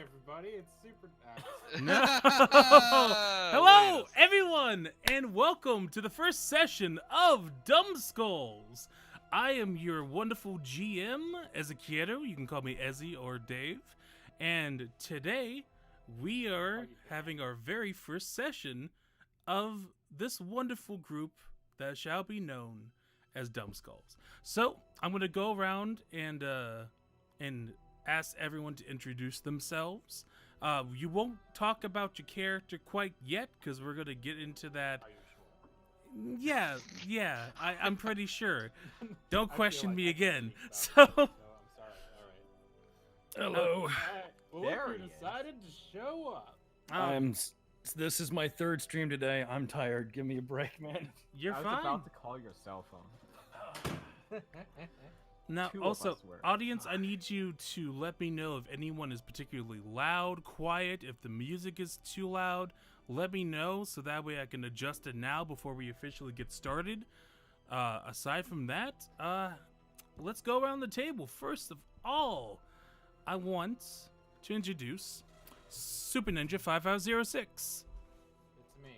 everybody. It's Super. No. Hello, everyone, and welcome to the first session of Dumbskulls. I am your wonderful GM, Ezequiel. You can call me Ezzy or Dave. And today, we are having our very first session of this wonderful group that shall be known as Dumbskulls. So, I'm going to go around and ask everyone to introduce themselves. You won't talk about your character quite yet, because we're going to get into that. Are you sure? Yeah, I'm pretty sure. Don't question me I again. can So, I'm sorry. All right. hello. All right. Well, There look he who is. decided to show up. This is my third stream today. I'm tired. Give me a break, man. You're I was fine. about to call your cell phone. Now, Two of also, us were. audience, I need you to let me know if anyone is particularly loud, quiet, if the music is too loud. Let me know so that way I can adjust it now before we officially get started. Aside from that, let's go around the table. First of all, I want to introduce Super Ninja 5506. It's me.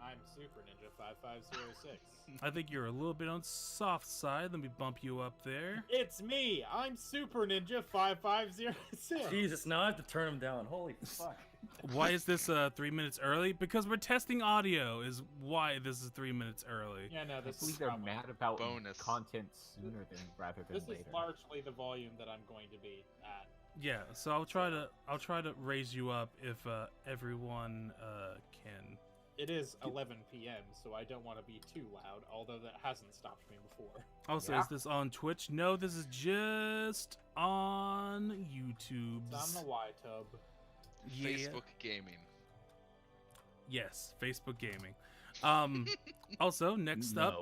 I'm Super Ninja 5506. I think you're a little bit on soft side. Let me bump you up there. It's me. I'm Super Ninja 5506. Jesus, now I have to turn him down. Holy fuck. Why is this 3 minutes early? Because we're testing audio is why this is 3 minutes early. Yeah, no, I this believe is they're probably- mad about bonus. content sooner than rather than This later. is largely the volume that I'm going to be at. Yeah, so I'll try to raise you up if everyone can. It is 11 p.m., so I don't want to be too loud, although that hasn't stopped me before. Also, Yeah. is this on Twitch? No, this is just on YouTube. It's on the Y-tub. Yeah. Facebook gaming. Yes, Facebook gaming. Also, next up.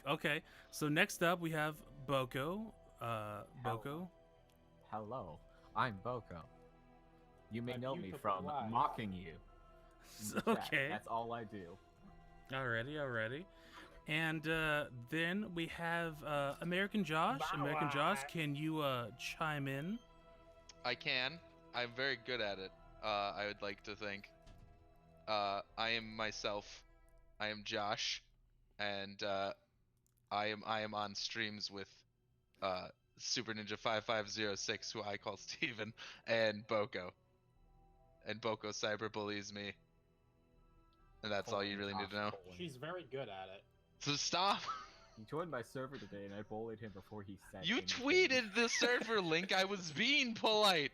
Okay, so next up we have Boko. Boko. Hello, I'm Boko. You may A know me beautiful from life. mocking you. in the chat. Okay. That's all I do. Alrighty. And then we have American Josh. American Josh, can you chime in? I can. I'm very good at it. I would like to think. I am myself. I am Josh, and I am on streams with Super Ninja 5506, who I call Steven, and Boko. And Boko cyberbullies me. And that's all you really need to know. She's very good at it. So stop! He joined my server today, and I bullied him before he said You anything. tweeted the server link. I was being polite.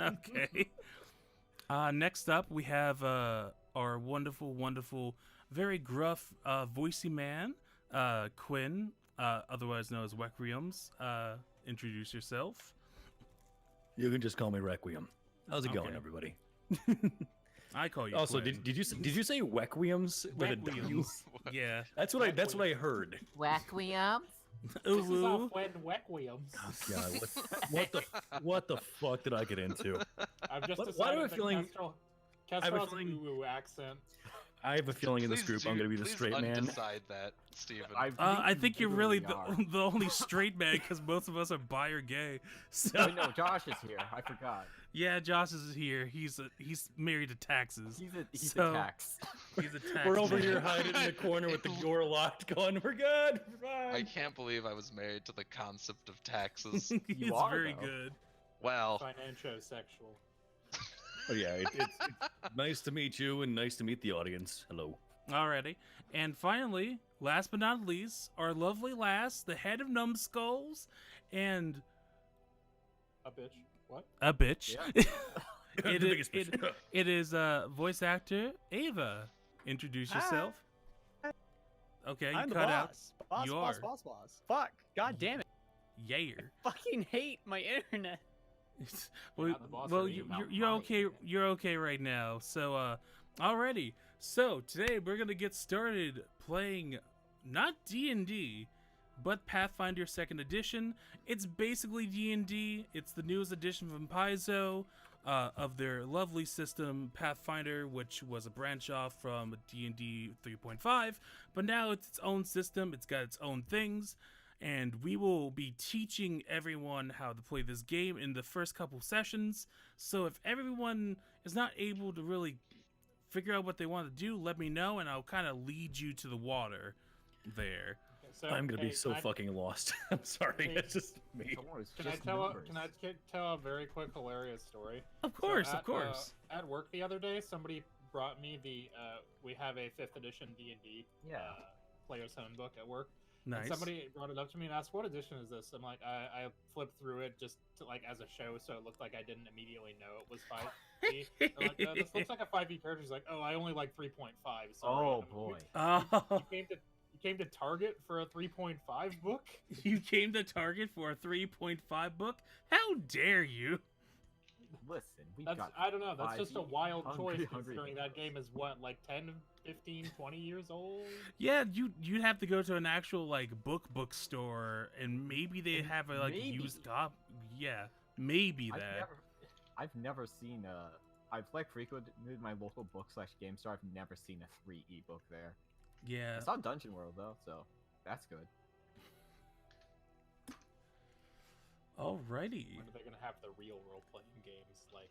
Okay. Next up, we have our wonderful, very gruff, voicey man, Quinn, otherwise known as Requiems. Introduce yourself. You can just call me Requiem. How's it going, Okay. everybody? I call you. Also, Quinn. did you say Requiems with a W? Requiems. Yeah. That's what I heard. Requiem? This is Ooh. off when Requiems. God, what the fuck did I get into? I've just Why do I decided the feeling- Kestrel's feeling- woo-woo accent. I have a feeling in this Please group I'm gonna be the please straight man. undecide that, Steven. I think you're really literally the only straight man because most of us are bi or gay. So Wait, no, Josh is here. I forgot. yeah, Josh is here. He's married to taxes. He's So- a tax. He's a tax. We're over man. here hiding in the corner with the door locked, going, "We're good, we're I fine." can't believe I was married to the concept of taxes. He's are, very though. good. Well, Financiosexual. Oh yeah, it's nice to meet you and nice to meet the audience. Hello. Alrighty. And finally, last but not least, our lovely lass, the head of Numbskulls, and A bitch. What? a bitch. Yeah. It The is, biggest bitch. it is voice actor Ava. Introduce yourself. Okay, you I'm the cut out. boss. Boss, You boss, are. boss, boss. Fuck. God damn it. Yair. Fucking hate my internet. well, not the boss, well are you, you? Mountain you're Lion. okay. You're okay right now. So, alrighty. So today we're gonna get started playing not D&D, but Pathfinder 2nd Edition. It's basically D&D. It's the newest edition from Paizo of their lovely system Pathfinder, which was a branch off from D&D 3.5. But now it's its own system. It's got its own things. and we will be teaching everyone how to play this game in the first couple sessions. So if everyone is not able to really figure out what they want to do, let me know, and I'll kind of lead you to the water there. So, I'm gonna be hey, so can I- fucking lost. I'm sorry, Hey, it's just me. Don't worry, it's Can I just tell numbers. tell a very quick hilarious story? Of course, So of course. At work the other day, somebody brought me the we have a 5th edition D&D Yeah. player's handbook at work. Nice. And somebody brought it up to me and asked, "What edition is this?" I'm like, I flipped through it just to, like as a show, so it looked like I didn't immediately know it was 5e. They're like, "This looks like a 5e character." He's like, "Oh, I only like 3.5." Sorry. Oh I'm boy. like, Oh, You came to Target for a 3.5 book? you came to Target for a 3.5 book? How dare you? Listen, we That's got. I don't know. That's just a 5e. wild Hungry, choice hungry considering that heroes. game is what, like 10, 15, 20 years old? Yeah, you'd have to go to an actual like bookstore, and maybe they have a like Maybe. used cop. Yeah, maybe that. I've never seen a. I've like frequented my local book/game store. I've never seen a 3E book there. Yeah. I saw Dungeon World though, so that's good. Alrighty. When are they gonna have the real role-playing games? Like,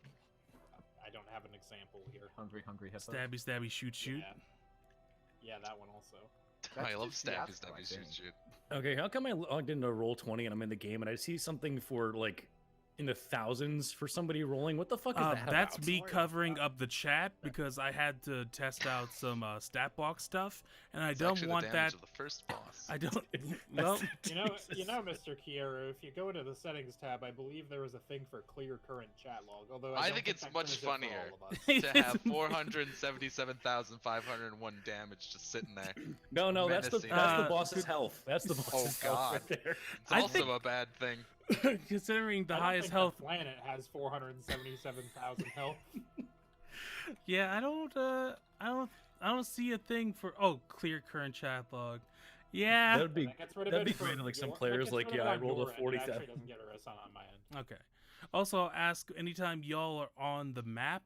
I don't have an example here. Hungry, hungry hippos. Stabby, stabby, shoot, shoot. Yeah, that one also. That's I love just stabby fiasco, I stabby shoot think. shoot. Okay, how come I logged into Roll20 and I'm in the game and I see something for like in the thousands for somebody rolling? What the fuck is that That's about? me covering up the chat because I had to test out some stat box stuff, and I It's don't actually want the that. damage of the first boss. I don't. Well, You know, Mr. Kiero, if you go into the settings tab, I believe there was a thing for clear current chat log. Although I I don't think it's that much covers it for funnier. all of us. To have 477,501 damage just sitting there. No, that's the menacing. boss's health. That's the boss's health God. right there. It's I also think- a bad thing. considering the I don't highest think health. The planet has 477,000 health. Yeah, I don't see a thing for clear current chat log. Yeah. That'd be That gets rid of that'd it be for great. Like some that players, gets like rid of yeah, it I on rolled your a end. It 47. actually doesn't get rid of us on my end. Okay. Also, I'll ask anytime y'all are on the map,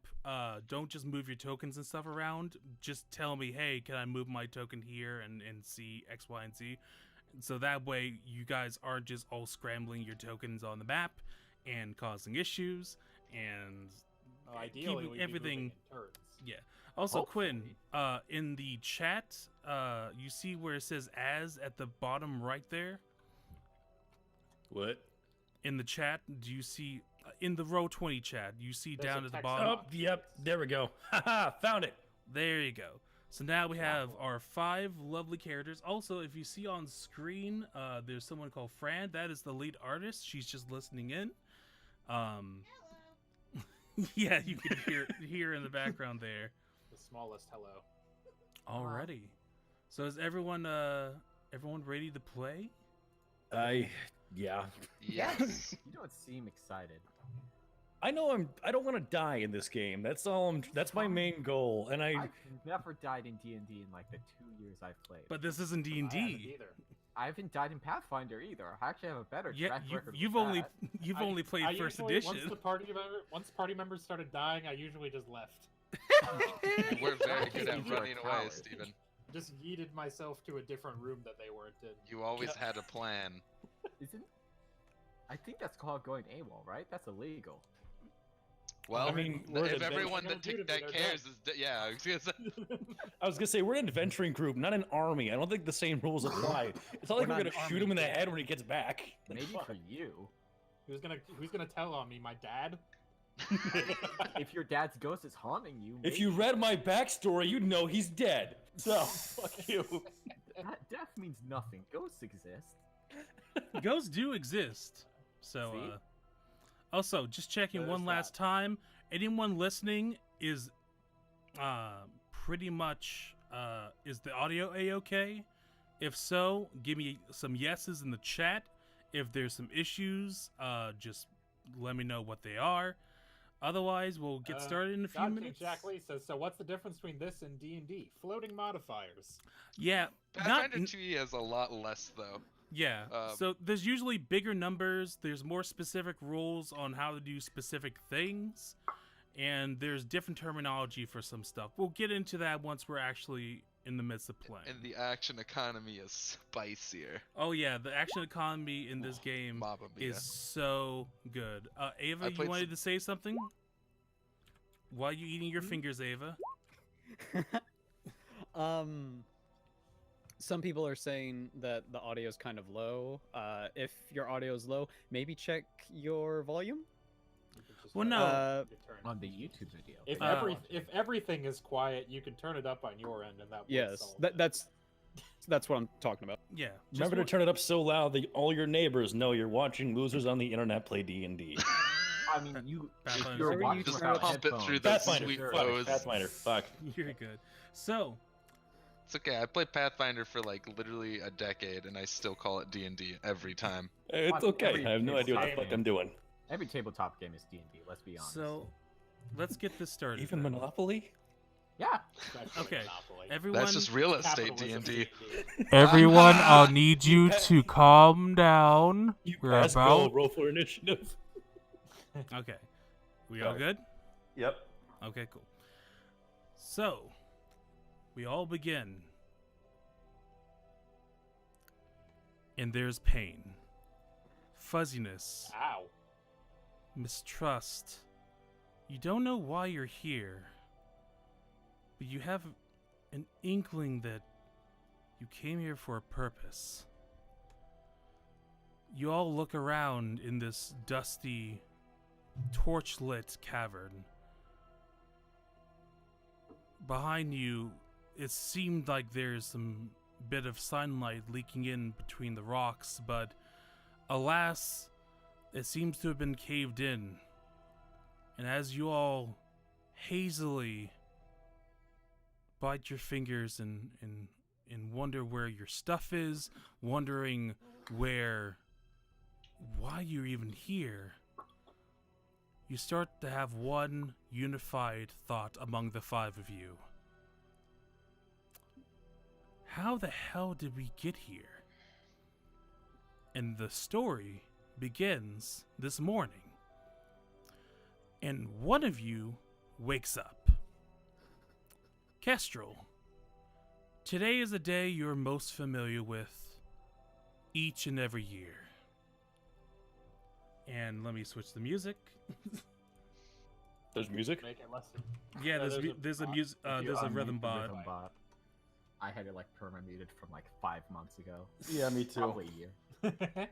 don't just move your tokens and stuff around. Just tell me, hey, can I move my token here and see X, Y, and Z? So that way you guys aren't just all scrambling your tokens on the map and causing issues and Ideally, keeping we'd be everything. moving in turns. Yeah. Also, Quinn, Hopefully. in the chat, you see where it says "as" at the bottom right there. What? In the chat, do you see in the Roll20 chat? You see There's down a at the text bottom. Oh, yep. There we go. Haha, found it. There you go. So now we have our 5 lovely characters. Also, if you see on screen, there's someone called Fran. That is the lead artist. She's just listening in. Yeah, you can hear in the background there. The smallest hello. Alrighty. So is everyone ready to play? Yeah. Yes. You don't seem excited. I know I don't want to die in this game. That's all. That's my main goal. And I've never died in D&D in like the 2 years I've played. But this isn't I haven't D&D. either. I haven't died in Pathfinder either. I actually have a better Yeah, track record. you've with only that. you've only played I first usually, edition. Once party members started dying, I usually just left. We're very good You're at a running away, coward. Steven. Just yeeted myself to a different room that they weren't in. You always had a plan. Isn't? I think that's called going AWOL, right? That's illegal. Well, I mean, we're if an everyone adventure- that, They're that dead. cares is yeah, I was gonna say- I was gonna say we're an adventuring group, not an army. I don't think the same rules apply. It's not like We're we're not gonna an shoot army, him in the yeah. head when he gets back. Maybe for you. Who's gonna tell on me? My dad? If your dad's ghost is haunting you. If you maybe. read my backstory, you'd know he's dead. So fuck you. Death means nothing. Ghosts exist. Ghosts do exist. So, See? also, just checking There's one last time. Anyone listening is pretty much is the audio a-okay? If so, give me some yeses in the chat. If there's some issues, just let me know what they are. Otherwise, we'll get started in a few God King minutes. Jack Lee says, so what's the difference between this and D&D? Floating modifiers. Yeah, Pathfinder 2E has a lot less though. yeah. Um, So there's usually bigger numbers. There's more specific rules on how to do specific things, and there's different terminology for some stuff. We'll get into that once we're actually in the midst of playing. And the action economy is spicier. Oh yeah, the action economy in this game Mamma mia. is so good. Ava, I you played wanted some- to say something? Why are you eating your fingers, Ava? Some people are saying that the audio is kind of low. If your audio is low, maybe check your volume. You can just Well, turn- no. you can turn- On the YouTube video. If if everything is quiet, you can turn it up on your end, and that would Yes, solve it. that's what I'm talking about. Yeah. Remember to turn it up so loud that all your neighbors know you're watching losers on the internet play D&D. I mean, if Pathfinder. you're Whenever you watching Just turn without pump it through headphones, the Pathfinder, sweet sure. fuck, rose. Pathfinder, fuck. You're good. So, It's okay. I played Pathfinder for like literally a decade, and I still call it D&D every time. It's Fuck, okay. every I have no kid's idea what the game. fuck I'm doing. Every tabletop game is D&D. Let's be honest. so let's get this started. Even then. Monopoly? yeah. Especially Okay. Monopoly. Everyone, That's just real estate Capitalism D&D. everyone, Ah! I'll need you to calm down. You We're pass about. go, roll for initiative. Okay. We all Sorry. good? Yep. Okay, cool. So, we all begin. And there's pain, fuzziness, Ow. mistrust. You don't know why you're here, but you have an inkling that you came here for a purpose. You all look around in this dusty, torch-lit cavern. Behind you, it seemed like there's some bit of sunlight leaking in between the rocks, but alas, it seems to have been caved in. And as you all hazily bite your fingers and wonder where your stuff is, wondering why you're even here, you start to have one unified thought among the five of you. How the hell did we get here? And the story begins this morning. And one of you wakes up. Kestrel, today is a day you're most familiar with each and every year. And let me switch the music. There's music? Make it less. Yeah, No, there's a bot. music If you there's a unmute rhythm the bot. rhythm bot. I had it like perma-muted from like 5 months ago. Yeah, me too. Probably a year.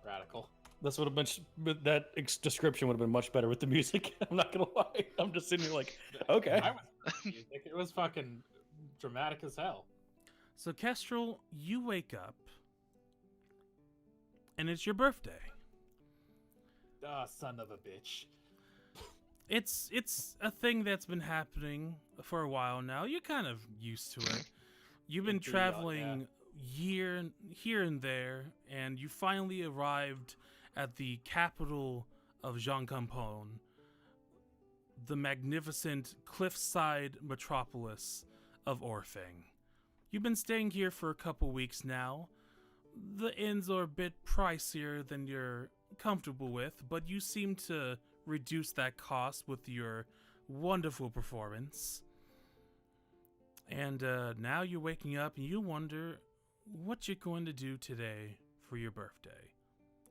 Radical. This would have been, but that description would have been much better with the music. I'm not gonna lie. I'm just sitting here like, okay. I was music. It was fucking dramatic as hell. So Kestrel, you wake up and it's your birthday. Ah, son of a bitch. It's a thing that's been happening for a while now. You're kind of used to it. You've been Pretty young, traveling here and there, and you finally arrived at the capital of Jean Campon, the magnificent cliffside metropolis of Orfang. You've been staying here for a couple weeks now. The inns are a bit pricier than you're comfortable with, but you seem to reduce that cost with your wonderful performance. And now you're waking up and you wonder what you're going to do today for your birthday.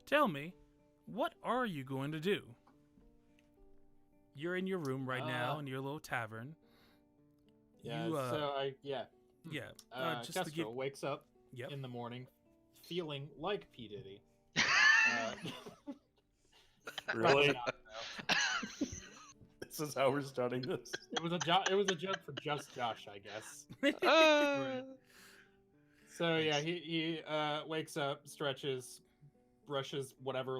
Tell me, what are you going to do? You're in your room right now in your little tavern. Yeah. You, yeah. Just to Kestrel give. wakes up Yep. in the morning, feeling like P Diddy. Really? This is how we're starting this. It was a joke for just Josh, I guess. Ah. So yeah, he wakes up, stretches, brushes whatever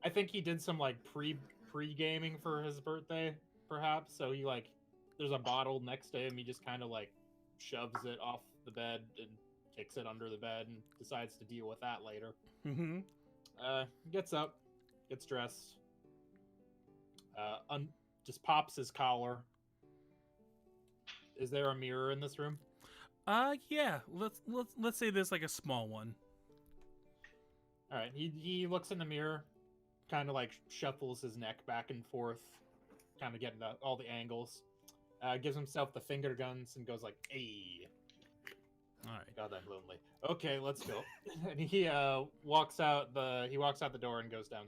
I think he did some like pre-gaming for his birthday, perhaps. So he there's a bottle next to him. He just kind of shoves it off the bed and kicks it under the bed and decides to deal with that later. Mm-hmm. Gets up, gets dressed, just pops his collar. Is there a mirror in this room? Yeah. Let's say there's a small one. All right. He looks in the mirror, kind of shuffles his neck back and forth, kind of getting all the angles. gives himself the finger guns and goes like, "Hey, All right. God, I'm lonely. Okay, let's go." And he walks out the door and goes down.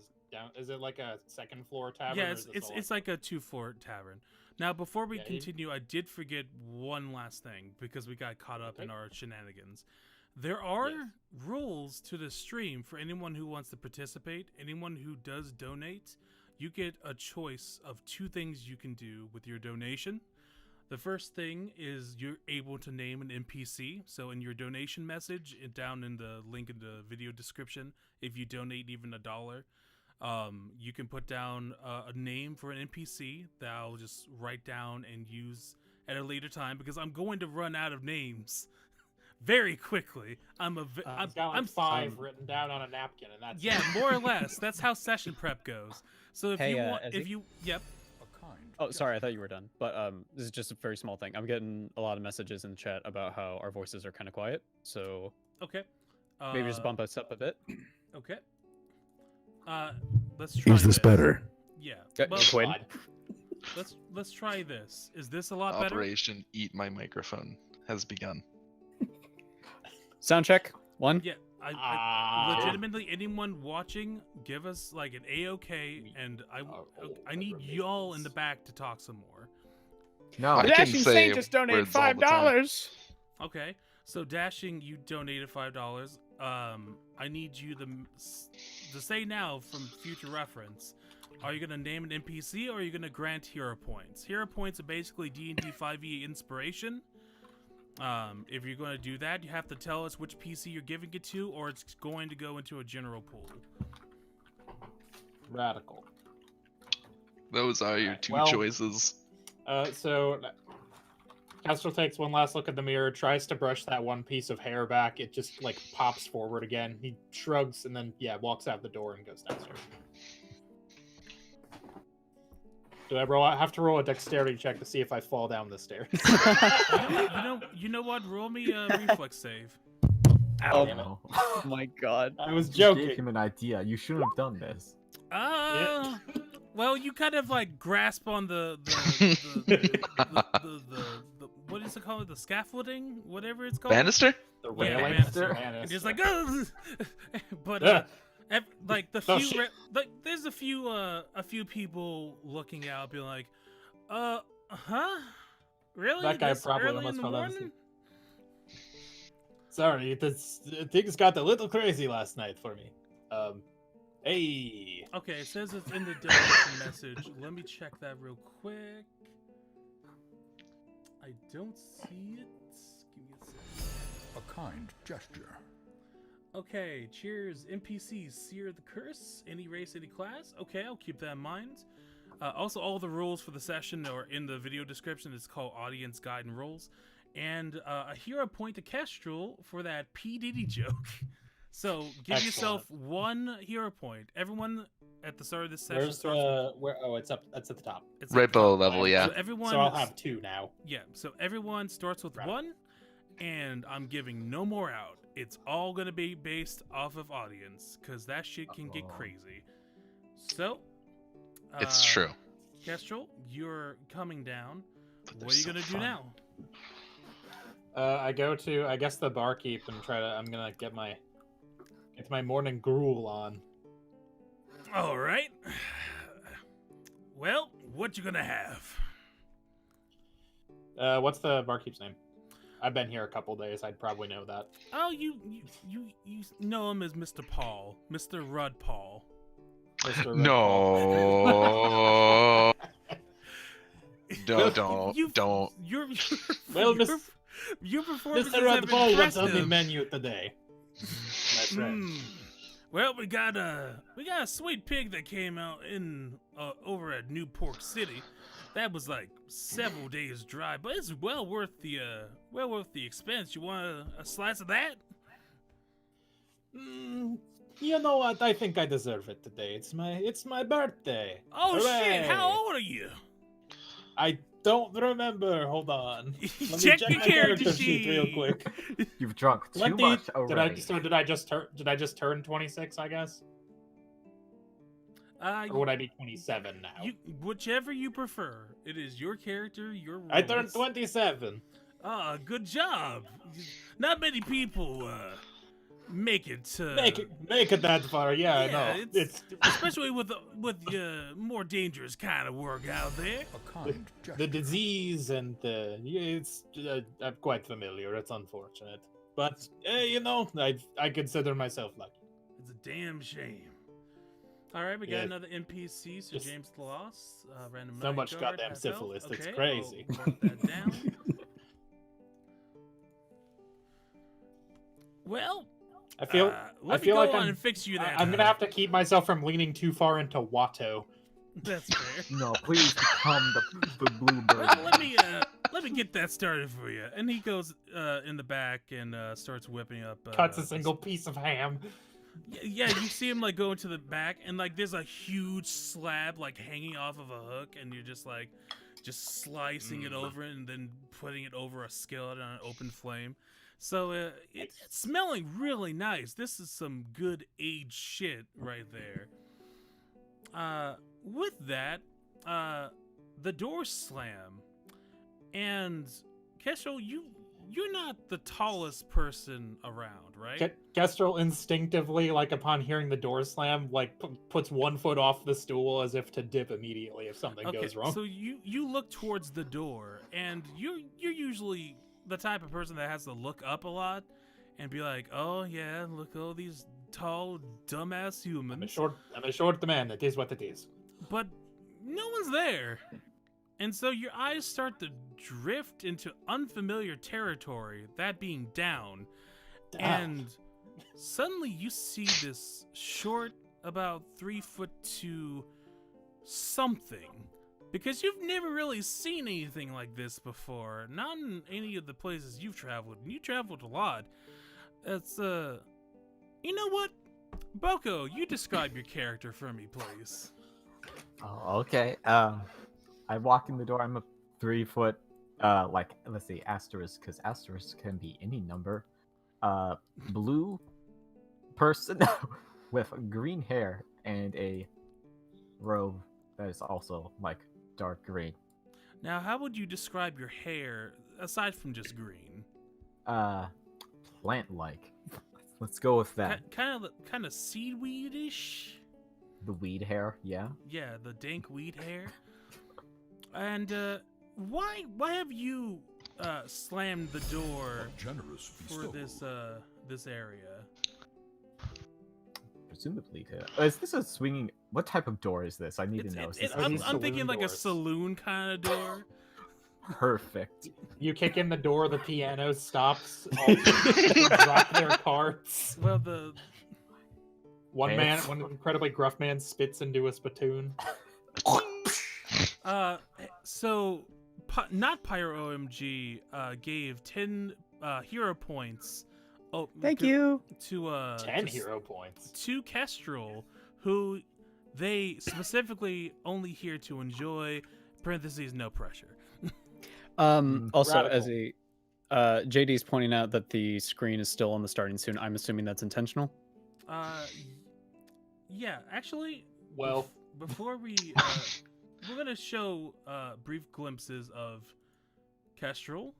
Is it like a second floor tavern? Yeah, or is this all it's like a 2-floor tavern. Now, before we Yeah, continue, I did forget one last thing because we got caught up in Okay. our shenanigans. There are Yes. rules to the stream for anyone who wants to participate. Anyone who does donate, you get a choice of 2 things you can do with your donation. The first thing is you're able to name an NPC. So in your donation message, down in the link in the video description, if you donate even $1, you can put down a name for an NPC that I'll just write down and use at a later time because I'm going to run out of names very quickly. He's got like 5 written down on a napkin, and that's Yeah, more or less. That's how session prep goes. So if Hey, you want, Ezzy? yep. Oh, sorry, I thought you were done. But this is just a very small thing. I'm getting a lot of messages in the chat about how our voices are kind of quiet. So Okay. maybe just bump us up a bit. Okay. Let's try. Is this better? Yeah. Okay, Well, Quinn. let's try this. Is this a lot better? Operation Eat My Microphone has begun. Sound check. 1. Yeah. I Ah. legitimately, anyone watching, give us like an A-OK, and I need y'all in the back to talk some more. No, I can say words all the time. Okay. So Dashing, you donated $5. I need you to say now from future reference. Are you gonna name an NPC or are you gonna grant hero points? Hero points are basically D&D 5e inspiration. If you're gonna do that, you have to tell us which PC you're giving it to, or it's going to go into a general pool. Radical. Those are your Alright, 2 well- choices. So Kestrel takes one last look at the mirror, tries to brush that one piece of hair back. It just like pops forward again. He shrugs and then walks out the door and goes downstairs. Do I have to roll a dexterity check to see if I fall down the stairs? You know what? Roll me a reflex save. Oh damn it. my god. I was You gave joking. him an idea. You shouldn't have done this. Well, you kind of like grasp on the what is it called? The scaffolding, whatever it's called. Banister? The Yeah, railing. banister. Banister. And just like, but Yeah. like the Oh, few, shit. like there's a few people looking out, being like, huh? Really? That guy This probably early almost in the fell down the morning? Sorry, things got a little crazy last night for me. Hey. Okay, it says it's in the donation message. Let me check that real quick. I don't see it. Give me a second. A kind gesture. Okay, cheers. NPCs, Seer the Curse. Any race, any class. Okay, I'll keep that in mind. Also, all the rules for the session are in the video description. It's called Audience Guide and Rules. And a hero point to Kestrel for that P. Diddy joke. So, give yourself 1 hero point. Everyone at the start of this session Where's starts where? Oh, it's up. That's at the top. with, it's Right at the below top. level, yeah. So everyone, So I'll have 2 now. yeah. So everyone starts with Right. 1, and I'm giving no more out. It's all gonna be based off of audience, cause that shit can get crazy. So, It's true. Kestrel, you're coming down. But What they're are you so gonna do fun. now? I go to, I guess, the barkeep and try to. I'm gonna get my morning gruel on. All right. Well, what you gonna have? What's the barkeep's name? I've been here a couple days. I'd probably know that. Oh, you know him as Mr. Paul, Mr. Rudd Paul. Mr. Red Paul. No. don't. Your Well, your performances Mr. have Red been Paul, what's on the impressive. menu today? That's right. Well, we got a sweet pig that came out in over at New Pork City. That was like several days drive, but it's well worth the expense. You want a slice of that? You know what? I think I deserve it today. It's my birthday. Oh Hooray! shit! How old are you? I don't remember. Hold on. Let me Check check your my character sheet real sheet. quick. You've drunk too 20. much already. Did I just turn 26? I guess. Or would I be 27 now? Whichever you prefer. It is your character, your rules. I turned 27. Ah, good job. Not many people make it. Make it that far. Yeah, yeah, no. it's especially with more dangerous kind of work out there. The disease and it's I'm quite familiar. It's unfortunate, but you know, I consider myself lucky. It's a damn shame. All right, we got Yeah. another NPC, Sir Just James Loss, random so much guard, goddamn half health. syphilis, it's Okay, crazy. I'll mark that down. Well, I feel let I feel me like go on I'm and fix you that. I'm gonna have to keep myself from leaning too far into Watto. That's fair. No, please become the bluebird. Well, let me get that started for you. And he goes in the back and starts whipping up. Cuts a single piece of ham. Yeah, you see him like go into the back, and like there's a huge slab like hanging off of a hook, and you're just like slicing it over and then putting it over a skillet on an open flame. So it's smelling really nice. This is some good aged shit right there. With that, the doors slam, and Kestrel, you're not the tallest person around, right? Kestrel instinctively, like upon hearing the door slam, like puts 1 foot off the stool as if to dip immediately if something goes wrong. So you look towards the door, and you're usually the type of person that has to look up a lot and be like, oh yeah, look all these tall dumbass humans. I'm a short man. It is what it is. But no one's there. And so your eyes start to drift into unfamiliar territory, that being down. And suddenly you see this short, about 3'2" something. Because you've never really seen anything like this before. Not in any of the places you've traveled. And you traveled a lot. It's, you know what? Boko, you describe your character for me, please. Oh, okay. I walk in the door. I'm a 3 foot, like, let's see, asterisk, because asterisk can be any number. Blue person with green hair and a robe that is also, like, dark green. Now, how would you describe your hair, aside from just green? Plant-like. Let's go with that. Kind of seaweedish? The weed hair, yeah. Yeah, the dank weed hair. And why have you slammed the door for this area? Presumably to. Is this a swinging? What type of door is this? I need to know. I'm thinking like a doors. saloon kind of door. Perfect. You kick in the door, the piano stops, all drop their carts. Well, the One incredibly gruff man spits into a spittoon. so not Pyro OMG gave 10 hero points. Oh, Thank you. To 10 hero points. to Kestrel, who they specifically only here to enjoy. Parentheses, no pressure. Also, Radical. as a JD's pointing out that the screen is still on the starting soon. I'm assuming that's intentional. Yeah, actually, Well, before we we're gonna show brief glimpses of Kestrel.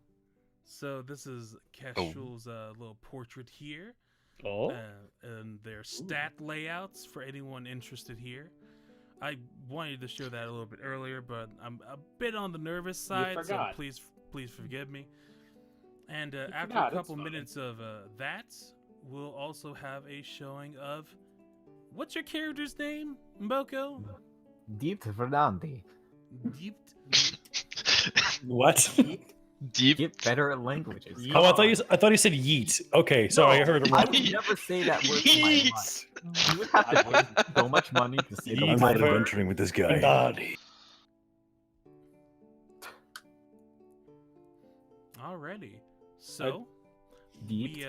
So this is Kestrel's little portrait here, Oh, and their stat layouts for anyone interested here. I wanted to show that a little bit earlier, but I'm a bit on the nervous side, so forgot. please forgive me. And after forgot, a it's couple fine. minutes of that, we'll also have a showing of what's your character's name, Mboko? Deep Fernandi. Deep. what? Deep. Get better at languages. Oh, I thought he said yeet. Okay, sorry, I heard him I wrong. would never say that word in my life. You would have to waste so much money to say the I'm word. not adventuring with this guy. Alrighty. So Deep. we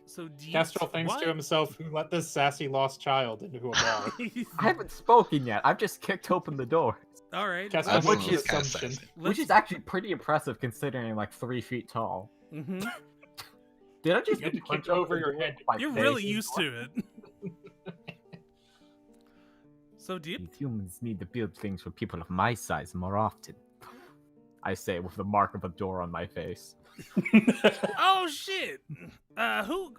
so Deep. Kestrel thinks to himself, who let this sassy lost child into a bar? I haven't spoken yet. I've just kicked open the door, All right. Kestrel That's makes the which is kinda assumption. sassy. which is actually pretty impressive considering I'm like 3 feet tall. Mm-hmm. Did I just You had to punch kick over the your door head. with my You're face really in the used door? to it. So deep. These humans need to build things for people of my size more often. I say with the mark of a door on my face. Oh shit! Who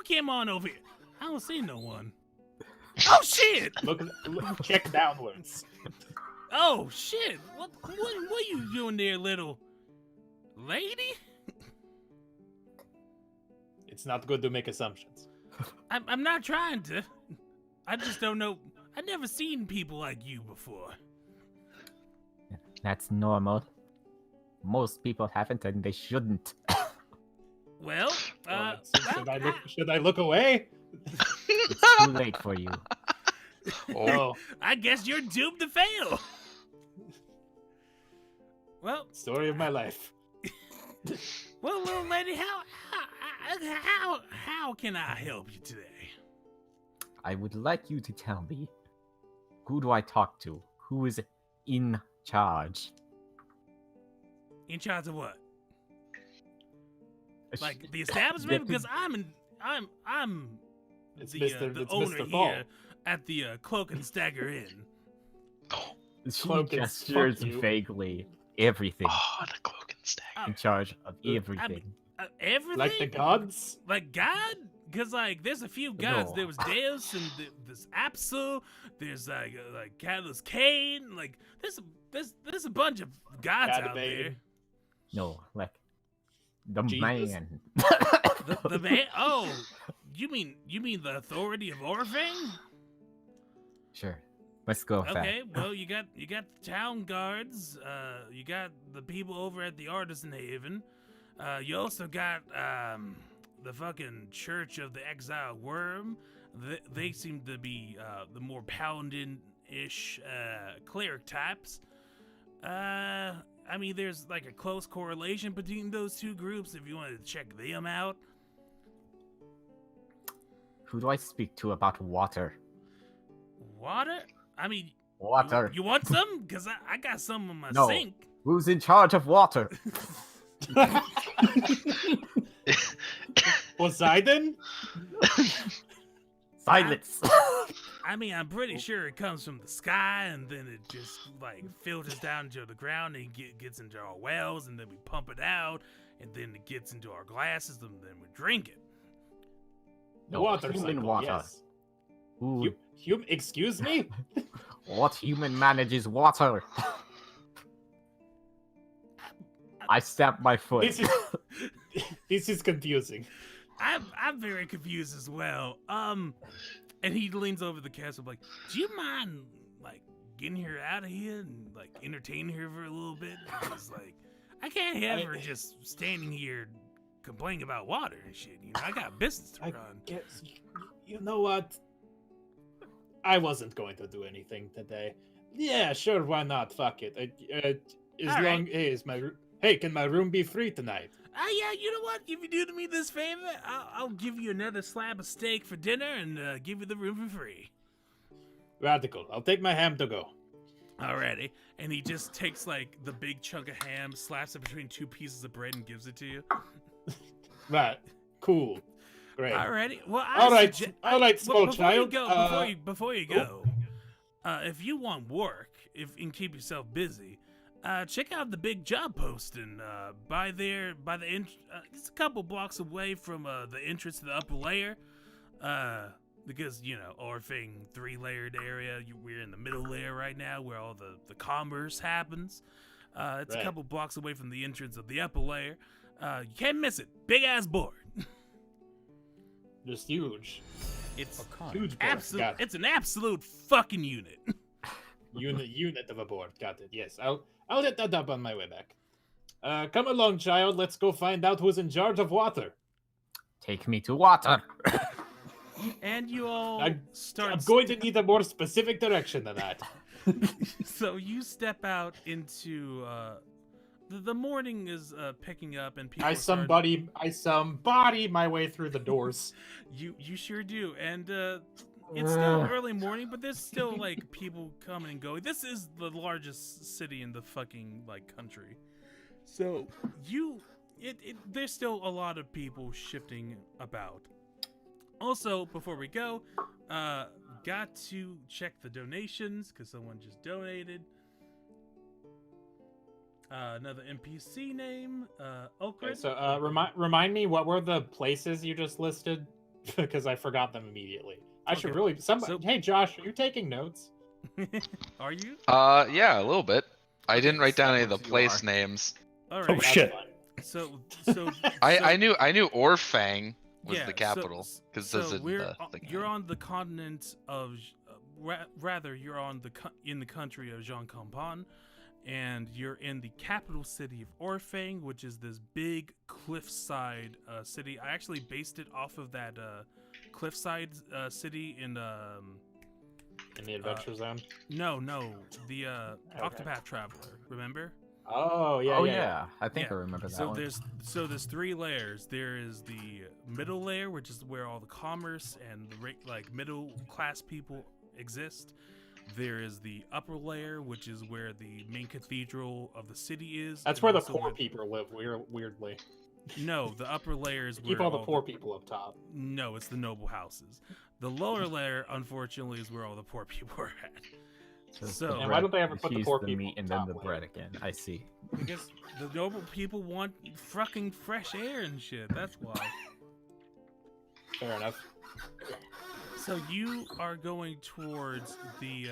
came on over here? I don't see no one. Oh shit! Look, check downwards. Oh shit! What you doing there, little lady? It's not good to make assumptions. I'm not trying to. I just don't know. I've never seen people like you before. That's normal. Most people haven't, and they shouldn't. Well, Should I look away? It's too late for you. Oh, I guess you're doomed to fail. Well, story of my life. well, little lady, how can I help you today? I would like you to tell me, who do I talk to? Who is in charge? In charge of what? Like the establishment? Because I'm It's the Mr. owner Mr. Fall. here at the Cloak and Stagger Inn. She Cloak and gestures fuck you. vaguely. Everything. Oh, the cloak and stack. In charge of everything. Everything? Like the gods? Like God? Because like there's a few gods. No. There was Deus and there's APSU. There's like Catalyst Cain. Like there's a bunch of gods out Gadabane. there. No, like the Jesus. man. The man? Oh, you mean the authority of Orving? Sure. Let's go. Okay, well you got the town guards. You got the people over at the Artisan Haven. You also got the fucking Church of the Exiled Worm. They seem to be the more paladin-ish cleric types. I mean, there's like a close correlation between those two groups if you wanted to check them out. Who do I speak to about water? Water? I mean, Water. You want some? Because I got some in my No. sink. Who's in charge of water? Poseidon? Silence. I mean, I'm pretty sure it comes from the sky, and then it just like filters down into the ground, and gets into our wells, and then we pump it out, and then it gets into our glasses, and then we drink it. No, Water human cycle, water. yes. Who? Excuse me? What human manages water? I stamped my foot. This is confusing. I'm very confused as well. And he leans over the castle like, do you mind like getting her out of here and like entertaining her for a little bit? Because like I can't have her just standing here complaining about water and shit. You know, I got business to I run. guess, you know what? I wasn't going to do anything today. Yeah, sure, why not? Fuck it. As All long right. as hey, can my room be free tonight? Yeah, you know what? If you do me this favor, I'll give you another slab of steak for dinner and give you the room for free. Radical. I'll take my ham to go. Alrighty. And he just takes like the big chunk of ham, slaps it between two pieces of bread, and gives it to you. Right. Cool. Great. Alrighty. Well, All right, small child. Before you go, if you want work, and keep yourself busy, check out the big job posting it's a couple blocks away from the entrance to the upper layer. Because you know, Orphing 3-layered area, we're in the middle layer right now, where all the commerce happens. It's a Right. couple blocks away from the entrance of the upper layer. You can't miss it. Big ass board. Just huge. It's Huge board. absolute. Got it. It's an absolute fucking unit. Unit of a board. Got it. Yes. I'll hit that up on my way back. Come along, child. Let's go find out who's in charge of water. Take me to water. And you all I'm start. going to need a more specific direction than that. So you step out into the morning is picking up, and people. I are starting- somebody my way through the doors. You sure do, and it's still early morning, but there's still like people coming and going. This is the largest city in the fucking like country, so there's still a lot of people shifting about. Also, before we go, got to check the donations because someone just donated. Another NPC name, Okra. Okay, so remind me, what were the places you just listed? Because I forgot them immediately. I should Okay, really. so- Hey, Josh, are you taking notes? Are you? Yeah, a little bit. I Okay, didn't write down any of the you place are. names. All Oh right. shit! So I knew Orfang was yeah, the capital because so this is we're the thing. you're on the continent of rather you're on in the country of Jean Campan, and you're in the capital city of Orfang, which is this big cliffside city. I actually based it off of that cliffside city in In the Adventure Zone. no the Octopath Traveler. Remember? Oh yeah, Oh yeah. yeah, I think Yeah. I remember that So one. there's 3 layers. There is the middle layer, which is where all the commerce and like middle class people exist. There is the upper layer, which is where the main cathedral of the city is. That's and where the also poor people live. Weirdly, No, the upper layer is keep where all the poor people up top. No, it's the noble houses. The lower layer, unfortunately, is where all the poor people are at. Just so- the And why bread, don't they ever put the cheese, poor the people meat, on and then top the layer? bread again? I see. Because the noble people want fucking fresh air and shit. That's why. Fair enough. So you are going towards the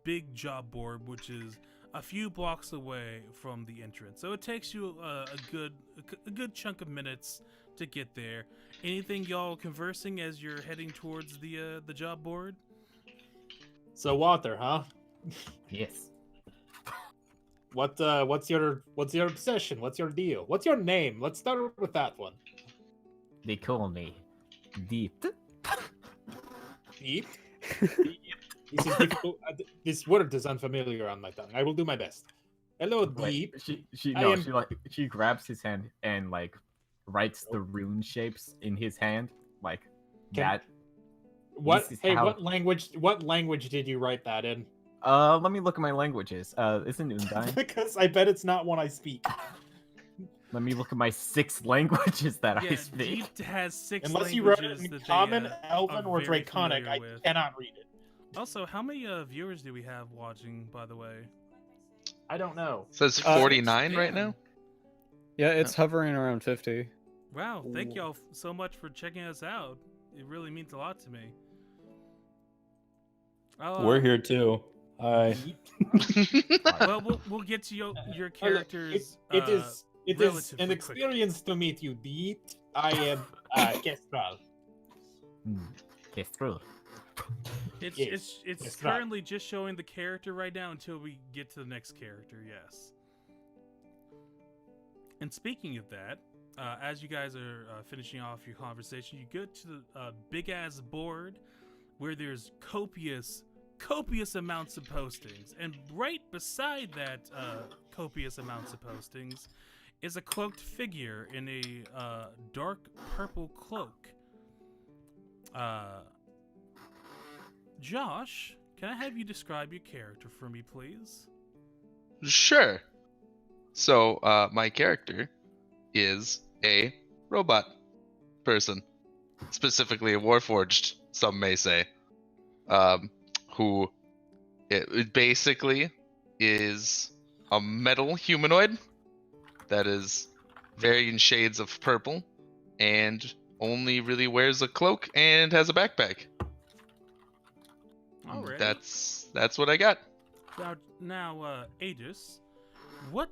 big job board, which is a few blocks away from the entrance. So it takes you a good chunk of minutes to get there. Anything y'all conversing as you're heading towards the job board? So Walter, huh? Yes. What's your obsession? What's your deal? What's your name? Let's start with that one. They call me Deep. Deep. This is difficult. This word is unfamiliar on my tongue. I will do my best. Hello, Deep. She grabs his hand and like writes the rune shapes in his hand like that. What? This is Hey, how- what language? What language did you write that in? Let me look at my languages. It's an Undyne. Because I bet it's not one I speak. Let me look at my 6 languages that I Yeah, speak. Deep has 6 Unless you wrote it languages in that Common, they, Elven, are or very Draconic, familiar I with. cannot read it. Also, how many viewers do we have watching, by the way? I don't know. Says Uh, 49 right damn. now. Yeah, it's hovering around 50. Wow, thank y'all so much for checking us out. It really means a lot to me. We're here too. Hi. Well, we'll get to your characters. It is relatively an quick. experience to meet you, Deep. I am Kestral. Kestrel. It's Yes, it's it's not. currently just showing the character right now until we get to the next character. Yes. And speaking of that, as you guys are finishing off your conversation, you go to the big ass board where there's copious amounts of postings, and right beside that copious amounts of postings is a cloaked figure in a dark purple cloak. Josh, can I have you describe your character for me, please? Sure. So, my character is a robot person, specifically a warforged, some may say, who it basically is a metal humanoid that is varying shades of purple and only really wears a cloak and has a backpack. Alright. That's what I got. Now, Aegis, what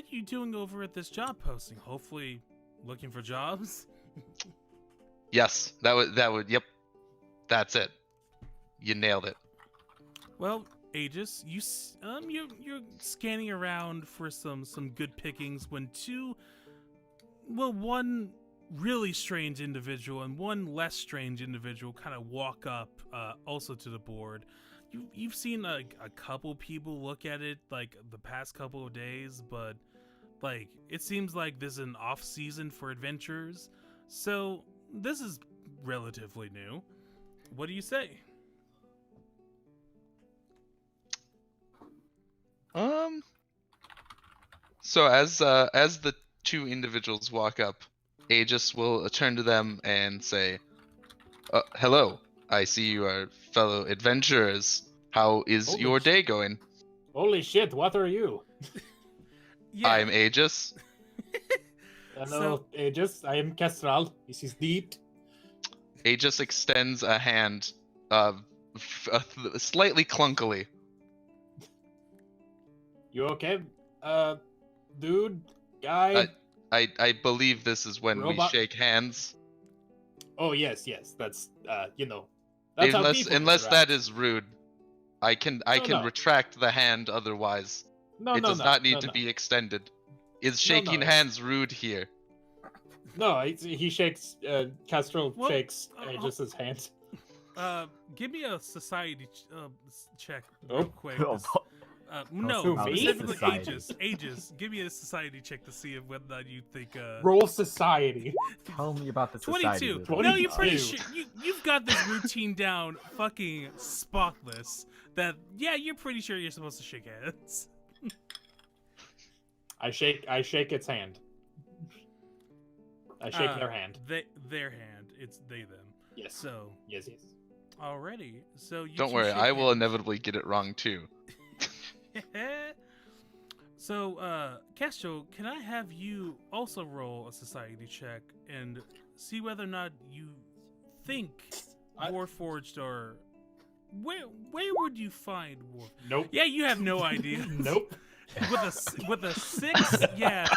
you doing over at this job posting? Hopefully, looking for jobs. Yes, that would. Yep, that's it. You nailed it. Well, Aegis, you're scanning around for some good pickings when one really strange individual and one less strange individual kind of walk up also to the board. You've seen a couple people look at it like the past couple of days, but like it seems like this is an off season for adventurers, so this is relatively new. What do you say? So as the 2 individuals walk up, Aegis will turn to them and say, "Hello, I see you are fellow adventurers. How is Holy your sh- day going? Holy shit, what are you? Yeah. I'm Aegis. Hello, Aegis. I am Kestral. This is Deep. Aegis extends a hand, slightly clunkily. You okay? Dude, guy. I believe this is when Robot- we shake hands. Oh yes, that's that's how people Unless interact. that is rude. I can No. retract the hand otherwise. No, It no, does no, not need no, to no. be extended. Is No, shaking no. hands rude here? No, he shakes. Castro Well, shakes Aegis's hand. Give me a society check Oh. real quick. Oh, No, who, me? specifically Society. Aegis. Give me a society check to see if whether you think. Roll society. Tell me about the society. 22. Lily. No, you're pretty 22. sure you've got this routine down, fucking spotless. That you're pretty sure you're supposed to shake hands. I shake its hand. I shake their hand. Their hand. It's they them. Yes. So Yes. already. So you Don't two worry, shake I will hands. inevitably get it wrong too. So, Castro, can I have you also roll a society check and see whether or not you think Warforged are where would you find War? Nope. Yeah, you have no idea. Nope. with a 6, yeah,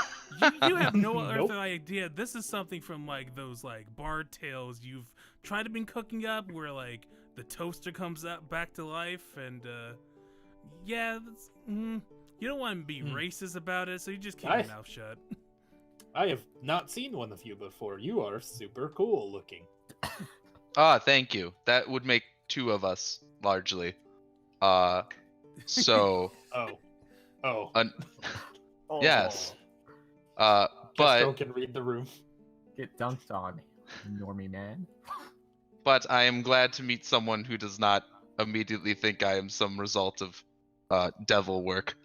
you have no Nope. other idea. This is something from like those like bard tales you've tried to been cooking up, where like the toaster comes up back to life, and yeah, that's, you don't want to be racist about it, so you just keep your mouth shut. I have not seen one of you before. You are super cool looking. Ah, thank you. That would make 2 of us, largely. So, Oh. Oh, yes. Castro But can read the room. Get dunked on, normie man. I am glad to meet someone who does not immediately think I am some result of devil work.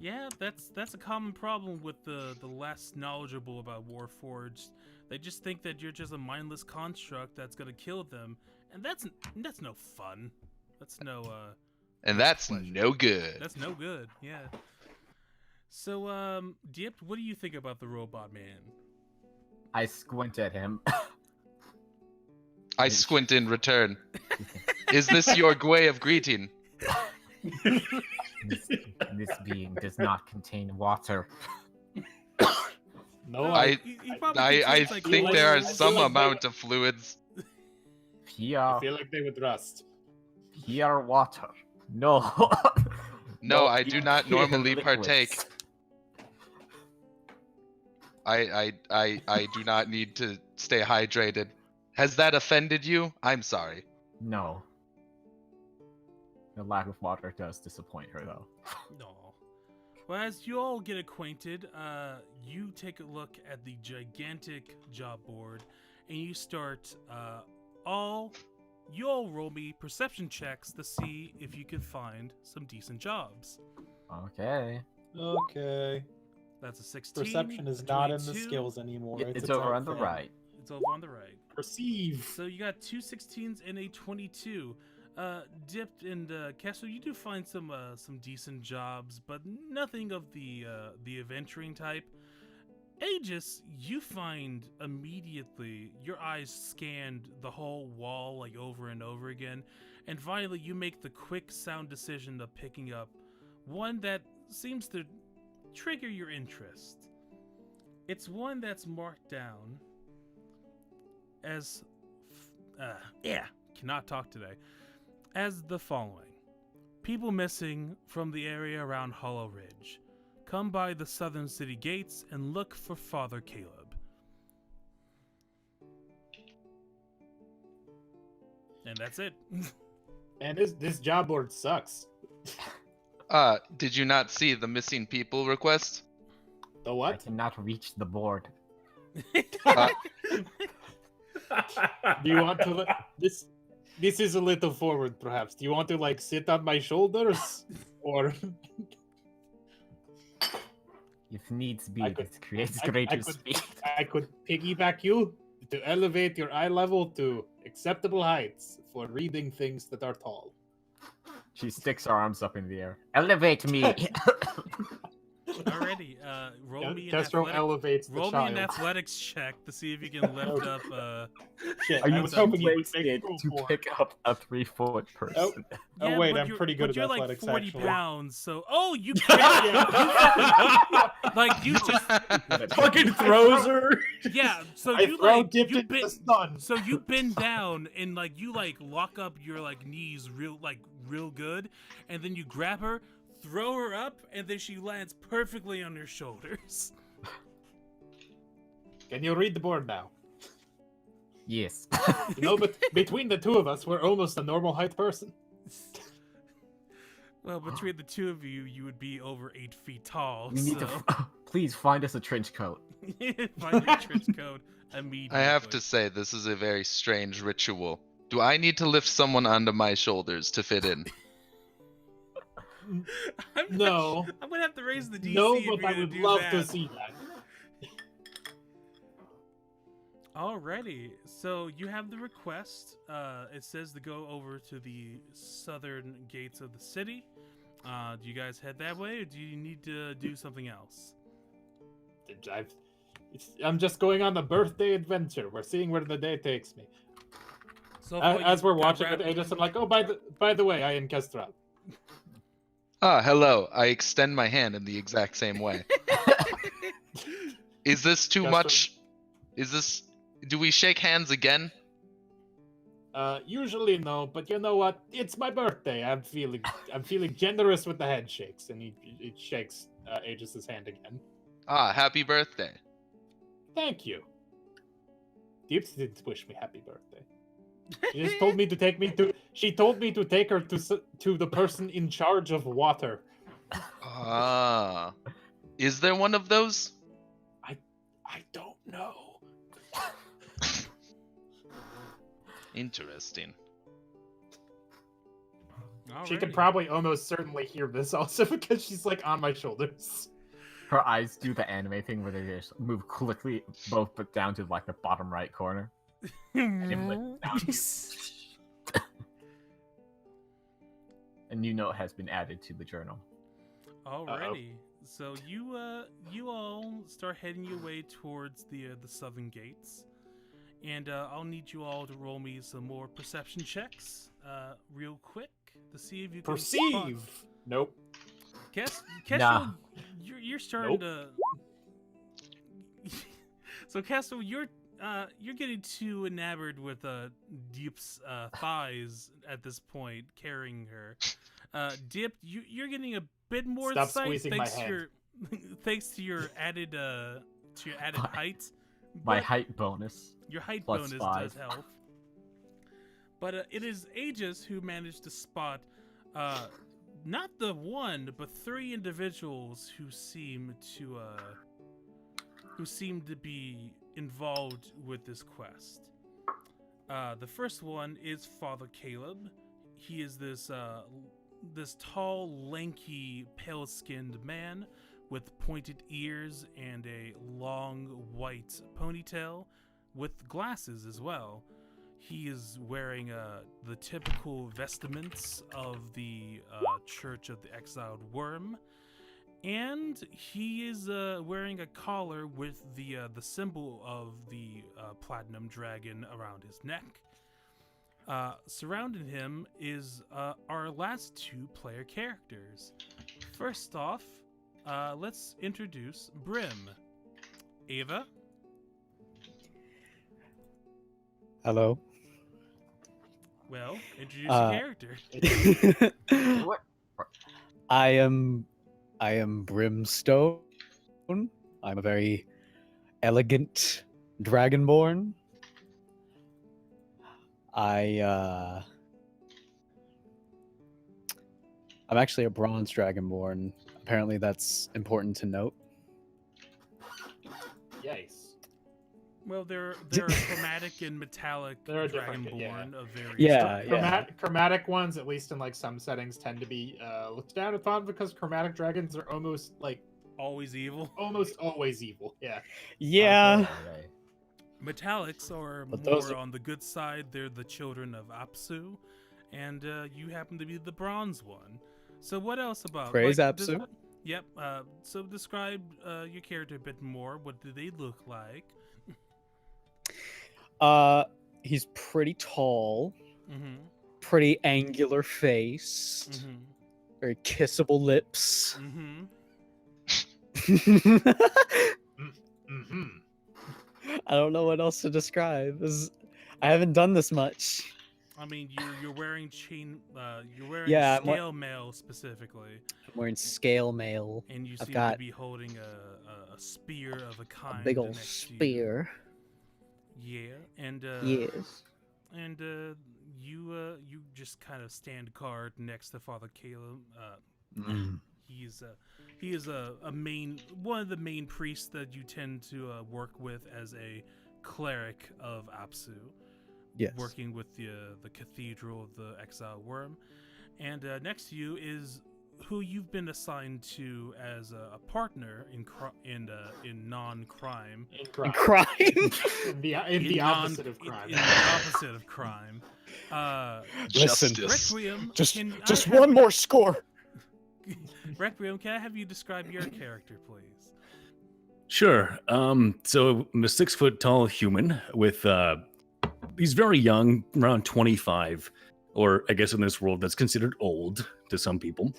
Yeah, that's a common problem with the less knowledgeable about Warforged. They just think that you're just a mindless construct that's gonna kill them, and that's no fun. That's no And that's pleasure. no good. That's no good. Yeah. So Diep, what do you think about the robot man? I squint at him. I squint in return. Is this your way of greeting? This being does not contain water. No, I He probably I contains, like, think like- there I are feel some like they- amount of fluids. I feel like they would rust. Pure water. No. No, I do not pure normally liquids. partake. I do not need to stay hydrated. Has that offended you? I'm sorry. No. The lack of water does disappoint her, though. No. Well, as you all get acquainted, you take a look at the gigantic job board, and you start you all roll me perception checks to see if you can find some decent jobs. Okay. Okay. That's a 16. Perception is a not in the 22. skills anymore. It's a over top on the thing. right. It's over on the right. Perceive. So you got 2 16s and a 22. Dipped and Kessel, you do find some decent jobs, but nothing of the adventuring type. Aegis, you find immediately your eyes scanned the whole wall like over and over again, and finally you make the quick sound decision of picking up one that seems to trigger your interest. It's one that's marked down as cannot talk today, as the following: people missing from the area around Hollow Ridge. Come by the southern city gates and look for Father Caleb. And that's it. And this job board sucks. Did you not see the missing people request? The I what? cannot reach the board. Uh, Do you want to this? This is a little forward, perhaps. Do you want to like sit on my shoulders, or If needs be, I could- this creates I greater could- speed. I could piggyback you? to elevate your eye level to acceptable heights for reading things that are tall. She sticks her arms up in the air. Elevate me! Alrighty, roll me an Castro elevates the roll me child. an athletics check to see if you can lift up. Shit, Are I you was too hoping you would wasted make room to for it. pick up a 3-foot person? Oh Yeah, wait, but I'm you're- pretty good but at you're athletics. like 40 actually. pounds, so you Yeah. like you just Fucking throws her. yeah. So I you throw like dipped you into bend, the sun. so you bend down and like you lock up your knees real good, and then you grab her, throw her up, and then she lands perfectly on your shoulders. Can you read the board now? Yes. You know, but between the two of us, we're almost a normal height person. Well, between the two of you, you would be over 8 feet tall. We need so to. Please find us a trench coat. find your trench coat immediately. I have to say, this is a very strange ritual. Do I need to lift someone onto my shoulders to fit in? No. I'm gonna have to raise the DC. No, if you're but I gonna would do love that. to see that. Alrighty, so you have the request. It says to go over to the southern gates of the city. Do you guys head that way, or do you need to do something else? I'm just going on a birthday adventure. We're seeing where the day takes me. So As we're watching it, Aegis, I'm like, oh, by the way, I am Kestral. Ah, hello. I extend my hand in the exact same way. Is this too Just much? Do we shake hands again? Usually no, but you know what? It's my birthday. I'm feeling generous with the handshakes, and he shakes Aegis's hand again. Ah, happy birthday. Thank you. Deeps didn't wish me happy birthday. She just told me to take me to. She told me to take her to the person in charge of water. Ah. Is there one of those? I don't know. Interesting. She can Alrighty. probably almost certainly hear this also because she's like on my shoulders. Her eyes do the anime thing where they just move quickly, both but down to like the bottom right corner. And it flips down to- A new note has been added to the journal. Alrighty, so you all start heading your way towards the southern gates, and I'll need you all to roll me some more perception checks, real quick, to see if you can Perceive. Nope. Kestrel, Nah. you're starting to. So Kestrel, you're getting too enamored with Deep's thighs at this point, carrying her. Deep, you're getting a bit more Stop sight squeezing thanks my to hand. thanks to your added height. My but height bonus. your height plus bonus 5. does help. But it is Aegis who managed to spot not the one, but 3 individuals who seem to be involved with this quest. The first one is Father Caleb. He is this tall, lanky, pale-skinned man with pointed ears and a long white ponytail with glasses as well. He is wearing the typical vestments of the Church of the Exiled Worm, and he is wearing a collar with the symbol of the platinum dragon around his neck. Surrounding him is our last 2 player characters. First off, let's introduce Brim. Ava? Hello. Well, introduce your character. What? I am Brimstone. I'm a very elegant dragonborn. I'm actually a bronze dragonborn. Apparently that's important to note. Yikes. Well, there are chromatic and metallic There are different- dragonborn of various Yeah, types. Chromatic ones, at least in like some settings, tend to be looked down upon because chromatic dragons are almost Always evil. always evil. Yeah. Yeah. Okay. Metallics are But more those are- on the good side. They're the children of APSU, and you happen to be the bronze one. So what else about Praise like, APSU. Yep. So describe your character a bit more. What do they look like? He's pretty tall, Mm-hmm. pretty angular face, Mm-hmm. very kissable lips. Mm-hmm. Mm-hmm. I don't know what else to describe. I haven't done this much. I mean, you're wearing chain. You're wearing Yeah, scale mail specifically, I'm wearing scale mail, and you I've seem to got be holding a spear of a a kind. big old next to you. spear. Yeah, and Yes. and you just kind of stand guard next to Father Caleb. He is a one of the main priests that you tend to work with as a cleric of APSU, Yes. working with the Cathedral of the Exile Worm. And next to you is who you've been assigned to as a partner in non-crime. In crime. Crime. In the opposite of crime. In the opposite of crime. Listen, Justice. Requiem. just one more score. Requiem, can I have you describe your character, please? Sure. So I'm a 6 foot tall human with he's very young, around 25, or I guess in this world that's considered old to some people.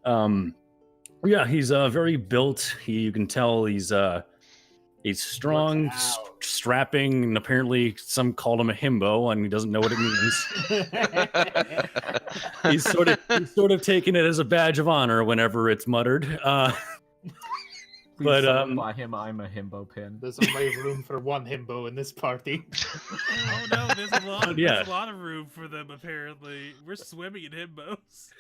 Yeah, he's very built. You can tell he's strong, Works out. strapping, and apparently some called him a himbo, and he doesn't know what it means. He's sort of taking it as a badge of honor whenever it's muttered. But by him, I'm a himbo pin. There's only room for one himbo in this party. Oh no, there's a lot. Yeah. There's a lot of room for them. Apparently, we're swimming in himbos.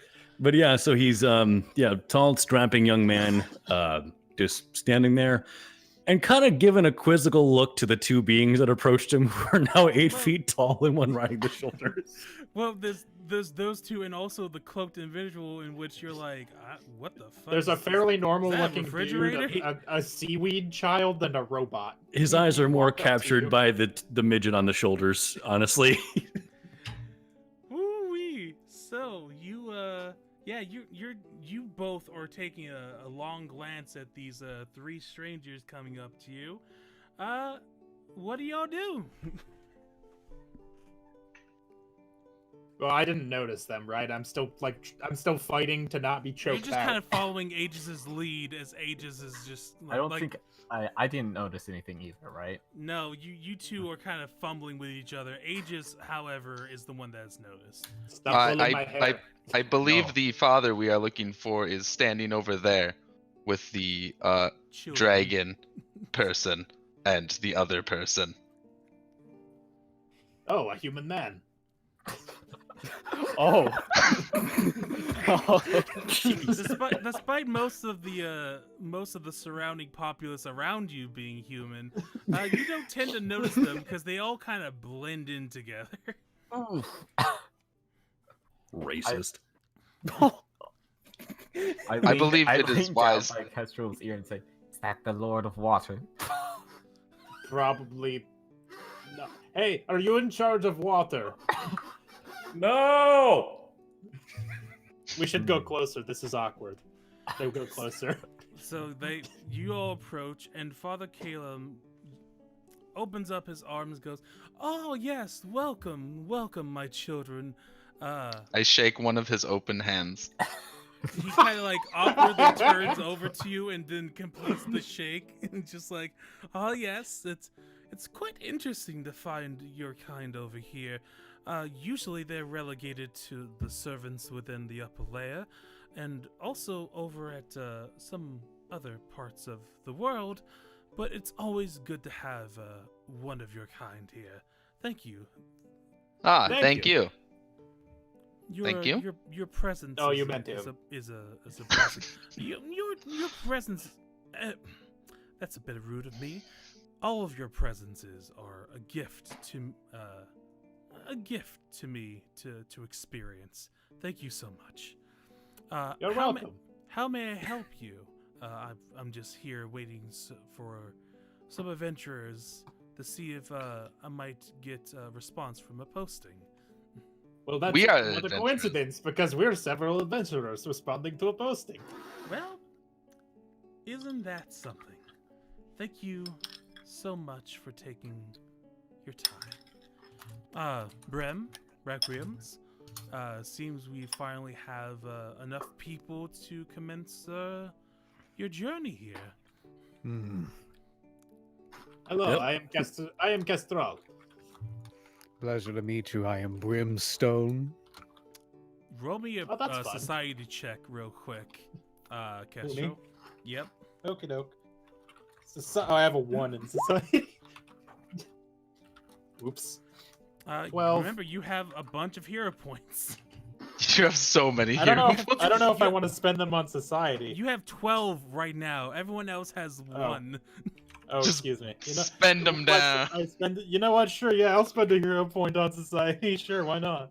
But yeah, so he's tall, strapping young man, just standing there, and kind of giving a quizzical look to the two beings that approached him, who are now 8 feet tall and one riding the shoulders. Well, there's those two, and also the cloaked individual, in which you're like, what the fuck? There's a is this? fairly normal Is that a looking refrigerator? dude, a seaweed child, and a robot. His eyes are more Walk up to you. captured by the midget on the shoulders, honestly. Woo-wee. So you both are taking a long glance at these three strangers coming up to you. What do y'all do? Well, I didn't notice them, right? I'm still fighting to not be You're choked just out. kind of following Aegis's lead, as Aegis is just. I don't like, think I didn't notice anything either, right? No, you two are kind of fumbling with each other. Aegis, however, is the one that's noticed. Stop pulling my hair. I believe No. the father we are looking for is standing over there with the Children. dragon person and the other person. Oh, a human man. Oh. Despite most of the surrounding populace around you being human, you don't tend to notice them because they all kind of blend in together. Racist. I believe it is lean down wise. by Kestrel's ear and say, "Is that the Lord of Water?" Probably. No. Hey, are you in charge of water? No! We should go closer. This is awkward. They go closer. So you all approach, and Father Caleb opens up his arms, goes, "Oh yes, welcome, my children." I shake one of his open hands. He kind of like awkwardly turns over to you and then completes the shake, and just like, "Oh yes, it's quite interesting to find your kind over here. Usually they're relegated to the servants within the upper layer, and also over at some other parts of the world, but it's always good to have one of your kind here. Thank you. Ah, Thank thank you. Thank you. Your presence. Oh, is you a- meant is him. a blessing. Your presence. That's a bit rude of me. All of your presences are a gift to me to experience. Thank you so much. You're welcome. How may I help you? I'm just here waiting for some adventurers to see if I might get a response from a posting. Well, that's We are not a adventurers. coincidence because we're several adventurers responding to a posting. Well, isn't that something? Thank you so much for taking your time. Brem, Requiems, seems we finally have enough people to commence your journey here. Hello, Yep. I am Castral. Pleasure to meet you. I am Brimstone. Roll me a Oh, that's fun. society check real quick, me? Kestrel. Yep. Okie doke. I have a 1 in society. Oops. 12. Remember, you have a bunch of hero points. You have so many I don't know. here. I don't know if I want to spend them on society. You have 12 right now. Everyone else has Oh. 1. Oh, Just excuse me. spend them what- down. I spend. You know what? Sure, yeah, I'll spend a hero point on society. Sure, why not?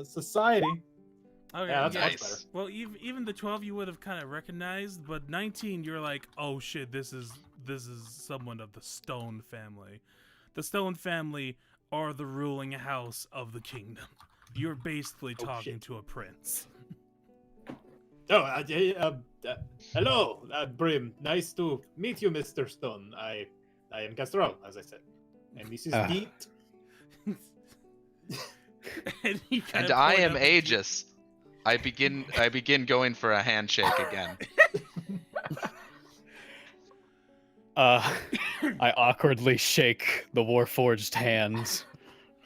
Society. Okay, Yeah, that's yeah. much better. Well, even the 12 you would have kind of recognized, but 19 you're like, oh shit, this is someone of the Stone family. The Stone family are the ruling house of the kingdom. You're basically Oh, talking shit. to a prince. Oh, hello, Brim. Nice to meet you, Mr. Stone. I am Castral, as I said, and this is Ah. Deet. and he kinda And I point am up at you. Aegis. I begin going for a handshake again. I awkwardly shake the Warforged hands.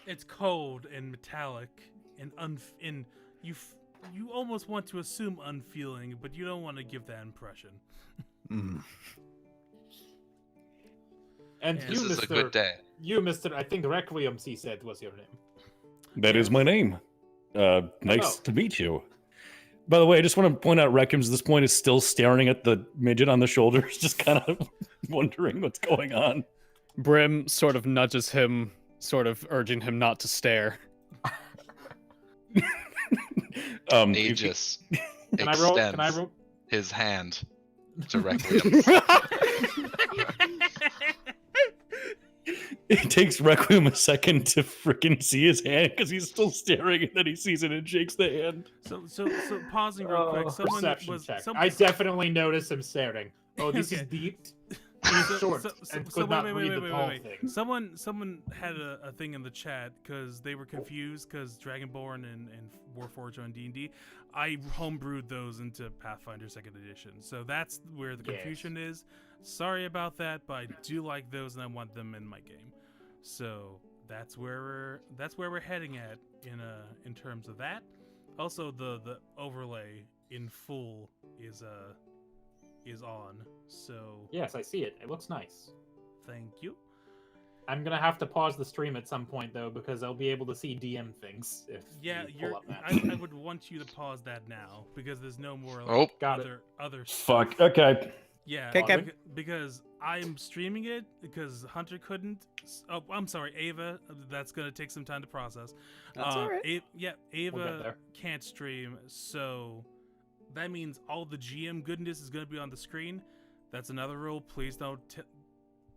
It's cold and metallic and you almost want to assume unfeeling, but you don't want to give that impression. Mm. And This This you, is Mr. a good day. You, Mr. I think Requiem, he said, was your name. That is my name. Nice Hello. to meet you. By the way, I just want to point out Reckums at this point is still staring at the midget on the shoulders, just kind of wondering what's going on. Brim sort of nudges him, sort of urging him not to stare. Aegis Can I roll? extends Can I roll? his hand to Requiem. It takes Requiem a second to freaking see his hand because he's still staring, and then he sees it and shakes the hand. So pausing real quick. Someone Perception was check. some, I definitely noticed him staring. Oh, this is Okay. Deep. He's short so and could not read the tall wait. things. Someone had a thing in the chat because they were confused because Dragonborn and Warforged on D&D. I homebrewed those into Pathfinder 2nd Edition, so that's where the Yes. confusion is. Sorry about that, but I do like those and I want them in my game. So that's where we're heading at in terms of that. Also, the overlay in full is on. So Yes, I see it. It looks nice. thank you. I'm gonna have to pause the stream at some point though, because I'll be able to see DM things if Yeah, you pull you're. up that. I would want you to pause that now because there's no more like, Oh. Got it. other Fuck. Okay. Yeah, Okay. because I'm streaming it because Hunter couldn't. Oh, I'm sorry, Ava. That's gonna take some time to process. That's alright. Ava there. can't stream, so that means all the GM goodness is gonna be on the screen. That's another rule. Please don't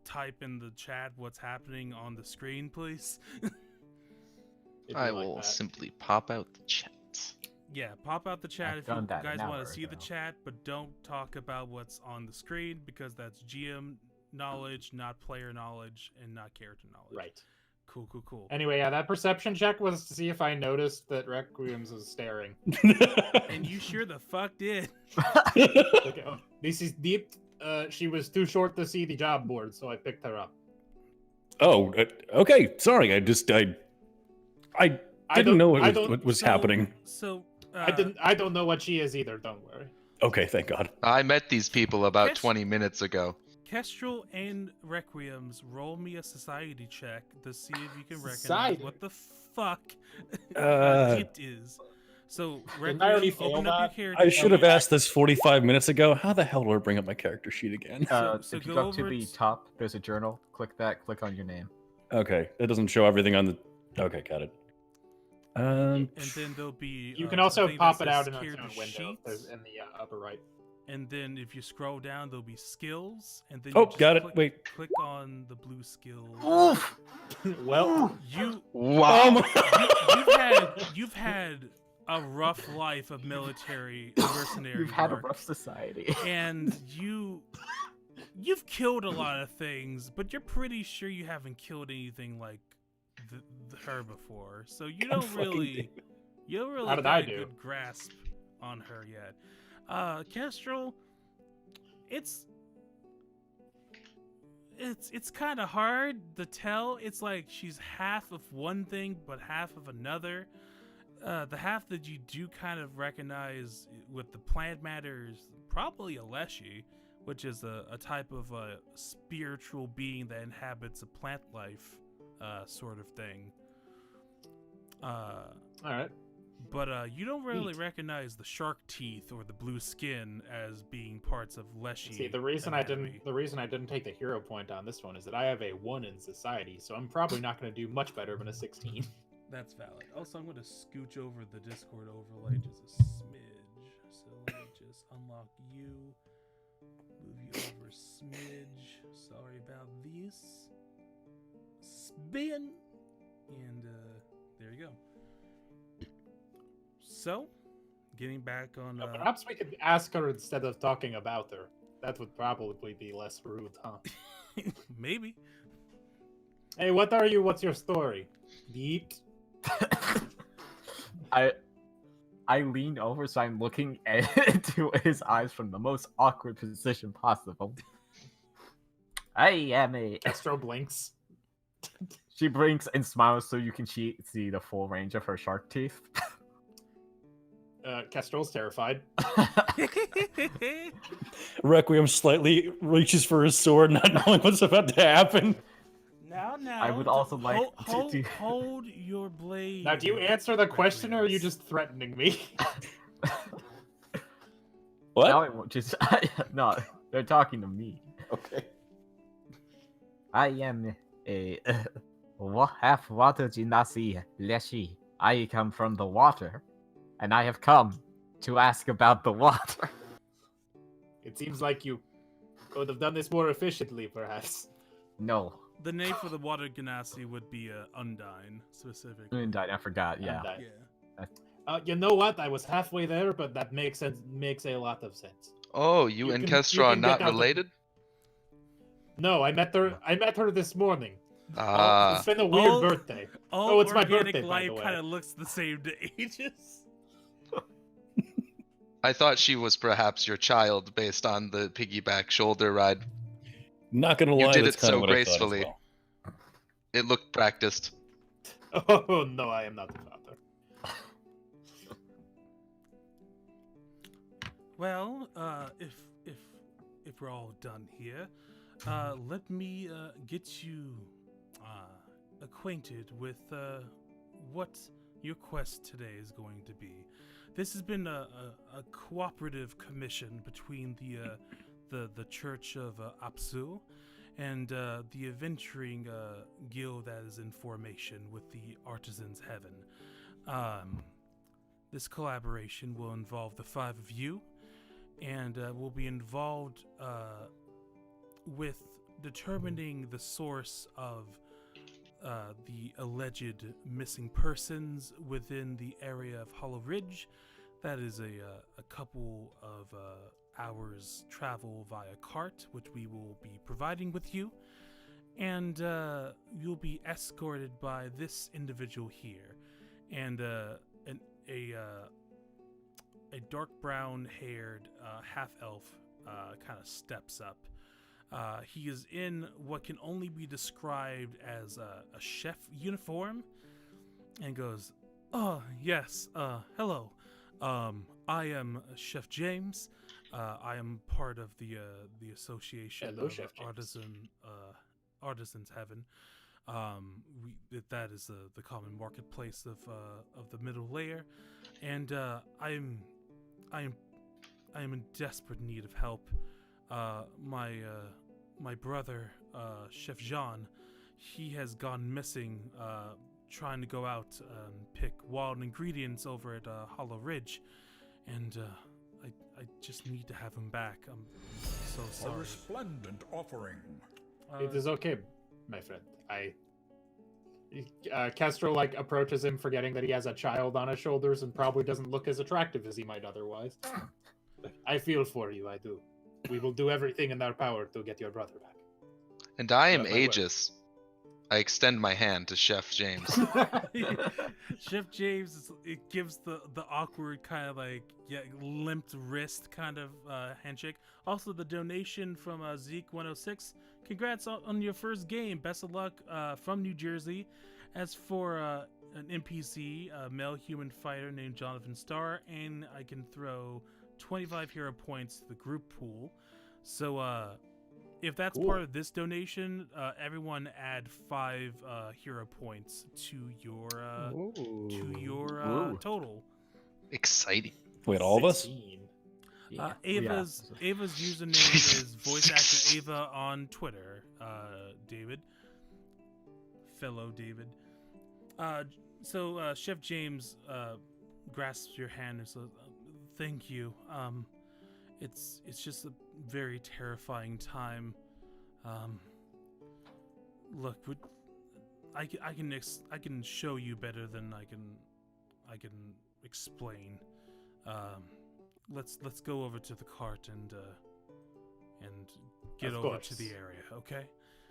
type in the chat what's happening on the screen, please. It'd be I like will that. simply pop out the chat. Yeah, pop out the chat I've if you done that an guys want hour to see the ago. chat, but don't talk about what's on the screen because that's GM knowledge, not player knowledge, and not character knowledge. Right. Cool. Anyway, yeah, that perception check was to see if I noticed that Requiem's was staring. And you sure the fuck did. Okay, oh, this is Deep. She was too short to see the job board, so I picked her up. Oh, okay. Sorry, I didn't know what was So- happening. So I don't know what she is either. Don't worry. Okay, thank God. I met these people about Yes. 20 minutes ago. Kestrel and Requiems, roll me a society check to see if you can recognize Society? what the fuck Uh, it is. So Didn't I already Requiem, fail open up your that? character I should have sheet. asked this 45 minutes ago. How the hell do I bring up my character sheet again? So If you go go to over the it- top, there's a journal. Click that. Click on your name. Okay, it doesn't show everything on the. Okay, got it. And then there'll be. You can a also thing that pop it says out in its character own window sheets. in the upper right. and then if you scroll down, there'll be skills, and then Oh, you just got it. click, Wait. click on the blue skill. Well, You Wow. you've had a rough life of military mercenary You've had a work, rough society. and you've killed a lot of things, but you're pretty sure you haven't killed anything like her before. So you don't really How did got I a do? good grasp on her yet. Kestrel, it's kind of hard to tell. It's like she's half of one thing but half of another. The half that you do kind of recognize with the plant matter is probably a Leshy, which is a type of spiritual being that inhabits a plant life sort of thing. all right. But you don't really Neat. recognize the shark teeth or the blue skin as being parts of Leshy. See, the reason I didn't take the hero point on this one is that I have a 1 in society, so I'm probably not going to do much better than a 16. That's valid. Also, I'm going to scooch over the Discord overlay just a smidge. So let me just unlock you, move you over a smidge. Sorry about this. Spin! And there you go. So, getting back on... Perhaps we could ask her instead of talking about her. That would probably be less rude, huh? Maybe. Hey, what are you? What's your story? Deep? I lean over, so I'm looking into his eyes from the most awkward position possible. I am a. Castro blinks. She blinks and smiles so you can see the full range of her shark teeth. Castro's terrified. Requiem slightly reaches for his sword, not knowing what's about to happen. Now, I would also like to hold your blade. Now, do you answer the question, or are you just threatening me? What? Now I won't just. No, they're talking to me. Okay. I am a half water genasi Leshy. I come from the water, and I have come to ask about the water. It seems like you could have done this more efficiently, perhaps. No. The name for the water ganassi would be Undyne, specifically. Undied, I forgot, yeah. Undyne. Yeah. You know what? I was halfway there, but that makes a lot of sense. Oh, you You and can- Kestra you are can not get out of- related? No, I met her this morning. Ah. It's been a weird Oh. birthday. All Oh, it's my organic birthday, by life the way. kind of looks the same to ages. I thought she was perhaps your child based on the piggyback shoulder ride. Not gonna You lie, did that's it kinda so what I thought as gracefully. well. It looked practiced. Oh no, I am not the father. Well, if we're all done here, let me get you acquainted with what your quest today is going to be. This has been a cooperative commission between the Church of APSU and the adventuring guild that is in formation with the Artisans Heaven. This collaboration will involve the 5 of you, and will be involved with determining the source of the alleged missing persons within the area of Hollow Ridge. That is a couple of hours travel via cart, which we will be providing with you, and you'll be escorted by this individual here, and a dark brown haired half elf kind of steps up. He is in what can only be described as a chef uniform, and goes, "Oh yes, hello. I am Chef James. I am part of the association Hello, of Chef James. Artisans Heaven. That is the common marketplace of the middle layer, and I am in desperate need of help. My brother, Chef Jean, he has gone missing, trying to go out and pick wild ingredients over at Hollow Ridge, and I just need to have him back. I'm so A sorry. resplendent offering. It is okay, my friend. Castro like approaches him, forgetting that he has a child on his shoulders and probably doesn't look as attractive as he might otherwise. I feel for you, I do. We will do everything in our power to get your brother back. And I am But my word. Aegis. I extend my hand to Chef James. Chef James, it gives the awkward kind of like limped wrist kind of handshake. Also, the donation from Zeke106. Congrats on your first game. Best of luck from New Jersey. As for an NPC, a male human fighter named Jonathan Starr, and I can throw 25 hero points to the group pool. So if that's Cool. part of this donation, everyone add 5 hero points to your Ooh. total. Exciting. Wait, all of us? 16. Yeah. Ava's username is voice actor Ava on Twitter. David, fellow David. So Chef James grasps your hand and says, "Thank you. It's just a very terrifying time. Look, I can show you better than I can explain. Let's go over to the cart and get Of over course. to the area, okay?"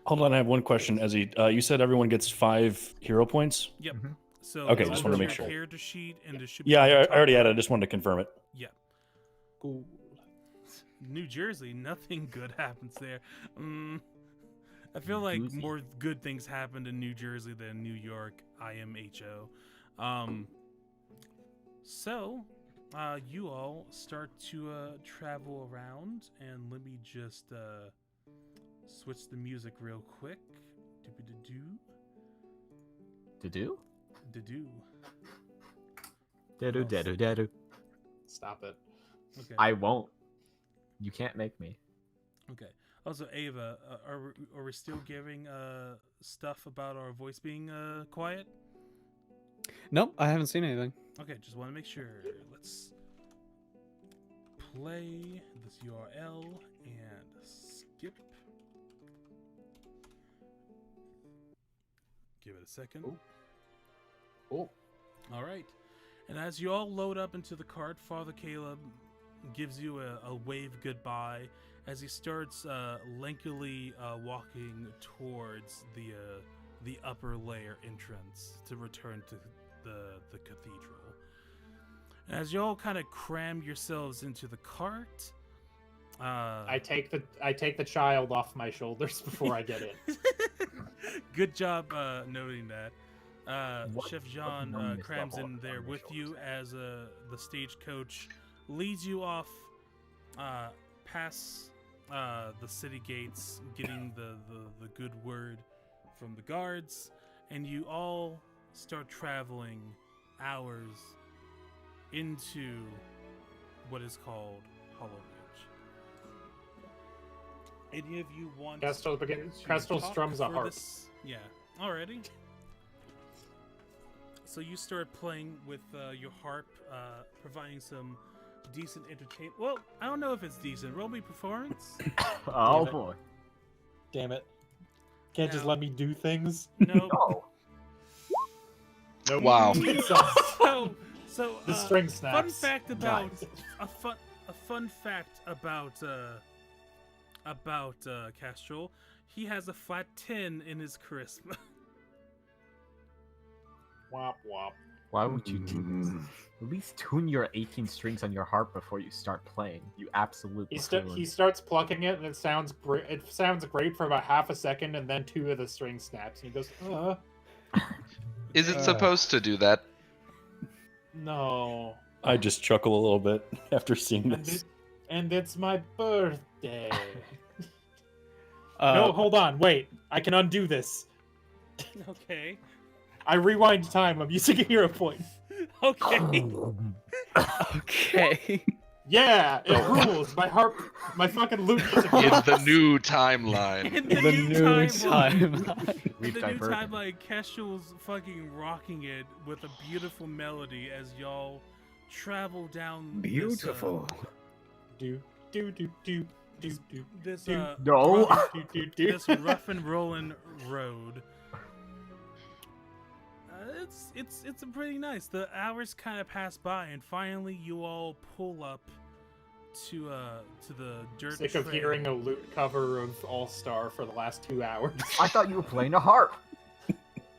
Hold on, I have one question. Ezzy, you said everyone gets 5 hero points? Yep. Mhm. So Okay, it's just on wanted to your make sure. character sheet, and there should Yeah, be I at the top already had it. I right. just wanted to confirm it. Cool. New Jersey, nothing good happens there. I feel like Doozy. more good things happened in New Jersey than New York, IMHO. So, you all start to travel around, and let me just switch the music real quick. Do-be-do-do. Do-do? Do-do. Do-do, do-do, do-do. Stop it. Okay. I won't. You can't make me. Okay. Also, Ava, are we still giving stuff about our voice being quiet? Nope, I haven't seen anything. Okay, just want to make sure. Let's play this URL and skip. Give it a second. Ooh. Cool. All right. And as you all load up into the cart, Father Caleb gives you a wave goodbye as he starts lankily walking towards the upper layer entrance to return to the cathedral. And as you all kind of cram yourselves into the cart, I take the child off my shoulders before I get in. good job noting that. What Chef Jean numbness crams level in on there your with you as the stagecoach leads you off past the city gates, getting the good word from the guards, and you all start traveling hours into what is called Hollow Ridge. Any of you want Kestrel to talk strums a for harp. this? Yeah, already. So you start playing with your harp, providing some decent entertainment. Well, I don't know if it's decent. Roll me performance. Oh Damn it. boy. Damn it. Can't just Now- let me do things. No. No. Nope. Wow. So The string fun snaps. fact about Nice. a fun fact about Castrol. He has a flat 10 in his charisma. Wop wop. Why would you do this? At least tune your 18 strings on your harp before you start playing. You absolutely. He starts plucking it, and it sounds great. It sounds great for about half a second, and then 2 of the string snaps, and he goes, Is it supposed to do that? no. I just chuckle a little bit after seeing this. And it's my birthday. Uh, No, hold on, wait. I can undo this. Okay. I rewind time. I'm using a hero point. Okay. Okay. Yeah, it rules. My harp, my fucking lute music. In the new timeline. In The new time. In We've the new diverted. timeline, Kestrel's fucking rocking it with a beautiful melody as y'all travel down Beautiful. do do do do do do. This No. this rough and rolling road. It's pretty nice. The hours kind of pass by, and finally you all pull up to the dirt Sick of trail. hearing a loot cover of All Star for the last 2 hours. I thought you were playing a harp.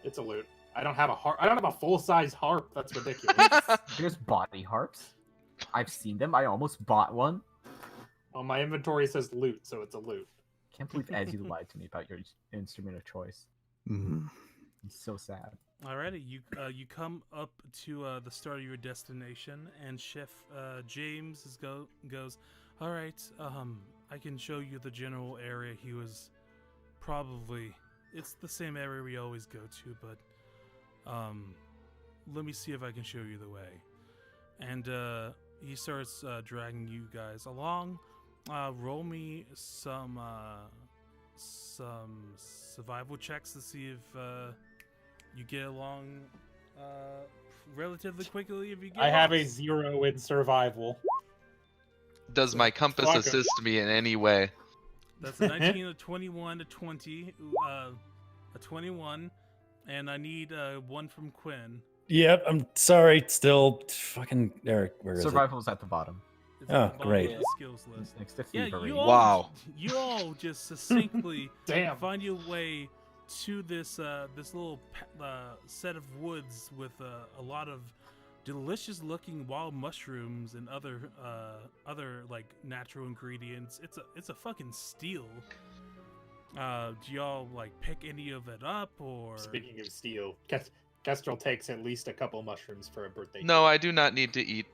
It's a loot. I don't have a harp. I don't have a full size harp. That's ridiculous. There's body harps. I've seen them. I almost bought one. Well, my inventory says loot, so it's a loot. Can't believe As you lied to me about your instrument of choice. It's so sad. Alrighty, you come up to the start of your destination, and Chef James goes, all right, I can show you the general area. He was probably, it's the same area we always go to, but let me see if I can show you the way. And he starts dragging you guys along. Roll me some survival checks to see if you get along relatively quickly. If you get I have a lost. 0 in survival. Does my compass Fuck 'em. assist me in any way? That's a 19, a 21, a 20, a 21, and I need one from Quinn. Yep, I'm sorry. Still, fucking Eric. Where is Survival's at the bottom. It's Oh, at the bottom great. of the skills list. It's next to Yeah, thievery. you all, Wow. you all just succinctly Damn. find your way to this this little set of woods with a lot of delicious-looking wild mushrooms and other like natural ingredients. It's a fucking steal. Do y'all like pick any of it up, or Speaking of steel, Kestrel takes at least a couple mushrooms for a birthday. No, I do not need to eat.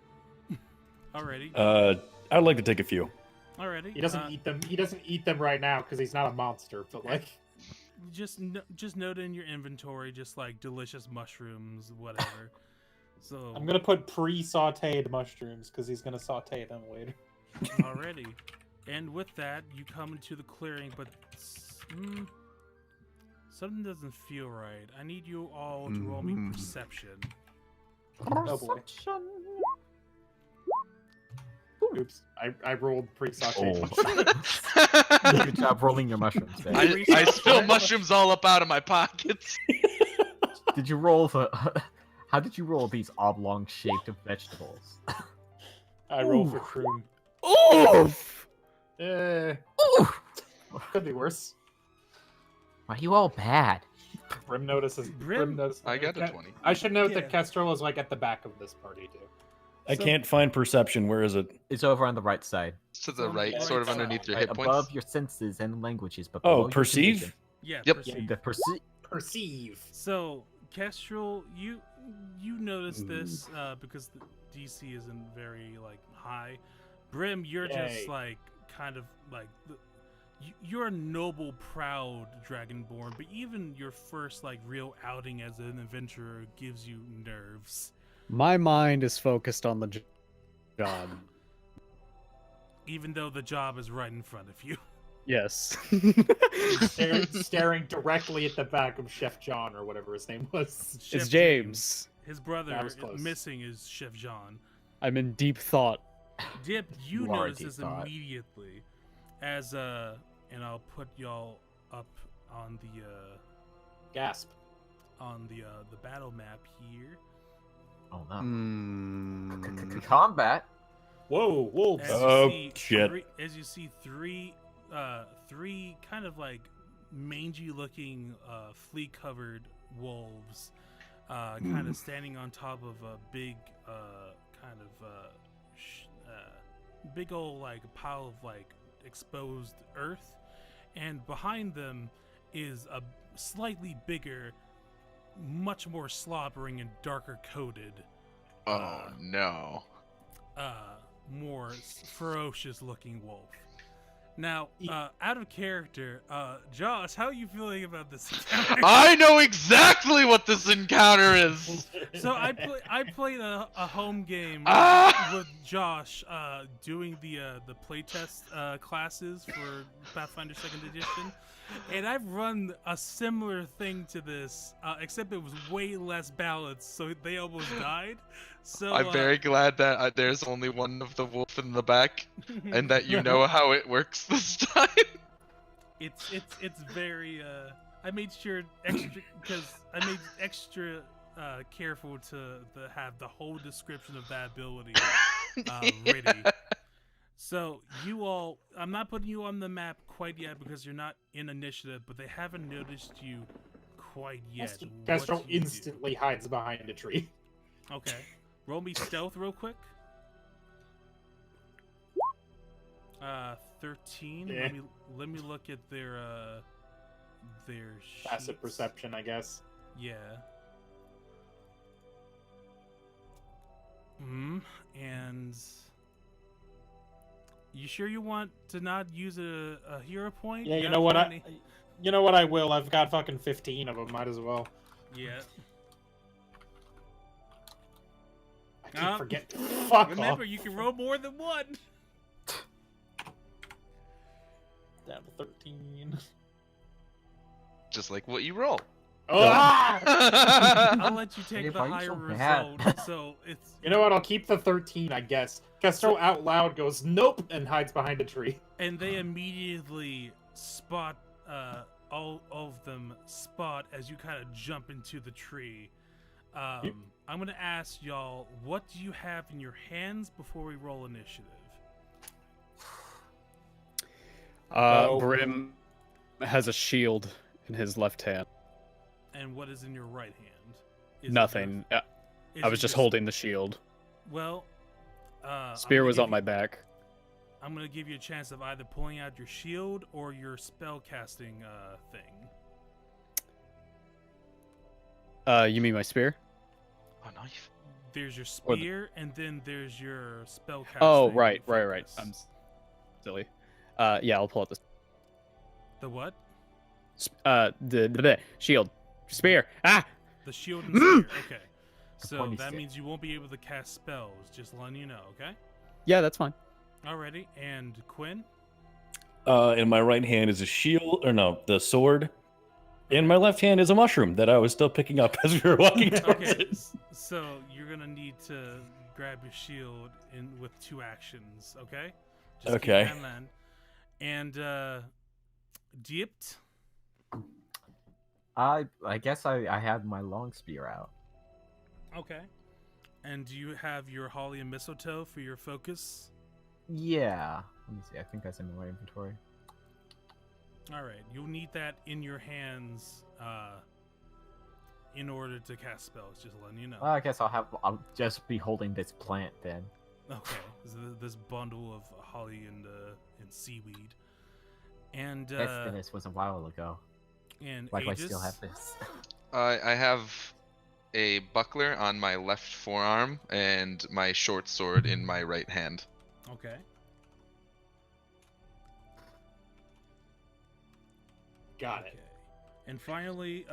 already? I'd like to take a few. Already. He doesn't eat them. He doesn't eat them right now because he's not a monster. But like, Just note in your inventory, just like delicious mushrooms, whatever. So I'm gonna put pre-sautéed mushrooms because he's gonna sauté them later. already, and with that, you come into the clearing, but something doesn't feel right. I need you all to roll me perception. Oh boy. Oops, I rolled pre-sautéed Oh. mushrooms. Good job rolling your mushrooms, man. I spill mushrooms all up out of my pockets. Did you roll the? How did you roll these oblong-shaped vegetables? I roll for Ooh. Kroom. Oof! Could be worse. Why are you all bad? Brim notices. Brim? Notices. I got a 20. I should note Yeah. that Kestrel is like at the back of this party too. I can't find perception. Where is it? It's over on the right side, To the on the right, right sort of side. underneath your right hit points. above your senses and languages. But Oh, below your perceive? condition. Yeah. Yep. perceive. The perceive. Perceive. So, Kestrel, you notice this because the DC isn't very like high. Brim, you're just Yay. like kind of like you're a noble, proud Dragonborn, but even your first like real outing as an adventurer gives you nerves. My mind is focused on the job. Even though the job is right in front of you. Yes. staring directly at the back of Chef John or whatever his name was. Chef It's James. His brother That was close. missing is Chef John. I'm in deep thought. Dip, you You are notice deep this thought. immediately, as and I'll put y'all up on the Gasp. battle map here. Oh no. Mm. Combat. Whoa, wolves. As Oh, you see shit. As you see three kind of like mangy-looking, flea-covered wolves, kind of standing on top of a big, big old like pile of like exposed earth, and behind them is a slightly bigger, much more slobbering and darker coated, Oh no. more ferocious looking wolf. Now, out of character, Josh, how are you feeling about this encounter? I know exactly what this encounter is. So I played a home game Ah! with Josh, doing the playtest classes for Pathfinder 2nd Edition, and I've run a similar thing to this, except it was way less balanced, so they almost died. So I'm very glad that there's only one of the wolf in the back, and that you know how it works this time. it's very I made sure extra because I made extra careful to have the whole description of that ability ready. So you all, I'm not putting you on the map quite yet because you're not in initiative, but they haven't noticed you quite yet. Castro What do you do? instantly hides behind a tree. Okay. Roll me stealth real quick. 13. Yeah. Let me look at their Passive sheets. perception, I guess. Yeah. And you sure you want to not use a hero point? Yeah, you got know what? plenty. You know what? I will. I've got fucking 15 of them. Might as well. Yeah. I keep forgetting. Fuck Remember, off. you can roll more than one. Down to 13. Just like what you roll. Oh! Ah! I'll let you take Dave, the why are you higher so result. bad? So it's You know what? I'll keep the 13, I guess. Castro out loud goes, nope, and hides behind a tree. and they immediately spot all of them spot as you kind of jump into the tree. I'm gonna ask y'all, what do you have in your hands before we roll initiative? Brim has a shield in his left hand. And what is in your right hand? Is it Nothing. is I it was just holding the shield. Well, Spear was on my back. I'm gonna give you a chance of either pulling out your shield or your spell casting thing. You mean my spear? A knife. There's your Or the- spear, and then there's your spell casting. Oh, right. focus. I'm silly. Yeah, I'll pull out The what? the shield, spear. Ah, The shield and spear. Okay. So pointy that stick. means you won't be able to cast spells. Just letting you know. Okay. yeah, that's fine. Alrighty. And Quinn. In my right hand is a shield, or no, the sword. In my left hand is a mushroom that I was still picking up as we were walking towards Okay. it. So you're gonna need to grab your shield in with 2 actions. Okay. Just keep Okay. that in mind. And dipped. I guess I had my long spear out. Okay. And do you have your holly and mistletoe for your focus? Yeah. Let me see. I think that's in my inventory. All right. You'll need that in your hands in order to cast spells. Just letting you know. Well, I guess I'll just be holding this plant then. Okay. This bundle of holly and seaweed. And This was a while ago. and Why do I Aegis? still have this? I have a buckler on my left forearm and my short sword in my right hand. Okay. Got Okay. it. And finally,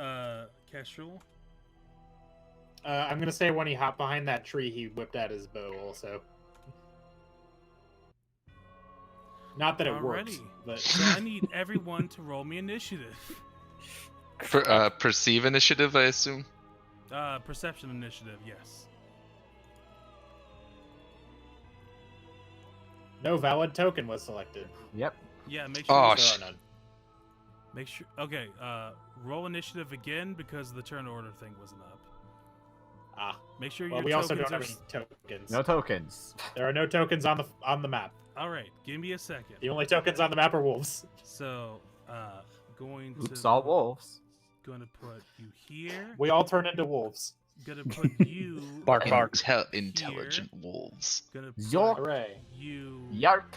Kestrel. I'm gonna say when he hopped behind that tree, he whipped out his bow also. Not that it works, Alrighty. but So I need everyone to roll me initiative. For perceive initiative, I assume. Perception initiative, yes. no valid token was selected. Yep. Yeah, make sure. Oh, There sh- are none. Make sure. Okay. Roll initiative again because the turn order thing wasn't up. Ah, Make sure well, your we also tokens don't are. have any tokens. No tokens. There are no tokens on the map. All right. Give me a second. The only tokens on the map are wolves. So, going Oops, to all wolves. gonna put you here. We all turn into wolves. Gonna put you. Bark, bark. Intelligent wolves. Gonna put Zork. Hooray. you. Yark.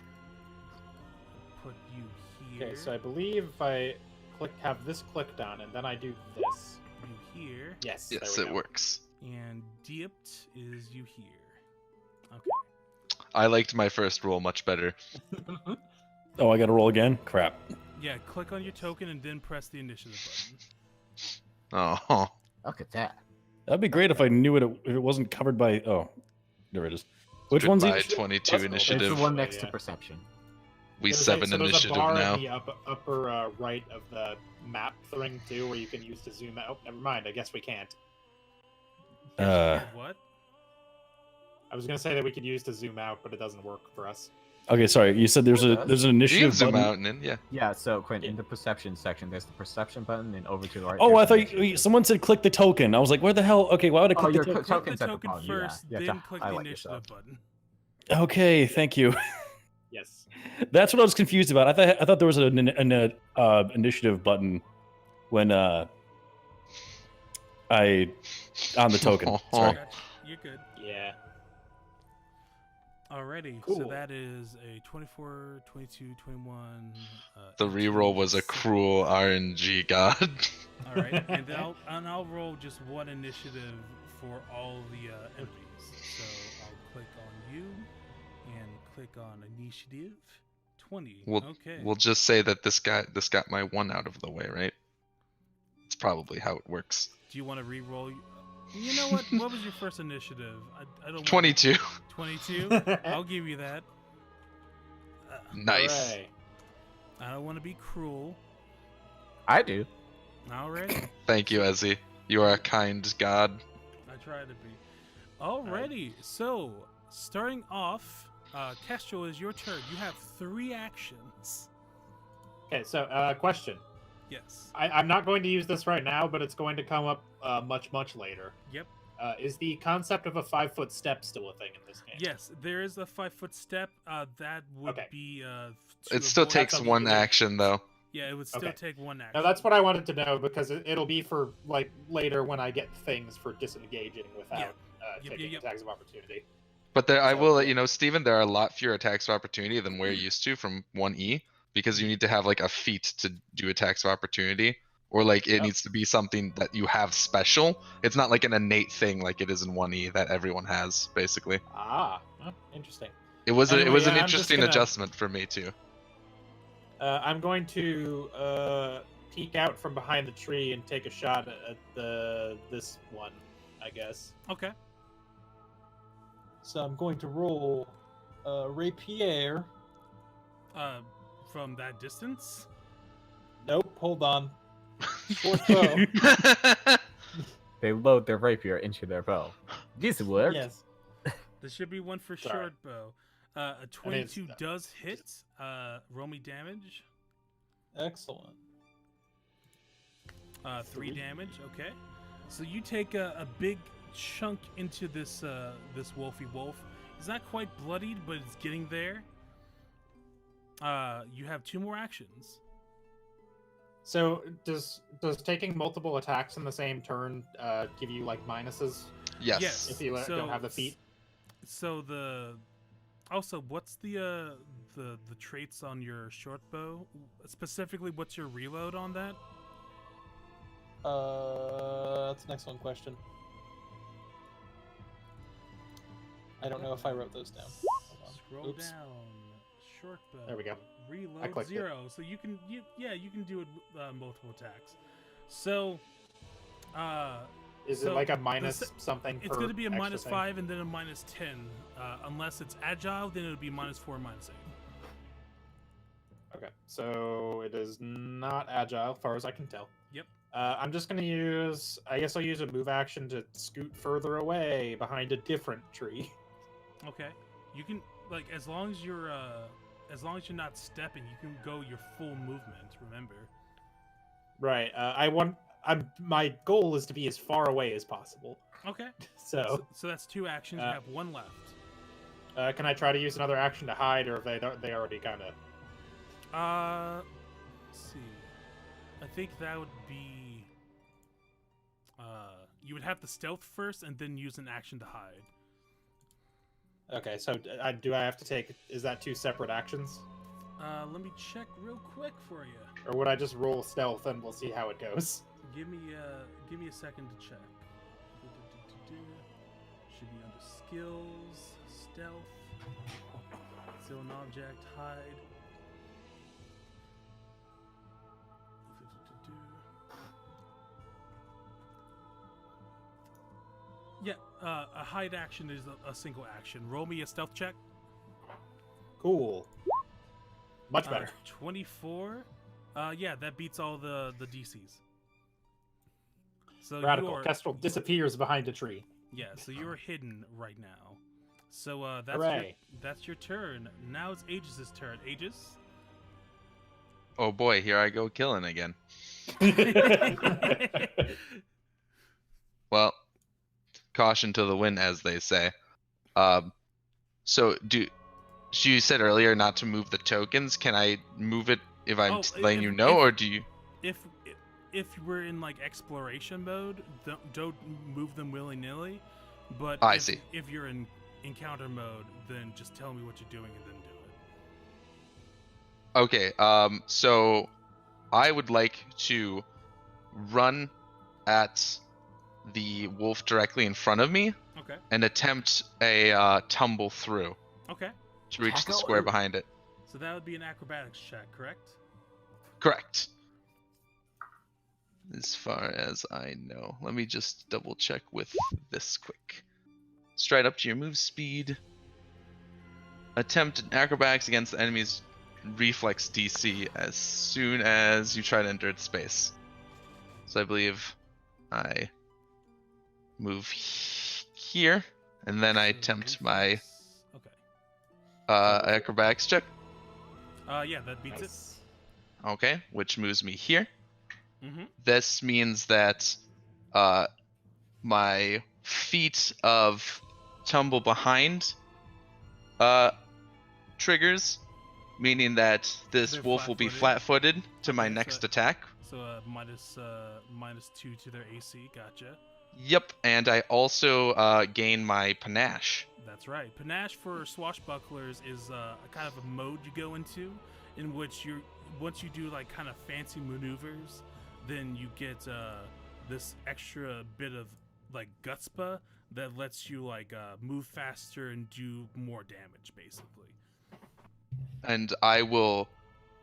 Put you here. Okay, so I believe if I have this clicked on and then I do this. You here. Yes. Yes, there we it go. works. And dipped is you here. Okay. I liked my first roll much better. Oh, I gotta roll again? Crap. Yeah. Click on your token and then press the initiative button. Oh, Look at that. That'd be great if I knew it if it wasn't covered by. Oh, there it is. Which one's goodbye, each? 22 That's cool. It's initiative. the one next Yeah. to perception. We There's 7 there's initiative a bar now. in the upper right of the map thing too, where you can use to zoom out. Oh, never mind. I guess we can't. Uh, What? I was gonna say that we could use to zoom out, but it doesn't work for us. Okay, sorry. You said there's an You can initiative zoom button. out and in, yeah. Yeah, so Quinn, in the perception section, there's the perception button, and over to the right. Oh, there's I the thought initiative. someone said click the token. I was like, where the hell? Okay, why would I Oh, click your the token? Click token's the at the token bottom. first, Yeah, then click the highlight initiative yourself. button. Okay, thank you. Yes. That's what I was confused about. I thought there was an initiative button when I on the token. Sorry. Gotcha. You're good. Yeah. Alrighty, so Cool. that is a 24, 22, 21. The 18, reroll was a 6. cruel RNG god. Alright, and then I'll roll just one initiative for all the enemies. So I'll click on you and click on initiative. 20. Okay. We'll just say that this got my 1 out of the way, right? It's probably how it works. Do you want to re-roll? You know what? What was your first initiative? I don't. 22. 22. I'll give you that. Nice. Hooray. I don't want to be cruel. I do. Alrighty. Thank you, Ezzy. You are a kind god. I try to be. Alrighty. So starting off, Castro, is your turn. You have 3 actions. Okay, so question. Yes. I'm not going to use this right now, but it's going to come up much later. Yep. Is the concept of a 5-foot step still a thing in this game? Yes, there is a 5-foot step. That would Okay. be. It still avoid- takes something 1 to do. action, though. Yeah, it would still Okay. take 1 action. Now that's what I wanted to know because it'll be for like later when I get things for disengaging without Yep, taking yep. attacks of opportunity. But I So- will let you know, Steven, there are a lot fewer attacks of opportunity than we're used to from 1E, because you need to have like a feat to do attacks of opportunity, or like it Yep. needs to be something that you have special. It's not like an innate thing like it is in 1E that everyone has, basically. Ah, well, interesting. It was Anyway, it was an I'm just interesting gonna- adjustment for me too. I'm going to peek out from behind the tree and take a shot at this one, I guess. Okay. So I'm going to roll rapier. From that distance. Nope, hold on. Short bow. They load their rapier into their bow. This works. Yes. There should be one for Sorry. short bow. A 22 does hit. Roll me damage. Excellent. 3 damage. Okay. So you take a big chunk into this this wolfy wolf. It's not quite bloodied, but it's getting there. You have 2 more actions. So does taking multiple attacks in the same turn give you like minuses Yes. if you don't have the feat? So also, what's the traits on your short bow? Specifically, what's your reload on that? That's an excellent question. I don't know if I wrote those down. Hold on. Scroll Oops. down. Short bow. There we go. Reload clicked it. 0. So you can you can do it multiple attacks. So Is So it like a the minus se- something? it's per going to be a extra minus thing? 5 and then a minus 10. Unless it's agile, then it'll be minus 4, minus 8. Okay, so it is not agile, as far as I can tell. Yep. I'm just gonna use. I guess I'll use a move action to scoot further away behind a different tree. Okay. You can like as long as you're not stepping, you can go your full movement. Remember. Right. My goal is to be as far away as possible. Okay. So, So that's 2 actions. You have 1 left. can I try to use another action to hide, or if they already kind of? Let's see. I think that would be. You would have to stealth first, and then use an action to hide. Okay, so do I have to take? Is that 2 separate actions, Let me check real quick for you. or would I just roll stealth and we'll see how it goes? Give me a second to check. Should be under skills, stealth, steal an object, hide. Yeah, a hide action is a single action. Roll me a stealth check. Cool. Much better. 24. Yeah, that beats all the DCs. So Radical. you are, Kestrel disappears behind a tree. yeah, so you're hidden right now. So Hooray. that's your turn. Now it's Aegis's turn. Aegis. Oh boy, here I go killing again. Well, caution to the wind, as they say. So you said earlier not to move the tokens. Can I move it if I'm letting you know, or do you? If we're in like exploration mode, don't move them willy nilly. But I see. If you're in encounter mode, then just tell me what you're doing and then do it. Okay. So I would like to run at the wolf directly in front of me Okay. and attempt a tumble through Okay. to reach the Tackle square or- behind it. So that would be an acrobatics check, correct? Correct. As far as I know. Let me just double check with this quick. Stride up to your move speed. Attempt an acrobatics against the enemy's reflex DC as soon as you try to enter its space. So I believe I move here, and then I attempt my Okay. acrobatics check. Yeah, that beats Nice. Okay, which moves me here. it. Mm-hmm. This means that my feat of tumble behind triggers, meaning that this They're wolf will be flat-footed. flat-footed to my Okay, next so- attack. So -2 to their AC. Gotcha. Yep, and I also gain my panache. That's right. Panache for swashbucklers is a kind of a mode you go into, in which once you do like kind of fancy maneuvers, then you get this extra bit of like gutspa that lets you like move faster and do more damage, basically. And I will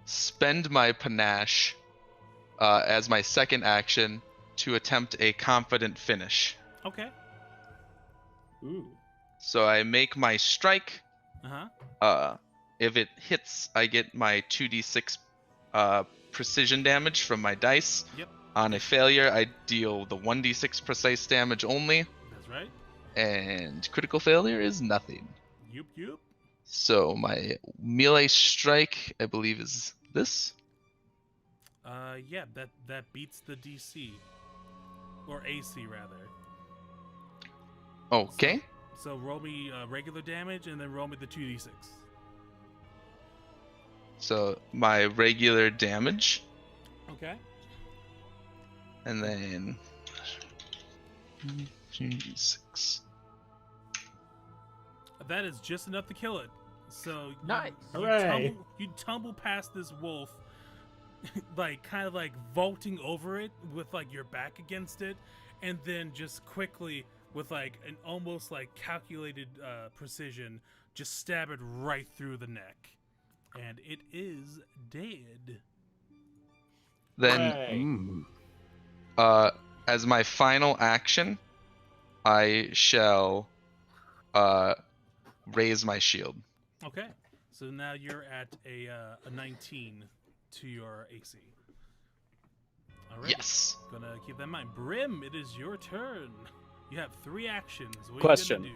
spend my panache as my second action to attempt a confident finish. Okay. Ooh. So I make my strike. Uh-huh. If it hits, I get my 2d6 precision damage from my dice. Yep. On a failure, I deal the 1d6 precise damage only, That's right. and critical failure is nothing. Yup. So my melee strike, I believe, is this. Yeah, that beats the DC. Or AC, rather. Okay. So roll me regular damage and then roll me the 2d6. So my regular damage, Okay. and then 2d6. That is just enough to kill it. So Nice. Hooray. you tumble past this wolf, like kind of like vaulting over it with like your back against it, and then just quickly with like an almost like calculated precision, just stab it right through the neck, and it is dead. Then Hooray. as my final action, I shall raise my shield. Okay, so now you're at a 19 to your AC. All right. Yes. Gonna keep that in mind. Brim, it is your turn. You have 3 actions. What Question. Are you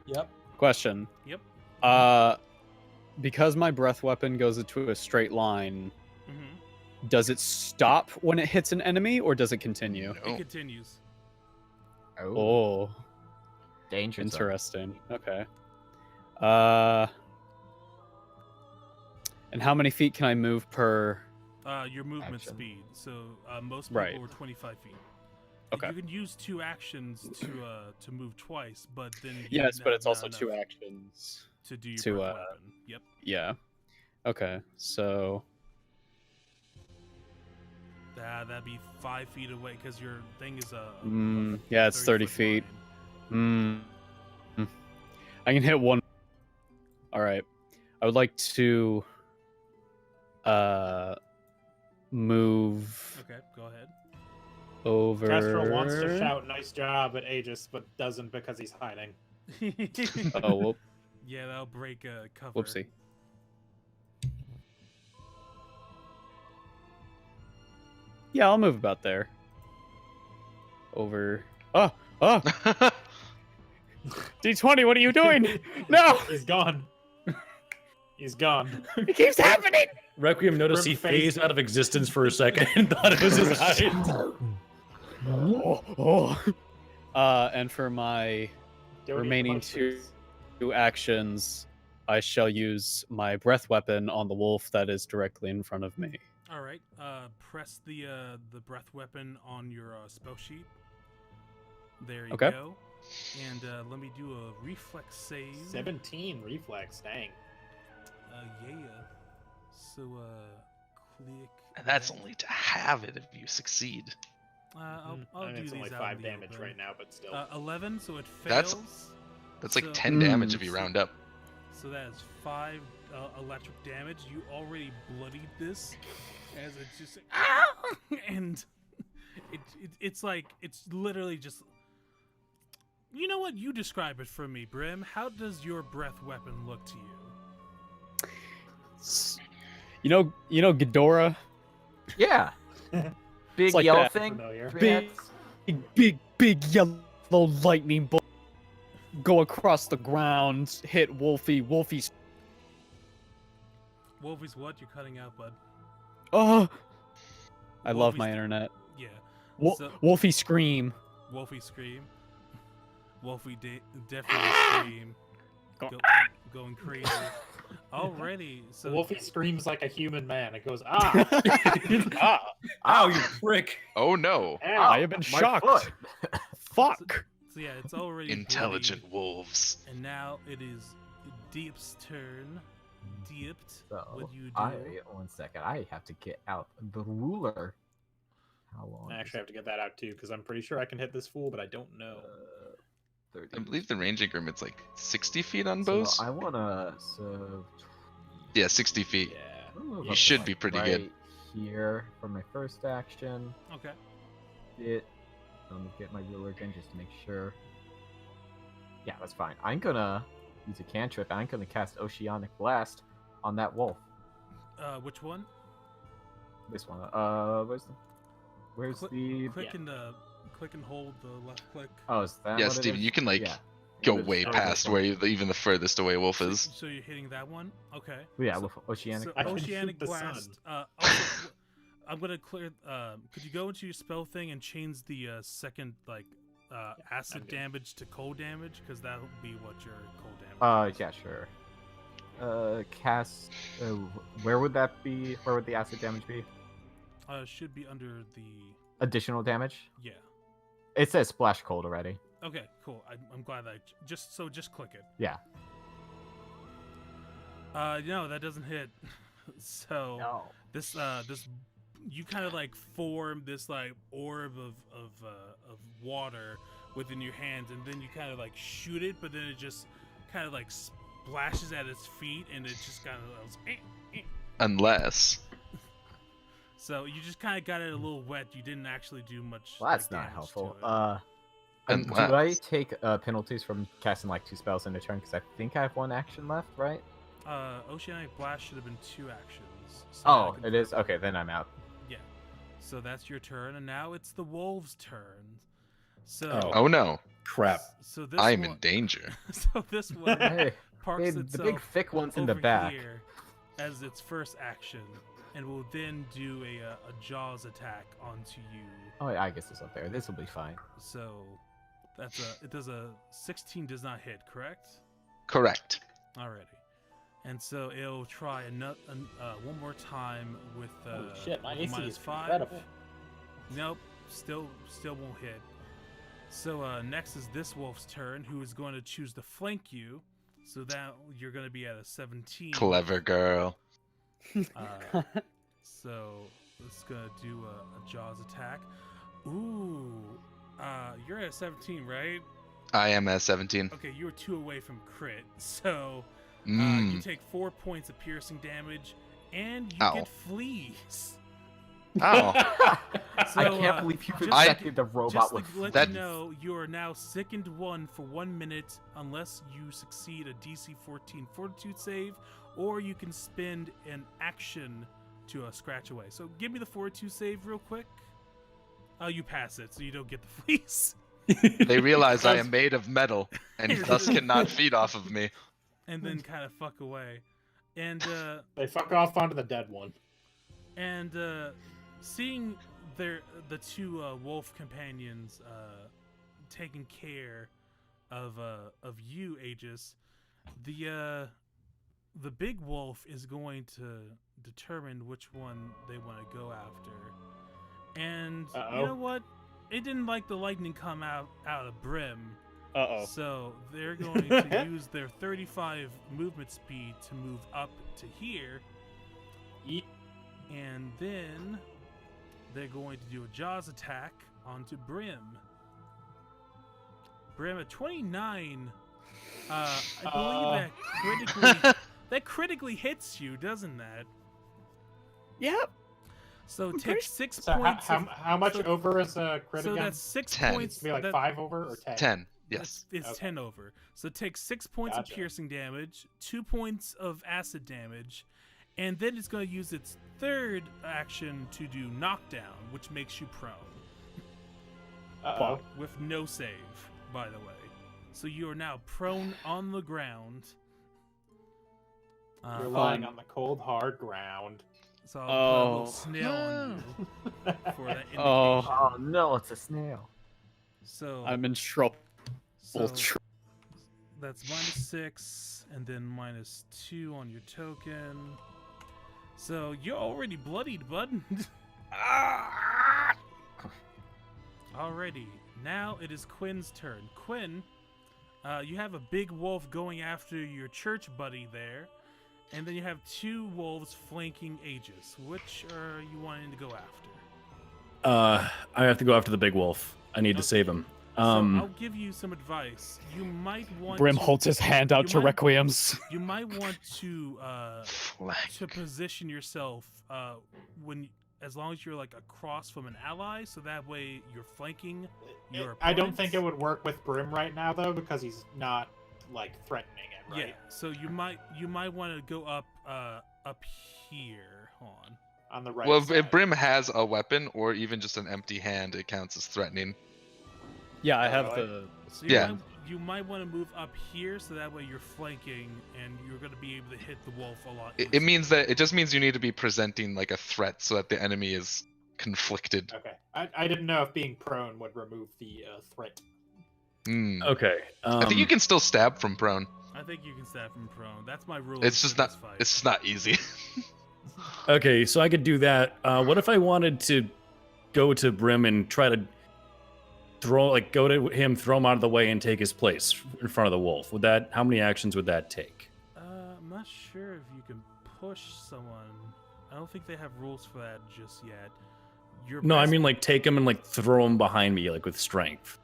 gonna Yep. Question. do? Because my breath weapon goes into a straight line, Yep. Mm-hmm. does it stop when it hits an enemy, or does it continue? No. It continues. Oh, Danger zone. interesting. Okay. And how many feet can I move per? Your movement Action. speed. So most people Right. were 25 feet. Okay. You can use 2 actions to move twice, but then you Yes, have but it's not also 2 enough actions. to do your to, breath weapon. Yep. Yeah. Okay. So That'd be 5 feet away because your thing is yeah, it's 30 30-foot feet. line. I can hit one. All right. I would like to move Okay, go ahead. over. Kestrel wants to shout "nice job" at Aegis, but doesn't because he's hiding. Oh, whoop, Yeah, that'll break cover. whoopsie. Yeah, I'll move about there. Over. Oh, D20, what are you doing? No! He's gone. He's gone. It keeps happening! Requiem noticed he Grim face. phased out of existence for a second and thought it was his eyes. And for my Don't eat remaining monsters. two actions, I shall use my breath weapon on the wolf that is directly in front of me. All right. Press the breath weapon on your spell sheet. There you Okay. go. And let me do a reflex save. 17 reflex. Dang. Yeah. So click. And that's that. only to have it if you succeed. I'll I mean, do it's these only out 5 in the damage open. right now, but still. 11, so it That's- fails. That's like So- 10 damage if you Mm. round up. So that is 5 electric damage. You already bloodied this, as it's just and it's like it's literally just. You know what? You describe it for me, Brim. How does your breath weapon look to you? You know Ghidorah? Yeah. Big like yellow that. thing. Familiar. Three Big- heads. Big yellow lightning bolt go across the ground, hit Wolfie's. Wolfie's what? You're cutting out, bud. Oh, I love Wolfie's- my internet. Yeah. So- Wolfie scream. Wolfie scream. Wolfie definitely scream. Going crazy. Already. So Wolfie screams like a human man. It goes, ah! Ah, Ow, you prick! Oh no! Ow. I have been My shocked. foot. Fuck. So yeah, it's already Intelligent bloody, wolves. and now it is Deep's turn. Deeped, So, what do you do? one second. I have to get out the ruler. How long? I actually have to get that out too, because I'm pretty sure I can hit this fool, but I don't know. 30. I believe the range increment's like 60 feet on So bows. I wanna Yeah, 60 feet. Yeah. I'm gonna move You up to, should be pretty good. right here for my first action. Okay. I'm gonna get my ruler again just to make sure. Yeah, that's fine. I'm gonna use a cantrip. I'm gonna cast Oceanic Blast on that wolf. Which one? This one. Where's Click- the? Click Yeah. and click and hold the left click. Oh, is that? Yeah, what it Steven, is? you can like Yeah. go It was- way oh, this past one. where even the furthest away wolf So, is. so you're hitting that one? Okay. Yeah, So- with Oceanic. So I can Oceanic shoot the sun. Blast. Also, I'm gonna clear. Could you go into your spell thing and change the second acid I'm good. damage to cold damage? Because that'll be what your cold damage. Yeah, sure. Cast. Where would that be? Where would the acid damage be? Should be under the. Additional damage. Yeah. It says splash cold already. Okay. Cool. I'm glad that just click it. Yeah. No, that doesn't hit. So No. this you kind of like form this like orb of water within your hands, and then you kind of like shoot it, but then it just kind of like splashes at its feet, and it just kind of goes. Unless. So you just kind of got it a little wet. You didn't actually do much. Well, that's like, not damage helpful. to it. Do I Unless. take penalties from casting like 2 spells in a turn? Because I think I have 1 action left, right? Oceanic Blast should have been 2 actions. So Oh, I it is? Okay, then I'm out. Yeah. So that's your turn, and now it's the wolves' turn. So. Oh no! Crap. So this I'm one, in danger. So this one Hey, parks hey, itself the big thick one's in the over back. here as its first action, and will then do a jaws attack onto you. Oh, yeah, I guess it's up there. This will be fine. So that's it does a 16 does not hit, correct? Correct. Alrighty. And so it'll try one more time with Holy shit, my with AC minus is 5. incredible. Nope, still won't hit. So next is this wolf's turn, who is going to choose to flank you. So that you're going to be at a 17. Clever girl. So it's going to do a jaws attack. Ooh, you're at 17, right? I am at 17. Okay, you were 2 away from crit. So you Mmm. take 4 points of piercing damage, and you Ow. get fleas. Ow. So, I can't believe you just- protected the robot Just with to let that- you know, you are now sickened 1 for 1 minute unless you succeed a DC 14 Fortitude save, or you can spend an action to scratch away. So give me the Fortitude save real quick. Oh, you pass it, so you don't get the fleas. They realize I am made of metal and thus cannot feed off of me. and then kind of fuck away. And They fuck off onto the dead one. and seeing the two wolf companions taking care of you, Aegis, the big wolf is going to determine which one they want to go after. And you know what? It didn't like the lightning come out of Brim. So they're going to use their 35 movement speed to move up to here. And then they're going to do a Jaws attack onto Brim. Brim at 29. I believe that critically hits you, doesn't that? Yep. So take 6 So points. how much over is a crit So again? that's 6 10. points. It's be like that- 5 over or 10? 10. Yes. It's Okay. 10 over. So take 6 points Gotcha. of piercing damage, 2 points of acid damage, and then it's going to use its third action to do knockdown, which makes you prone. Uh-oh. With no save, by the way. So you are now prone on the ground. You're lying on the cold, hard ground. So I'll put a little Oh. snail on you for that indication. Oh no, it's a snail. So I'm in trouble. So that's -6, and then -2 on your token. So you're already bloodied, bud. Alrighty, now it is Quinn's turn. Quinn, you have a big wolf going after your church buddy there, and then you have 2 wolves flanking Aegis. Which are you wanting to go after? I have to go after the big wolf. I need to Okay. save him. So I'll give you some advice. You might want Brim to, holds his hand out you to might- Requiem's. You might want to Flank. position yourself as long as you're like across from an ally, so that way you're flanking your I don't think opponents. it would work with Brim right now though, because he's not like threatening it, right? Yeah, so you might want to go up here. Hold on. On the right. Well, side. if Brim has a weapon or even just an empty hand, it counts as threatening. Yeah, I Oh, have really? the. So Yeah. You might want to move up here, so that way you're flanking, and you're going to be able to hit the wolf a lot. It means that it just means you need to be presenting like a threat so that the enemy is conflicted. Okay. I didn't know if being prone would remove the threat. Hmm. Okay. I think you can still stab from prone. I think you can stab from prone. That's my rule. It's just for not. this fight. It's just not easy. Okay, so I could do that. What if I wanted to go to Brim and try to go to him, throw him out of the way, and take his place in front of the wolf? How many actions would that take? I'm not sure if you can push someone. I don't think they have rules for that just yet. No, I mean like take him and like throw him behind me, like with strength.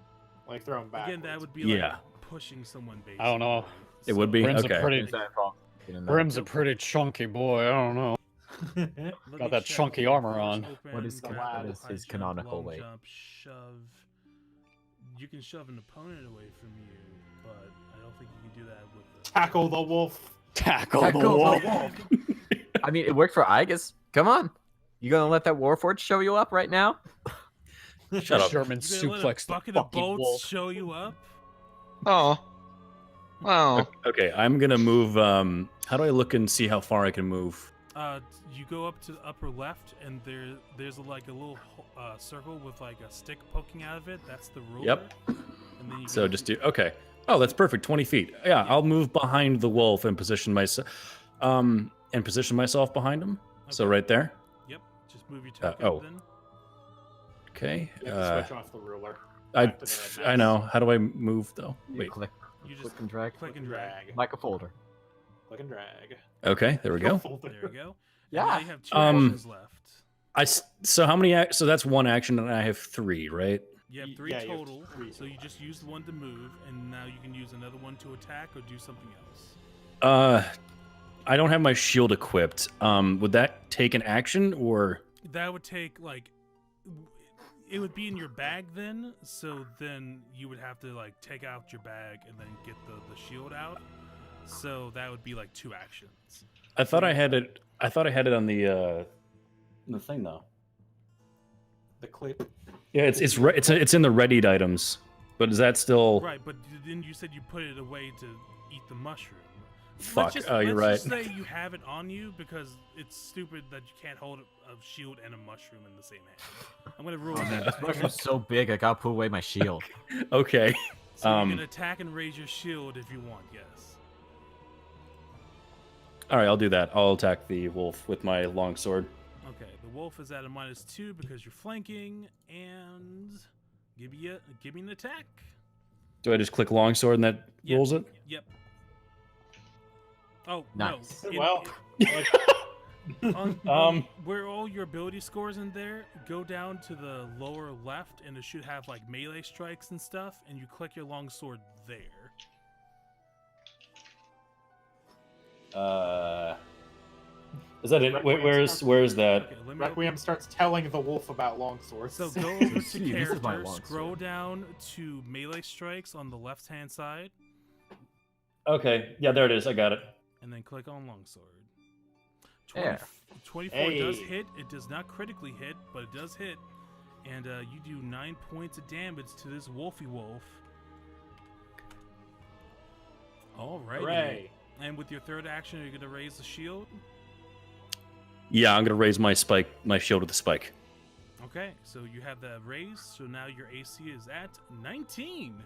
Like throw him back. again, that would be like Yeah. pushing someone. Basically. I don't know. It would be? Brim's Okay. a pretty. Brim's Brim's a pretty chunky boy. I don't know. Let Got me that check chunky if you armor push, on. open, What is grab, what is high his jump, canonical long weight? Jump, shove. You can shove an opponent away from you, but I don't think you can do that with the Tackle the wolf. Tackle Tackle the the wolf. wolf. I mean, it worked for Aegis. Come on. You gonna let that Warforged show you up right now? Shut up. German You gonna let suplex a the bucket of fucking bolts wolf. show you up? Oh. Wow. Okay, I'm gonna move. How do I look and see how far I can move? You go up to the upper left, and there's like a little circle with like a stick poking out of it. That's the ruler. Yep. And then you So go just to- do. Okay. Oh, that's perfect. 20 feet. Yeah, I'll move behind the wolf and position myself. Behind him. So Okay. right there. Yep. Just move your token. oh. Then. Okay. You have to switch off the ruler. I back to the I know. How do I move though? You Wait. click, You just click and drag. click and drag. Like a folder. Click and drag. Okay. There we go. There you go. Yeah. And now you have 2 Um, actions left. So how many? So that's one action, and I have 3, right? You have Y- 3 yeah, you have total, 3 so you total. just used one to move, and now you can use another one to attack or do something else. I don't have my shield equipped. Would that take an action or? That would take like, it would be in your bag then. So then you would have to like take out your bag and then get the shield out. So that would be like 2 actions. I thought I had it. I thought I had it on the thing though. The clip. Yeah, it's in the readied items. But is that still Right, but then you said you put it away to eat the mushroom. fuck? Let's You're right. just say you have it on you because it's stupid that you can't hold a shield and a mushroom in the same hand. I'm gonna ruin that. This mushroom's so big, I gotta put away my shield. Okay. So you can attack and raise your shield if you want. Yes. All right, I'll do that. I'll attack the wolf with my longsword. Okay, the wolf is at a -2 because you're flanking, and give me an attack. Do I just click longsword and that Yep. rolls it? Yep. Oh Nice. no! Well, Where all your ability scores in there, go down to the lower left, and it should have like melee strikes and stuff, and you click your longsword there. Is that it? Where's that? Okay, let me Requiem starts telling the wolf about longswords. So go over to See, this is my character, longsword. scroll down to melee strikes on the left-hand side, Okay, yeah, there it is. I got it. and then click on longsword. Yeah. 24 does Hey. hit. It does not critically hit, but it does hit. And you do 9 points of damage to this wolfy wolf. Alrighty. Hooray. And with your third action, are you going to raise the shield? Yeah, I'm gonna raise my shield with the spike. Okay, so you have that raised. So now your AC is at 19.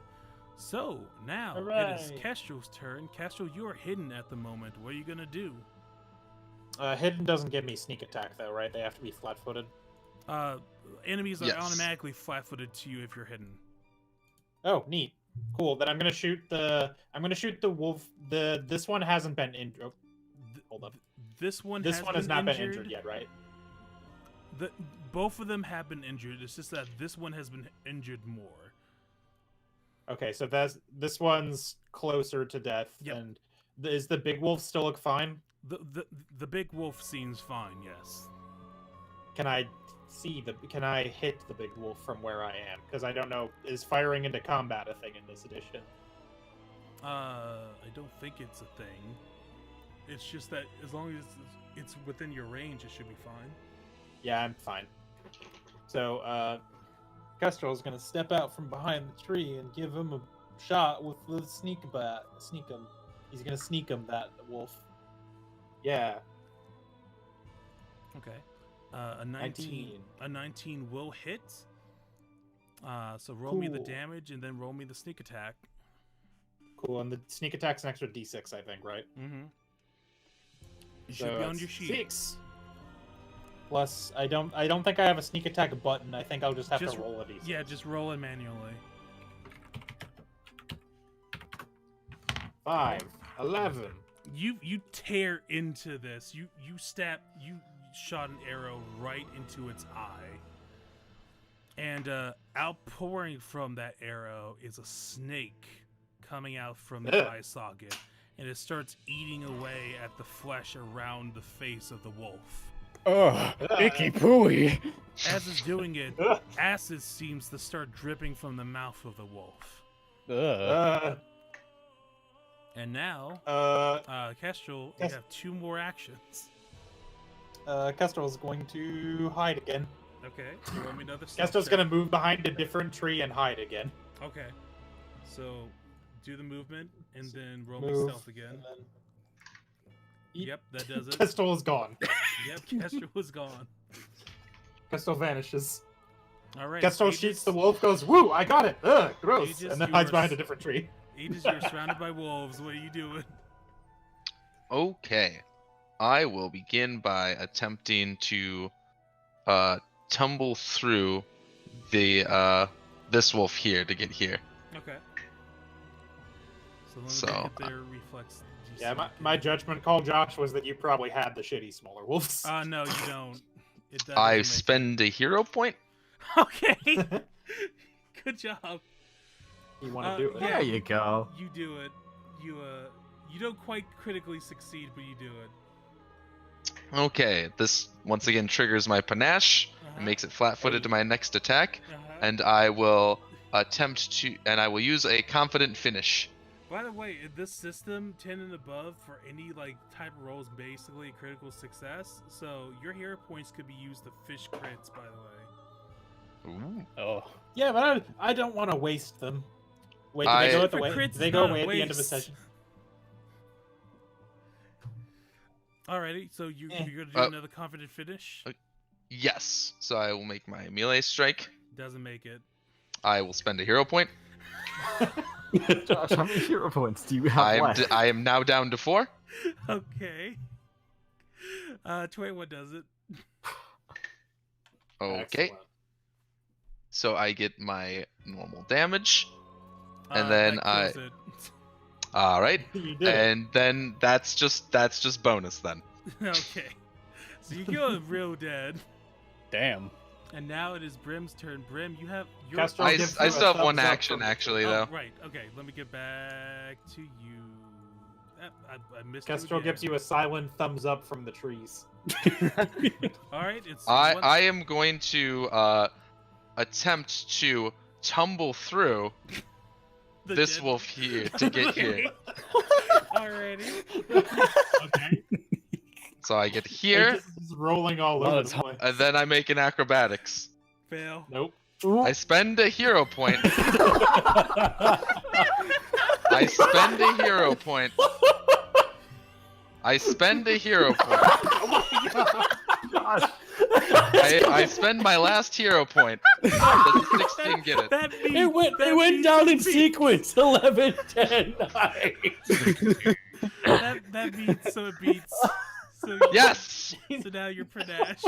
So now it is Hooray. Kestrel's turn. Kestrel, you are hidden at the moment. What are you going to do? Hidden doesn't give me sneak attack though, right? They have to be flat-footed. Enemies are Yes. automatically flat-footed to you if you're hidden. Oh, neat. Cool. Then I'm gonna shoot the wolf. This one hasn't been injured. Oh, hold up. This one This has one has not been injured yet, right? Both of them have been injured. It's just that this one has been injured more. Okay, so this one's closer to death. Yep. And is the big wolf still look fine? The big wolf seems fine. Yes. Can I hit the big wolf from where I am? Because I don't know, is firing into combat a thing in this edition? I don't think it's a thing. It's just that as long as it's within your range, it should be fine. Yeah, I'm fine. So, Kestrel's gonna step out from behind the tree and give him a shot with the sneak him. He's gonna sneak him, that wolf. Yeah. Okay. A 19. A 19 will hit. So roll me the Cool. damage and then roll me the sneak attack. Cool, and the sneak attack's an extra d6, I think, right? Mm-hmm. You So should be on that's your sheet. 6. Plus, I don't think I have a sneak attack button. I think I'll just have Just- to roll a d6. Yeah, just roll it manually. 5, 11. You tear into this. You shot an arrow right into its eye. And outpouring from that arrow is a snake coming out from the Ugh. eye socket, and it starts eating away at the flesh around the face of the wolf. Ugh, icky pooey. As it's doing it, Ugh. acid seems to start dripping from the mouth of the wolf. Ugh. And now, Kestrel, you Yes. have 2 more actions. Kestrel's going to hide again. Okay, you roll me another stealth Kestrel's check. gonna move behind a different tree and hide again. Okay, so do the movement and then roll me Move, stealth again. and then- Eep. Yep, that does it. Kestrel is gone. Yep, Kestrel was gone. Kestrel vanishes. All right. Kestrel Aegis- shoots the wolf, goes, "Woo! I got it! Ugh, gross!" Aegis, and then you hides are behind a s- different tree. Aegis, you're surrounded by wolves. What are you doing? Okay. I will begin by attempting to tumble through the this wolf here to get here. Okay. So let me So, get their reflex. DC Yeah, again. my judgment call, Josh, was that you probably had the shitty smaller wolves. No, you don't. That I doesn't make spend a hero point. it. Okay. Good job. You want to do it? yeah. There you go. You do it. You don't quite critically succeed, but you do it. Okay, this once again triggers my panache Uh-huh. and makes it flat-footed to my next attack, Uh-huh. and I will I will use a confident finish. By the way, in this system, 10 and above for any like type of roll is basically a critical success. So your hero points could be used to fish crits. By the way. Ooh. Oh, Yeah, but I don't want to waste them. Wait, do they go at the For way? crits, Do they go not away at the end of the waste. session? Alrighty, so you're gonna do another confident finish? Yes. So I will make my melee strike. Doesn't make it. I will spend a hero point. Josh, how many hero points do you have left? I am now down to 4. Okay. 21 does it. Okay. Excellent. So I get my normal damage. And That then kills it. All right. You did. And then that's just bonus then. Okay. So you go real dead. Damn. And now it is Brim's turn. Brim, you have your... Castro I gives I you a still have one thumbs up action from- actually Oh, though. right. Okay, let me get back to you. I missed Castro you again. gives you a silent thumbs up from the trees. Alright, it's... I am going to attempt to tumble through the this dead- wolf here to get here. Alrighty. Okay. So I get It here, just is rolling all Oh, over it's the place. and then I make an acrobatics. Fail. Nope. I spend a hero point. I spend a hero point. I spend a hero point. Josh, I spend my last hero point. Does a 16 get it? That means, It went that down in means- sequence. 11, 10, 9. That beats, so it beats. So Yes! So now you're panache.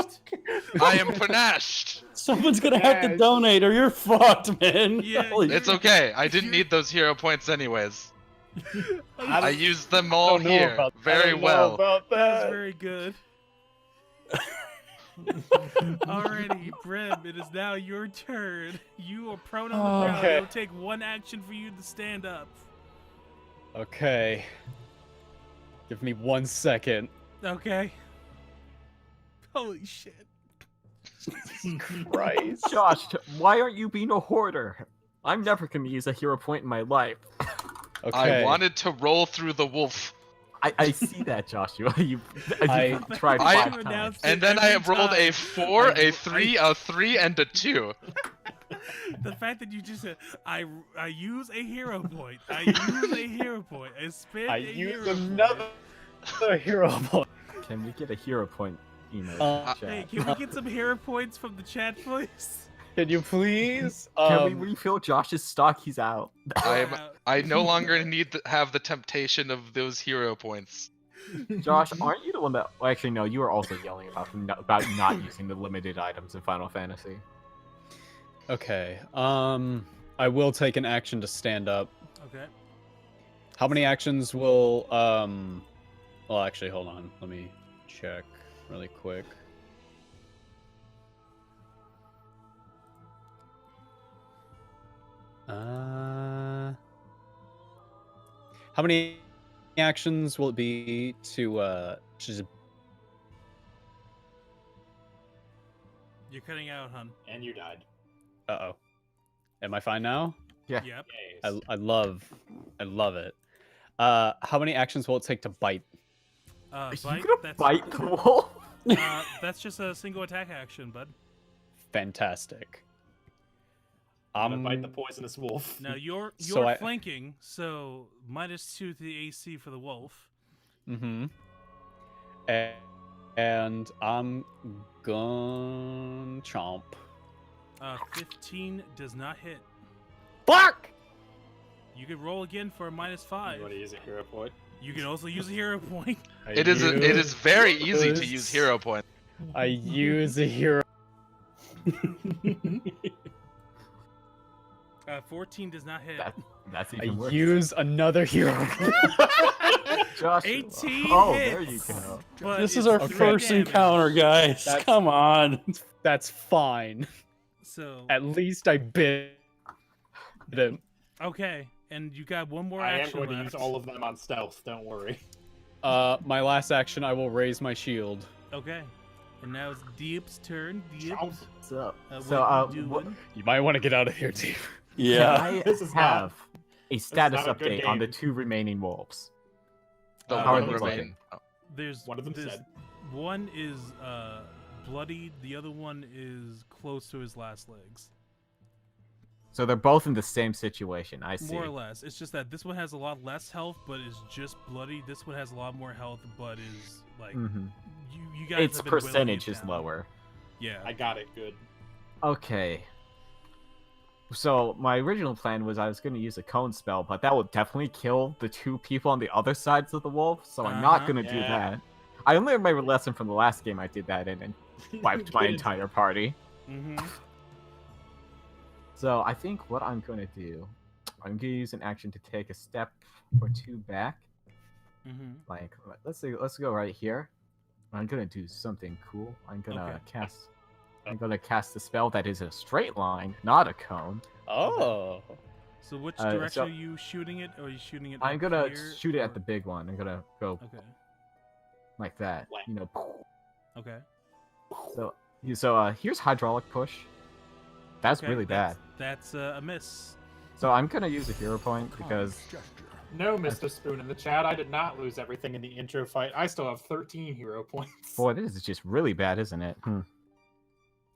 I am panache. Someone's gonna have to donate or you're fucked, man. Yeah, Holy It's okay. I didn't need those hero points anyways. I That used them all don't know here about- I very don't know well. about was that. very good. Alrighty, Brim, it is now your turn. You are prone on the ground. Okay. It'll take one action for you to stand up. Okay. Give me 1 second. Okay. Holy shit. Christ. Josh, why aren't you being a hoarder? I'm never gonna use a hero point in my life. Okay. I wanted to roll through the wolf. I see that, Joshua. You I- tried I- 5 times. announced And then I every have rolled a time. 4, a 3, a 3, and a 2. The fact that you just said, I use a hero point. I use a hero point. I spend I a used hero another hero point. Can we get a hero point emote Uh, in Hey, chat? can we get some hero points from the chat, please? Can you please? Can we refill Josh's stock? He's out. I no longer need to have the temptation of those hero points. Josh, aren't you the one that? Well, actually, no. You were also yelling about not using the limited items in Final Fantasy. Okay. I will take an action to stand up. Okay. How many actions will well, actually, hold on. Let me check really quick. How many actions will it be to just You're cutting out, hun. And you died. uh-oh. Am I fine now? Yeah. Yep. Yes. I love it. How many actions will it take to bite? Are you Bite, gonna that's, bite the wolf? that's just a single attack action, bud. Fantastic. I'm gonna bite the poisonous wolf. Now you're So I- flanking, so -2 to the AC for the wolf. Mm-hmm. And I'm gonna chomp. 15 does not hit. Fuck! You can roll again for a You -5. want to use a hero point? You can also use a hero point. It is very easy to use hero points. I use a hero. 14 does not hit. That's I even worse. use another hero. Josh, 18 Oh, hits. there you go. But This is it's our three first damage. encounter, guys. That's- Come on. That's fine. So At least I bit him. okay, and you got one more I am action going to left. use all of them on stealth. Don't worry. My last action, I will raise my shield. Okay, and now it's Deep's turn. Deep, What's up? what you what, doing? You might want to get out of here, Deep. Yeah. I This is not- have a status not a good update on the game. 2 remaining wolves. The How are one they remain. There's One of them there's- said. one is bloodied. The other one is close to his last legs. So they're both in the same situation. I see. More or less. It's just that this one has a lot less health, but is just bloody. This one has a lot more health, but is like you guys. Its have been willing percentage it is down. lower. Yeah. I got it good. Okay. So my original plan was I was going to use a cone spell, but that would definitely kill the 2 people on the other sides of the wolf. So I'm not going to do Yeah. that. I only remember a lesson from the last game I did that in and wiped my Good. entire party. Mm-hmm. So I think what I'm going to do, I'm going to use an action to take a step or 2 back. Mm-hmm. Like, let's go right here. I'm going to do something cool. I'm going to cast a spell that is a straight line, not a cone. Oh. So which So- direction are you shooting it? Or are you shooting it? I'm up going to here, shoot it or- at the big one. I'm going to go Okay. like that. Blank. You know. Okay. So here's hydraulic push. That's Okay, really bad. That's a miss. So I'm gonna use a hero point because No, Mr. Spoon in the chat. I did not lose everything in the intro fight. I still have 13 hero points. boy, this is just really bad, isn't it?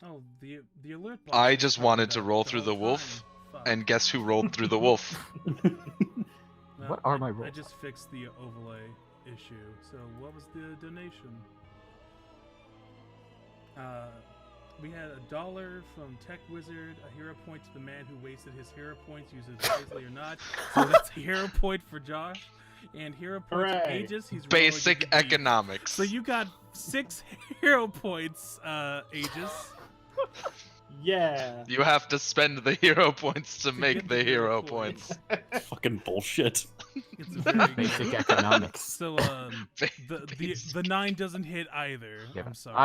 Oh, the alert. I box just is wanted covered to up roll the through whole the wolf, time. Fuck. And guess who rolled through the wolf? No, What are I- my I rolls? just fixed the overlay issue. So what was the donation? We had $1 from Tech Wizard, a hero point to the man who wasted his hero points, use it wisely or not. So that's a hero point for Josh, and hero point to Hooray. Aegis. He's rolling Basic with the beat. economics. So you got 6 hero points, Aegis. Yeah. You have to spend the hero points to To make get the hero points. Fucking bullshit. It's very Basic good. economics. So the Basic. 9 doesn't hit either. Yeah, I'm sorry.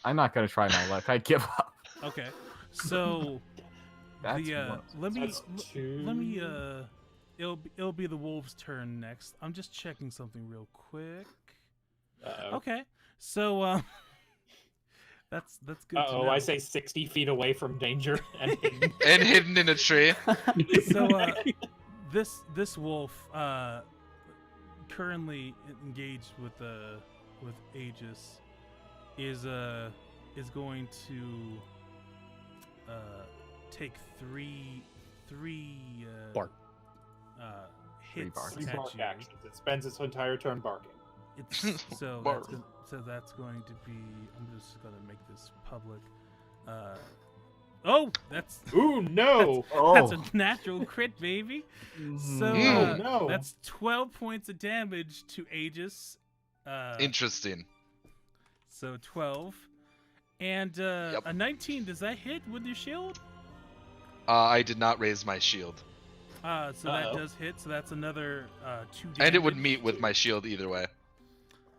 I'm not gonna try my luck. I give up. Okay. So That's the one. That's let me 2. it'll be the wolves' turn next. I'm just checking something real quick. Uh-oh. Okay. So that's good. to Uh-oh, know. I say 60 feet away from danger and hidden. And hidden in a tree. So this wolf currently engaged with Aegis is going to take three Bark. hits barks. Three at bark you. actions. It spends its entire turn barking. It's so Bark. that's going to be. I'm just gonna make this public. Oh, that's Ooh, no! that's Oh, a natural crit, baby. So Mm. Oh, no. that's 12 points of damage to Aegis. Interesting. So 12, and a 19. Does that hit with your shield? I did not raise my shield. So that Uh-oh. does hit. So that's another 2 damage. And it would meet with my shield either way.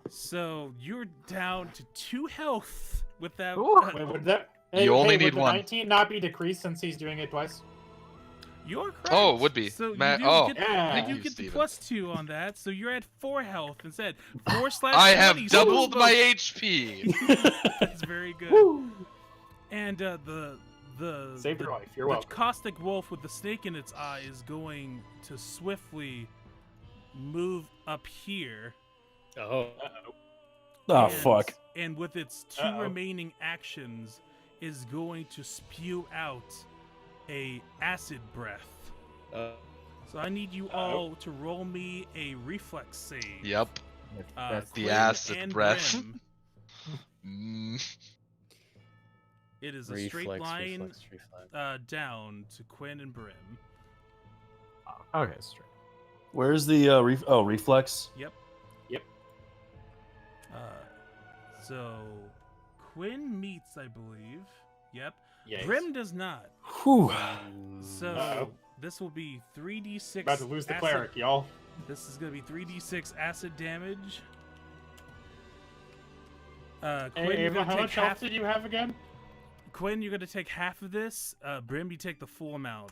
So you're down to 2 health with that. Ooh. Wait, would that... You only would need the one. 19 not be decreased since he's doing it twice? You're correct. Oh, it would be. So Ma- you do oh, get, Yeah. you Thank do you, get the Steven. +2 on that. So you're at 4 health instead. 4/20. I have so doubled both- my HP. That's very good. Woo! And the Saved your life. You're the welcome. caustic wolf with the snake in its eye is going to swiftly move up here. Oh. Uh-oh. Oh and- fuck. And with its 2 Uh-oh. remaining actions, is going to spew out a acid breath. Uh, So I need you all to roll me a reflex save. Yep. that's The Quinn acid and breath. Brim. Mm. It is a straight line reflex. down to Quinn and Brim. okay. Straight. Where's the reflex? Yep. So Quinn meets, I believe. Yep. Yikes. Brim does not. Whew. So Uh-oh. this will be 3d6. About to lose the acid- cleric, y'all. This is gonna be 3d6 acid damage. Quinn, Hey, you're Ava, gonna how take much health half. did you have again? Quinn, you're gonna take half of this. Brim, you take the full amount.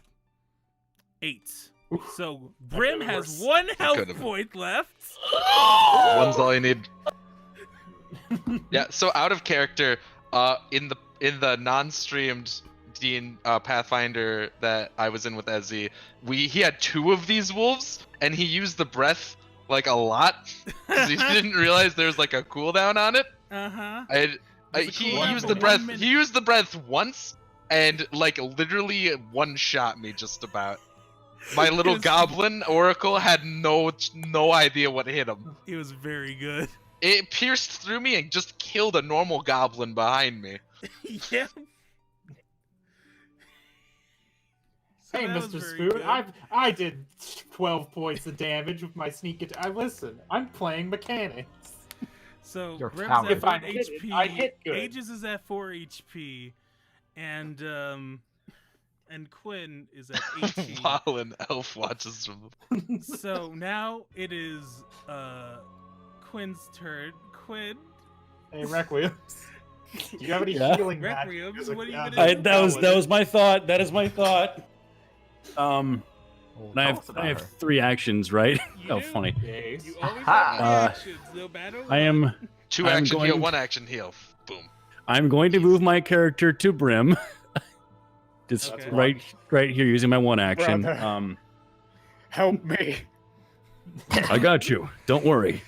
8. So Brim could've has worse. 1 health could've- point left. One's all you need. Yeah. So out of character, in the non-streamed Pathfinder that I was in with Ezzy, he had 2 of these wolves, and he used the breath like a lot because he didn't realize there was like a cooldown on it. Uh huh. He There's a cooldown used for the 1 breath. minute. He used the breath once, and like literally one-shot me just about. My little goblin oracle had no idea what hit him. It was very good. It pierced through me and just killed a normal goblin behind me. Yeah. So Hey, that was Mr. very Spoon, good. I did 12 points of damage with my sneak attack. Listen, I'm playing mechanics. So You're Brim's coward. at If I 1 hit it, HP. I hit good. Aegis is at 4 HP, and Quinn is at 18. While an elf watches from. So now it is Quinn's turn. Quinn, Hey, Requiem. Do you have any Yeah. healing Requiem, magic? what are you Yeah, gonna do? That was my thought. That is my thought. Well, And I tell us about have her. 3 actions, right? You Oh, do. funny. Yes. you always Aha. have actions, no matter what. I am. 2 I'm action heal, going- 1 action heal. Boom. I'm going to move my character to Brim. Just Okay. right here using my 1 action. Brother. Help me. I got you. Don't worry.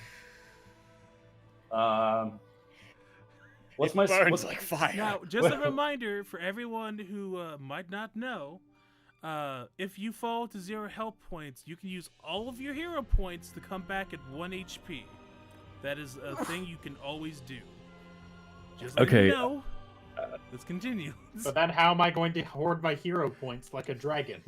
What's my Burns like fire. Now, just a reminder for everyone who might not know, if you fall to 0 health points, you can use all of your hero points to come back at 1 HP. That is a thing you can always do. Just let Okay. you know. Let's continue. But then how am I going to hoard my hero points like a dragon?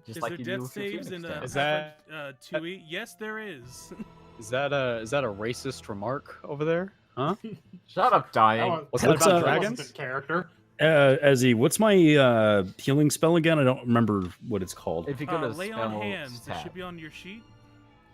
Just Is like you there do death with your saves Phoenix in Down. Is that- 2E? Yes, there is. Is that a racist remark over there? Huh? Shut up, dying. What's What's, that about uh, dragons? Character. Ezzy, what's my healing spell again? I don't remember what it's called. If you go to Lay on spells hands. It tab, should be on your sheet.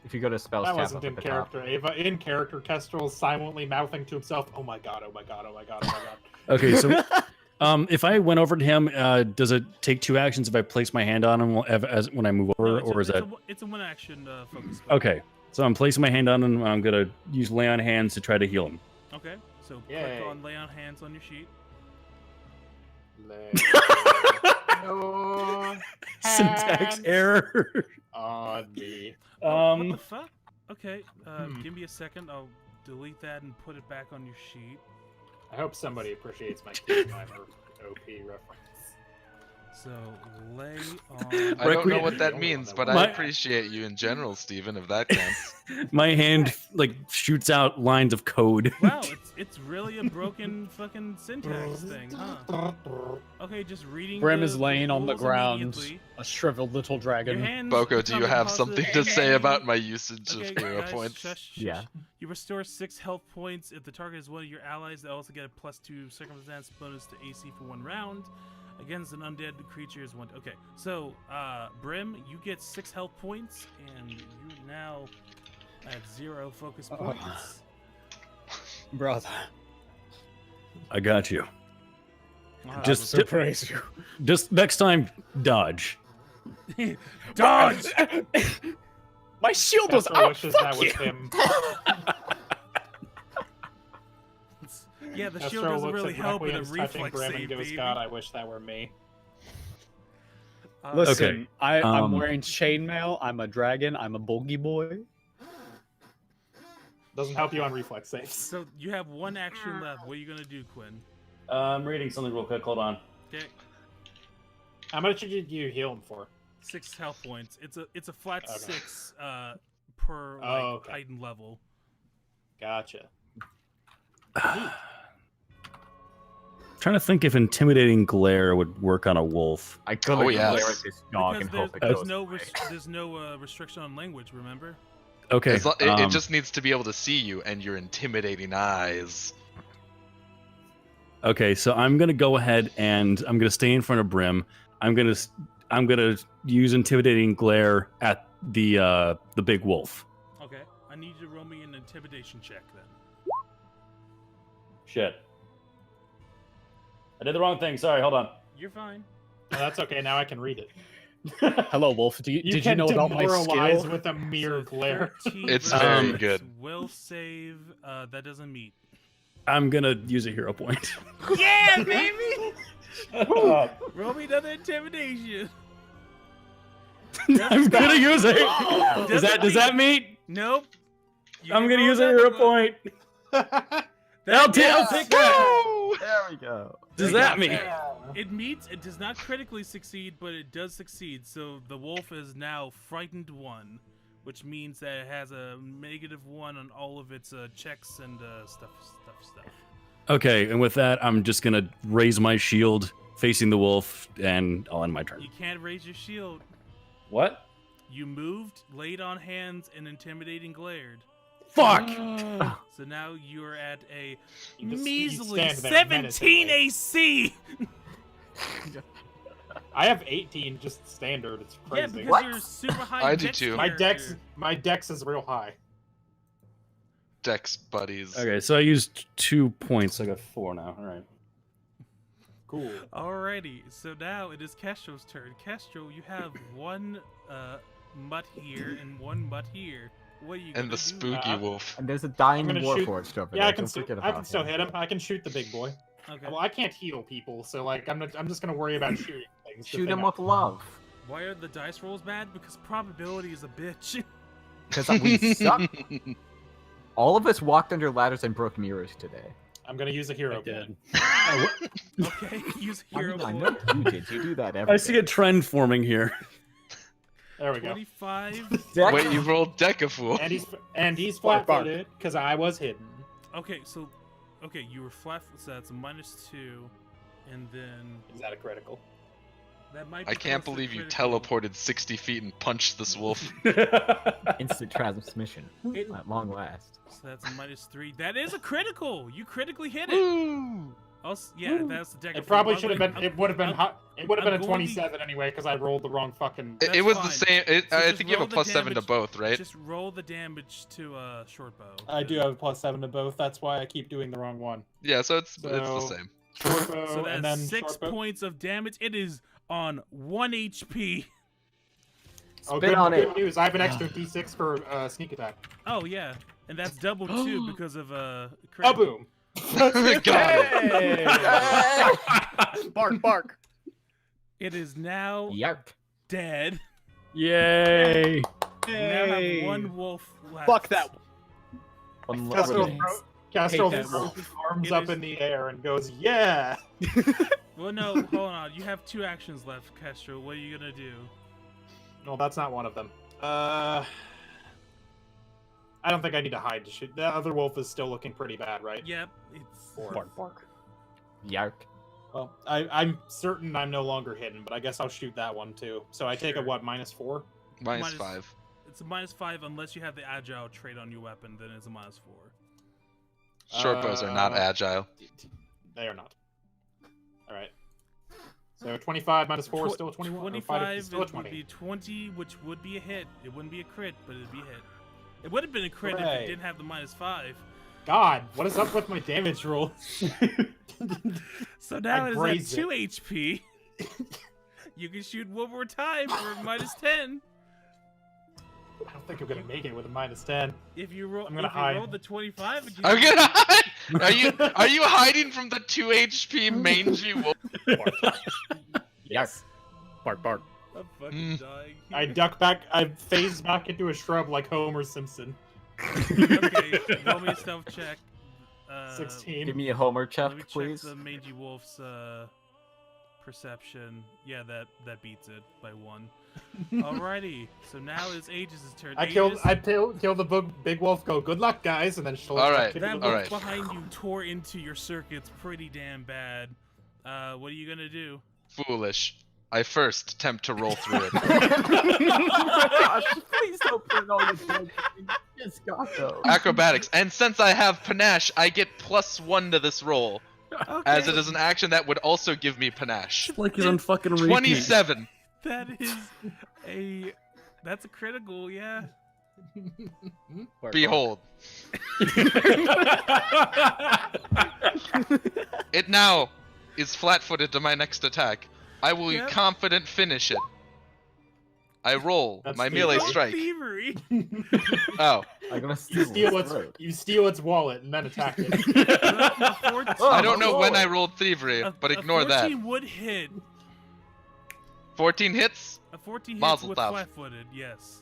if you go to spells That tab wasn't up in at the top. character. Ava, in character, Kestrel silently mouthing to himself, "Oh my god! Oh my god! Oh my god! Oh my god!" Okay, so if I went over to him, does it take 2 actions if I place my hand on him as when I move over, No, or is that it's a one action focus spell. okay? So I'm placing my hand on him. And I'm gonna use lay on hands to try to heal him. Okay, so Yay. click on lay on hands on your sheet. Lay your Syntax hands error. on me. Oh, what the fuck? Okay, give me a second. I'll delete that and put it back on your sheet. I hope somebody appreciates my Keytimer OP reference. So lay on. I don't know Requiem- what that My- means, but I My- appreciate you in general, Steven, if that counts. My hand like shoots out lines of code. Wow, it's really a broken fucking syntax thing, huh? Okay, just reading. Brim the- is laying on the rules ground, immediately. a shriveled little Your dragon. hands Boko, do become you have positive something to say energy. about my usage Okay, of hero guys, points? shush, shush. Yeah. You restore 6 health points if the target is one of your allies. They also get a +2 circumstance bonus to AC for 1 round. Against an undead creature is 1. Okay, so Brim, you get 6 health points, and you're now at 0 focus points. Brother, I got you. Wow, Just- I praise you. Just next time, dodge. dodge. My shield was Kestrel out. wishes Fuck that was you. him. Yeah, the shield Kestrel doesn't looks really at help with a Requiem's touching reflex Brim save, and goes, baby. "God, I wish that were me." Listen, Okay, I'm um, wearing chainmail. I'm a dragon. I'm a boogie boy. Doesn't help you on reflex saves. So you have 1 action left. What are you gonna do, Quinn? I'm reading something real quick. Hold on. Okay, How much did you heal him for? 6 health points. It's a flat Okay. 6 per like Oh, okay. Titan level. Gotcha. Trying to think if intimidating glare would work on a wolf. I could Oh, have yes. glare at this dog and Because hope it there's goes no away. there's no restriction on language. Remember? Okay. It just needs to be able to see you and your intimidating eyes. Okay, so I'm gonna go ahead and I'm gonna stay in front of Brim. I'm gonna use intimidating glare at the big wolf. Okay. I need you to roll me an intimidation check then. Shit. I did the wrong thing. Sorry. Hold on. You're fine. Oh, that's okay. Now I can read it. Hello, Wolf. Did you can know about my demoralize skill? with a mere So glare. 13 It's very versus good. Will save. That doesn't meet. I'm gonna use a hero point. Yeah, baby. Roll me another intimidation. I'm gonna use it. Does that meet? Nope. You I'm can gonna roll use a another hero one. point. I'll take that. Woo! There we go. Does that mean? It meets. It does not critically succeed, but it does succeed. So the wolf is now frightened 1, which means that it has a -1 on all of its checks and stuff. Okay, and with that, I'm just gonna raise my shield facing the wolf, and I'll end my turn. You can't raise your shield. What? You moved, laid on hands, and intimidating glared. Fuck! So now you're at a You just- you measly stand there 17 menacingly. AC. I have 18 just standard. It's Yeah, crazy. because What? you're super high. I do dex too. character. My dex is real high. Dex buddies. Okay, so I used 2 points. I got 4 now. All right. Cool. Alrighty, so now it is Castro's turn. Castro, you have 1 mutt here and 1 mutt here. What are you gonna And the do? spooky wolf. And there's a dying I'm gonna shoot- warforged over Yeah, there. I can Don't still, forget I about can still him. hit him. I can shoot the big boy. Okay. Well, I can't heal people, so like I'm just gonna worry about shooting things. The Shoot thing him I- with love. Why are the dice rolls bad? Because probability is a bitch. Because we suck. All of us walked under ladders and broke mirrors today. I'm gonna use a hero I did. point. Okay, use hero I point. know you did. You do that every I see day. a trend forming here. There we go. 25. Deck- Wait, you rolled Decafool. And he's Bark, bark. flat-footed because I was hidden. Okay, so you were flat, so that's a -2, and then Is that a critical? that might. Be I can't close to believe you critical. teleported 60 feet and punched this wolf. Instant transmission. It- At long last. So that's a -3. That is a critical. You critically hit it. Woo! Also, yeah, that's the deck. It probably should have been. It would have been. It would have been a I'm going to- 27 anyway because I rolled the wrong fucking. It That's was the fine. same. So I just think you have roll a the +7 to damage- both, right? Just roll the damage to short bow. I do have a +7 to both. That's why I keep doing the wrong one. Yeah, so it's the So- same. Short bow So and that's then 6 short bow. points of damage. It is on 1 HP. Oh, Spit good, on good it. news! I have an extra D6 for sneak attack. Oh yeah, and that's double too because of Oh crit. boom! Got it. Bark, bark. It is now Yuck. dead. Yay! You now have 1 wolf left. Fuck that. One Castro, remains. Castro that throws his arms It up is- in the air and goes, "Yeah!" Well, no, hold on. You have 2 actions left, Castro. What are you gonna do? No, that's not one of them. I don't think I need to hide to shoot. The other wolf is still looking pretty bad, right? Yep, it's. Bark, bark. Yuck. Well, I'm certain I'm no longer hidden, but I guess I'll shoot that one too. So I take a Sure. what, -4? Minus 5. It's a -5 unless you have the agile trait on your weapon. Then it's a -4. Short bows are not Uh, agile. They are not. All right. So 25 -4 is still a 21. or 25 still a it would 20. be 20, which would be a hit. It wouldn't be a crit, but it'd be a hit. It would have been a crit if Hooray. it didn't have the -5. God, what is up with my damage roll? So now I it is grazed at 2 HP. You can shoot one more time for -10. I don't think I'm gonna make it with a -10. If you roll, I'm gonna if you hide. roll the 25 again. I'm gonna hide. Are you hiding from the 2 HP mangy wolf? Yuck. Bark, bark. I'm fucking dying. I duck back. I phase back into a shrub like Homer Simpson. Okay, roll me a stealth check. 16. Give me a homer check, Let me check please. the mangy wolf's perception. Yeah, that beats it by 1. Alrighty, so now it's Aegis' turn. I killed. Aegis, I killed the big wolf. Go. Good luck, guys. And then she'll. All right, that all wolf right. behind you tore into your circuits pretty damn bad. What are you gonna do? Foolish. I first attempt to roll through it. Gosh, please don't bring all your drugs. Just got those. Acrobatics. And since I have panache, I get +1 to this roll, as it is an action that would also give me panache. Like he's on fucking repeat. 27. That is that's a critical, yeah. Bark, Behold. It now is flat-footed to my next attack. I will Yep. confident finish it. I roll That's my the melee roll. strike. Thievery. Oh, I'm gonna You steal this its. road. You steal its wallet and then attack it. I don't know when I roll rolled thievery, but a ignore that. 14 would hit. 14 hits. A 14 hits Mazel with tov. flat-footed, yes.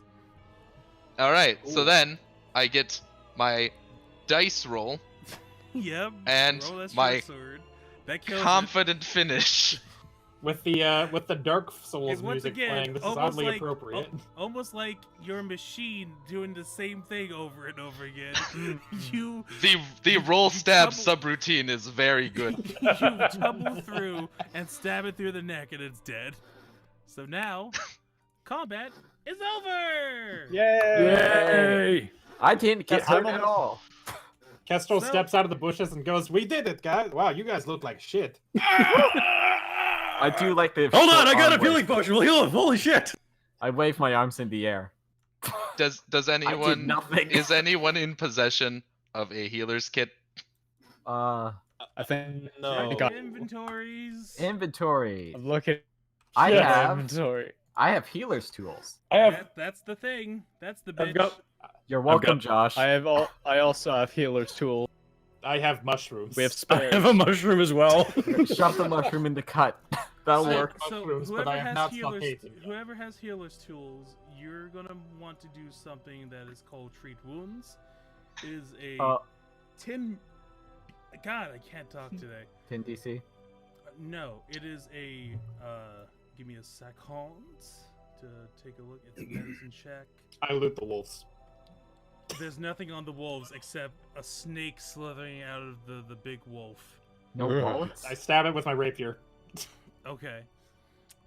All right. So Ooh. then I get my dice roll Yep. and roll that my short sword. That kills it. Confident finish. With the Dark Souls And once music again, playing, this is almost oddly like appropriate. almost like your machine doing the same thing over and over again. you The roll stab tumble- subroutine is very good. you tumble through and stab it through the neck, and it's dead. So now, combat is over. Yay! I didn't get Yes, hurt I'm at almost- all. Kestrel So- steps out of the bushes and goes, "We did it, guys! Wow, you guys look like shit." I do like the. Hold on, short I got a arm healing wave. potion. We'll heal him. Holy shit! I wave my arms in the air. Does I did anyone nothing. is anyone in possession of a healer's kit? I think No. I got Inventories. Inventory. I'm looking I at have. inventory. I have healer's tools. I have. That's the thing. That's the I've bitch. got. You're I've welcome, got- Josh. I also have healer's tool. I have mushrooms. We have I spares. have a mushroom as well. Shove the mushroom in the cut. That'll So- work. So mushrooms, but whoever I have has not healers, suffocated. whoever has healers tools, you're gonna want to do something that is called treat wounds. It is a Uh, 10. God, I can't talk today. 10 DC. No, it is a. Give me a second to take a look. It's a medicine check. I loot the wolves. There's nothing on the wolves except a snake slithering out of the big wolf. No Ugh. bullets. I stab it with my rapier. Okay.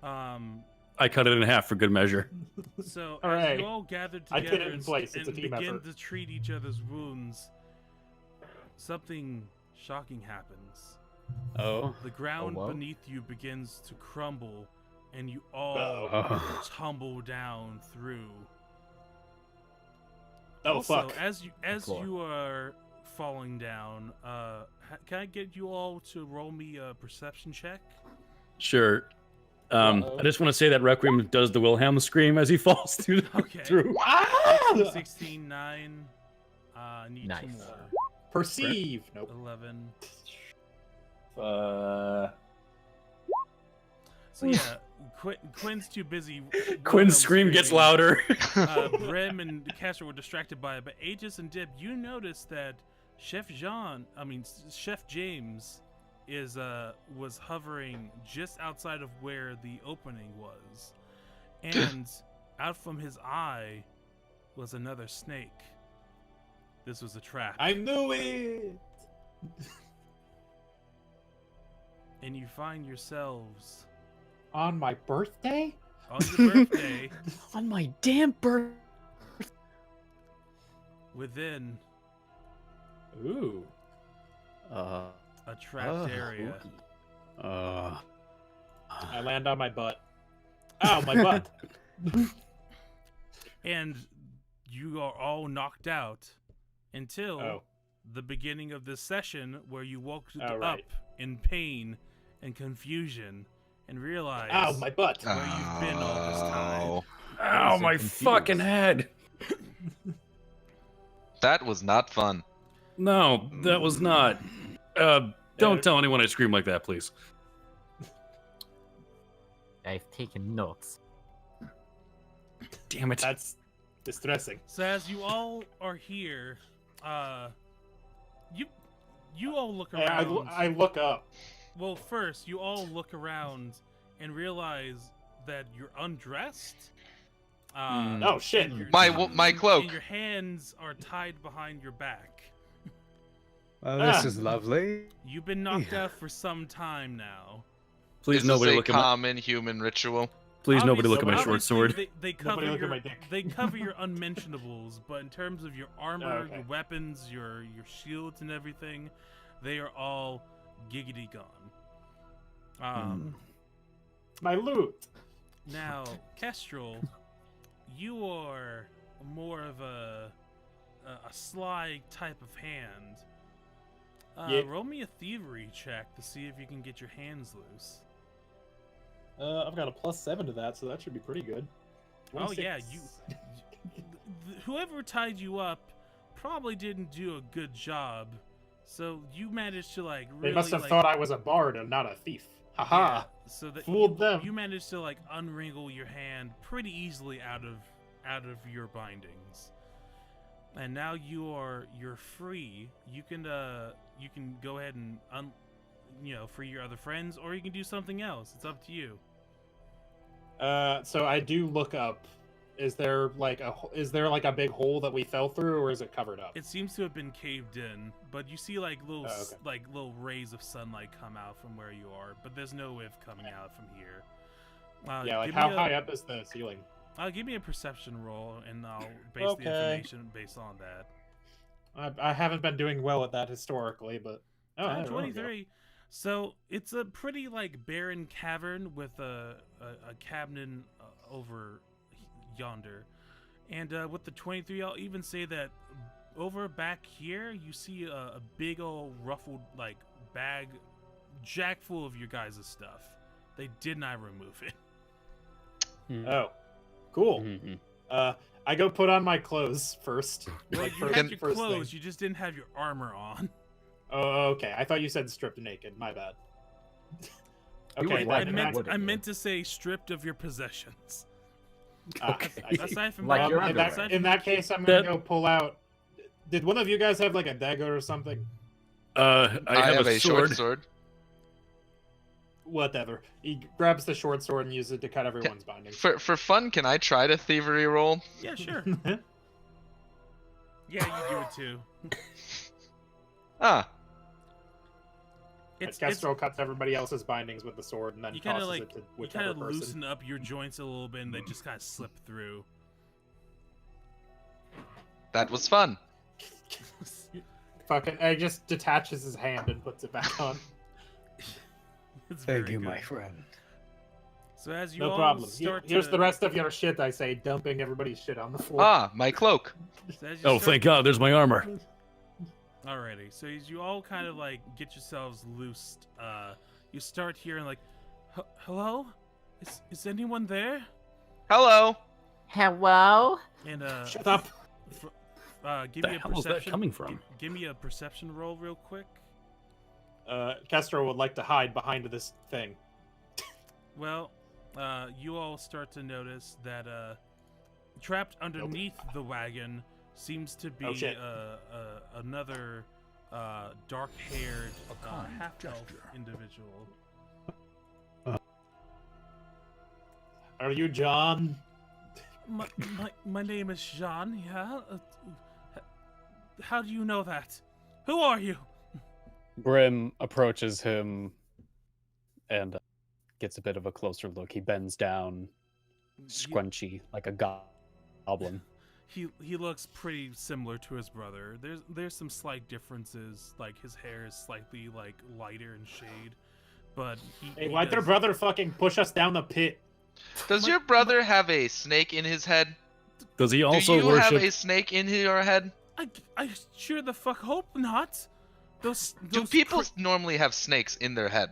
I cut it in half for good measure. So All as right. you all gathered I put together it in and, place. It's a and team begin effort. to treat each other's wounds, something shocking happens. Oh. The ground whoa. beneath you begins to crumble, and you all Oh. tumble down through. Oh Also, fuck! as floor. you are falling down, can I get you all to roll me a perception check? Sure. Uh-oh. I just want to say that Requiem does the Wilhelm scream as he falls through. Okay. through. 16, 9. Need 2 Nice. more. Perceive. Nope. 11. Uh, So yeah, Quinn's too busy. Quinn's scream gets screaming. louder. Brim and Castor were distracted by it, but Aegis and Dib, you notice that Chef James was hovering just outside of where the opening was, and out from his eye was another snake. This was a trap, I knew it. and you find yourselves On my birthday? on your birthday On my damn bird. within Ooh. a trapped area. I land on my butt. Ow, my butt. And you are all knocked out until Oh. the beginning of this session, where you woke Oh, up right. in pain and confusion and realized Ow, my butt. where you've been all this time. Oh, Ow, so my confused. fucking head. that was not fun. No, that was not. Don't tell anyone I scream like that, please. I've taken notes. Damn it. That's distressing. So as you all are here, you all look Hey, around. I look up. Well, first you all look around and realize that you're undressed. Oh, shit. and your- My cloak. And your hands are tied behind your back. Well, this Ah. is lovely. You've been knocked out for some time now. Please, Is nobody this a look at my. common human ritual? Please, nobody look at my Obviously- short sword. They cover Nobody look at your, my dick. They cover your unmentionables, but in terms of your armor, okay. your weapons, your shields, and everything, they are all giggity gone. My loot. Now, Kestrel, you are more of a sly type of hand. Yeah. Roll me a thievery check to see if you can get your hands loose. I've got a +7 to that, so that should be pretty good. Oh yeah, 26. whoever tied you up probably didn't do a good job. So you managed to like really They must have like, thought I was a bard and not a thief. Haha. yeah, so that Fooled them. you managed to like unwrinkle your hand pretty easily out of your bindings. And now you're free. You can go ahead and for your other friends, or you can do something else. It's up to you. So I do look up. Is there like a big hole that we fell through, or is it covered up? It seems to have been caved in, but you see like little Oh, okay. like little rays of sunlight come out from where you are, but there's no way of coming out from here. Yeah, like give how me high up is the ceiling? Give me a perception roll, and I'll base Okay. the information based on that. I haven't been doing well at that historically, but there we go. 23. So it's a pretty like barren cavern with a cabinet over yonder, and with the 23, I'll even say that over back here you see a big old ruffled like bag, jack full of your guys' stuff. They did not remove it. Oh, cool. Mhm. I go put on my clothes first. Well, like, you first- had your first clothes, thing. you just didn't have your armor on. Oh, okay. I thought you said stripped naked. My bad. You Okay, were I like- then meant that- I meant to say stripped of your possessions. Okay. Aside from Like that, your in underwear. that, in that case, I'm gonna That- go pull out. Did one of you guys have like a dagger or something? I have a short sword. sword. Whatever. He grabs the short sword and uses it to cut everyone's bindings. For fun, can I try to thievery roll? yeah, sure. Yeah, you do it too. Ah, It's Kestrel cuts everybody else's bindings with the sword and then you kind tosses of like it to you whichever kind of person. loosen up your joints a little bit, and they just kind of slip through. that was fun. Fucking, I just detaches his hand and puts it back on. It's Thank very you, good. my friend. So as you No all problem. start Here's to, the rest of your shit, I say, dumping everybody's shit on the floor. Ah, my cloak. so as you Oh, start- thank God, there's my armor. Alrighty, so as you all kind of like get yourselves loosed, you start hearing like, "Hello, is anyone there?" Hello. Hello? And Shut up. give The me a hell is that perception. coming from? Give me a perception roll real quick. Kestrel would like to hide behind this thing. Well, you all start to notice that trapped underneath the wagon seems to be Oh, shit. another dark-haired kind half-elf gesture. individual. Are you John? My name is Jean. Yeah. How do you know that? Who are you? Brim approaches him and gets a bit of a closer look. He bends down, scrunchy, like a goblin. He looks pretty similar to his brother. There's some slight differences, like his hair is slightly like lighter in shade, but Hey, why'd their brother fucking push us down the pit? Does your brother have a snake in his head? Does he Do also you worship? have a snake in your head? I sure the fuck hope not. Those Do people normally have snakes in their head?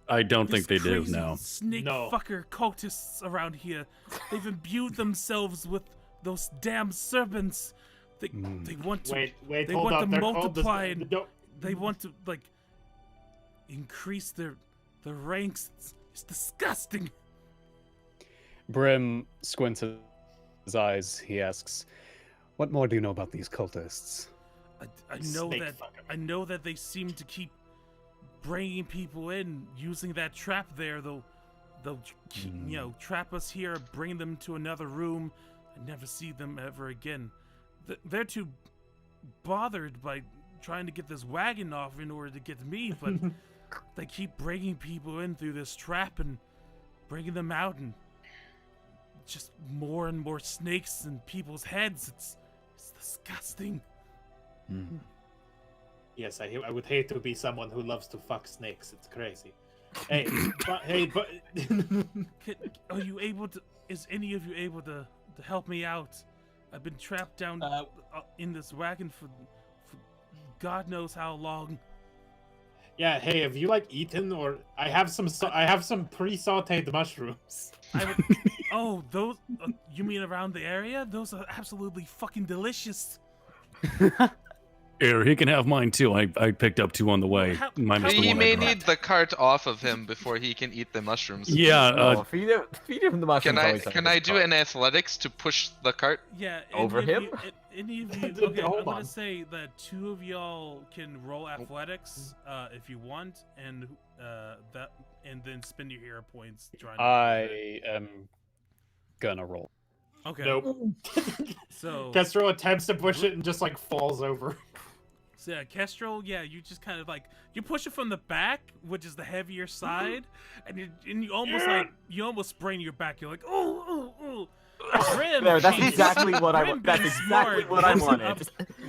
I don't think they these do. crazy No. Snake No. fucker cultists around here. They've imbued themselves with those damn serpents. They want to Wait, they hold want up. to They're called multiply the, and- don't- they want to like increase their ranks. It's disgusting. Brim squints his eyes. He asks, "What more do you know about these cultists?" I know Snake that fucker. I know that they seem to keep bringing people in using that trap there. They'll trap us here, bring them to another room, and never see them ever again. They're too bothered by trying to get this wagon off in order to get me, but they keep bringing people in through this trap and bringing them out, and just more and more snakes in people's heads. It's disgusting. Yes, I would hate to be someone who loves to fuck snakes. It's crazy. Hey, but Are you able to? Is any of you able to help me out? I've been trapped down in this wagon for God knows how long. yeah. Hey, have you like eaten or I have some pre-sautéed mushrooms. Oh, those? You mean around the area? Those are absolutely fucking delicious. Here, he can have mine too. I picked up 2 on the way. How- minus how the He one I may dropped. need the cart off of him before he can eat the mushrooms. Yeah. No, feed him the mushrooms. Can I always can under I the do cart. an athletics to push the cart? Yeah. Over any of him? any of you? Hold Okay, I'm gonna on. say that 2 of y'all can roll athletics if you want, and then spend your hero points trying. I am gonna roll. Okay. Nope. So Kestrel attempts to push it and just like falls over. So yeah, Kestrel, yeah, you just kind of like you push it from the back, which is the heavier side, and you almost sprain your back. You're like, oh. Brim, There, that's being- exactly what I Brim want. That's being exactly smart, what I lifts it wanted. up-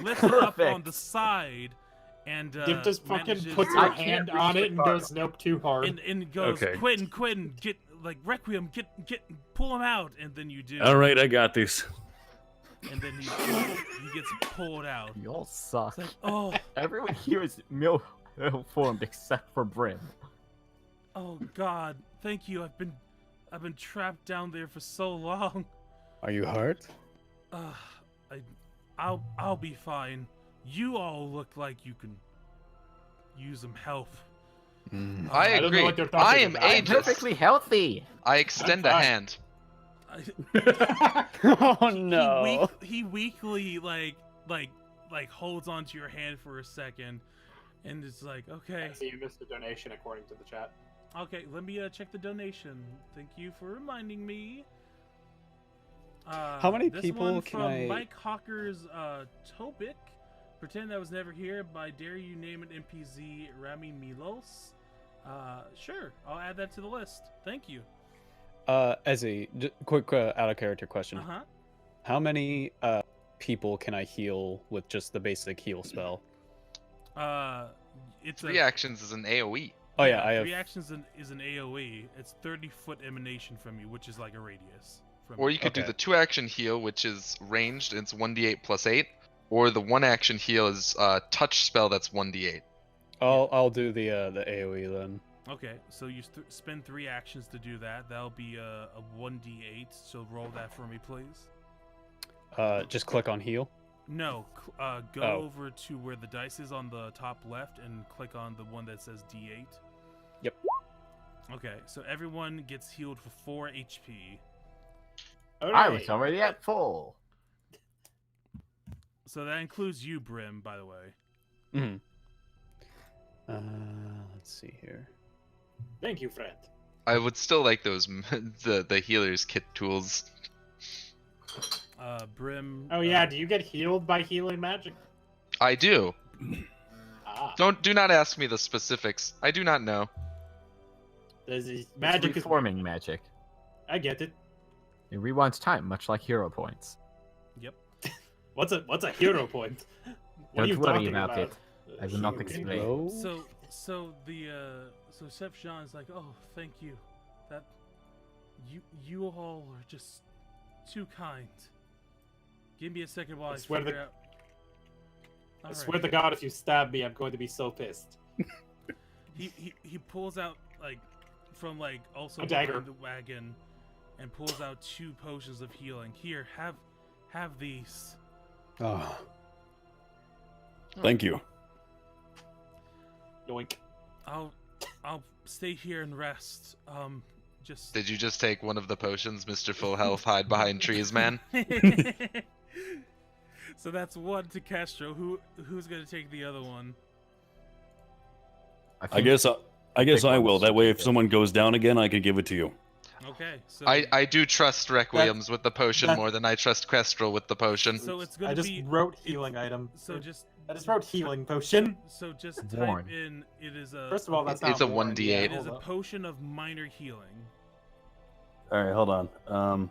lifts it up on Perfect. the side, and Dip just fucking manages- puts I her can't hand reach on the it and card. goes nope too hard. and goes, Okay. Quentin, get like Requiem, get pull him out, and then you do. All right, I got this. And then he gets pulled out. Y'all suck. It's like, oh, Everyone here is formed except for Brim. oh God, thank you. I've been trapped down there for so long. Are you hurt? I'll be fine. You all look like you can use some help. I I don't know agree. what you're talking I am about. I'm Aegis. perfectly healthy. I extend a fine. hand. Oh no! He weakly like holds onto your hand for a second, and it's like, okay, So you missed a donation according to the chat. okay. Let me check the donation. Thank you for reminding me. How many this people one can from I- Mike Hawker's Topic. Pretend I was never here. By dare you name it NPZ Rami Milos. Sure, I'll add that to the list. Thank you. As a quick out of character question, Uh-huh. how many people can I heal with just the basic heal spell? It's 3 actions is an AoE. Oh yeah, I have. 3 actions is an AoE. It's 30-foot emanation from you, which is like a radius. From Or you could do Okay. the 2 action heal, which is ranged, and it's 1d8 plus 8. Or the 1 action heal is touch spell that's 1d8. I'll do the AOE then. Okay, so you spend 3 actions to do that. That'll be a 1d8. So roll that for me, please. Just click on heal. No, go Oh. over to where the dice is on the top left and click on the one that says D8. Yep. Okay, so everyone gets healed for 4 HP. I was already at full. So that includes you, Brim, by the way. Mm-hmm. Let's see here. Thank you, friend. I would still like those the healer's kit tools. Brim. Oh yeah, do you get healed by healing magic? I do. Ah, Do not ask me the specifics. I do not know. magic It's is reforming magic. I get it. It rewinds time, much like hero points. Yep. What's a hero point? What are Don't you worry talking about about? it. I will not Hero explain. point. Hello? So Chef Jean's like, oh, thank you. That you all are just too kind. Give me a second while I swear to figure out. I swear to God, if you stab me, I'm going to be so pissed. He pulls out like from like also A dagger. behind the wagon, and pulls out 2 potions of healing. Here, have these. Oh, Thank you. Yoink. I'll stay here and rest. Just. Did you just take one of the potions, Mr. Full Health, hide behind trees, man? So that's 1 to Castro. Who's gonna take the other one? I guess I will. ones. That way, if someone goes down again, I can give it to you. Okay. So I do trust Requiems with the potion that- more than I trust Kestrel with the potion. So it's I gonna just be. wrote healing item. So just. I just wrote healing potion. So just Warn. type in. It is a. First of all, that's It's not a warm. 1d8. Yeah, It is hold a up. potion of minor healing. All right, hold on.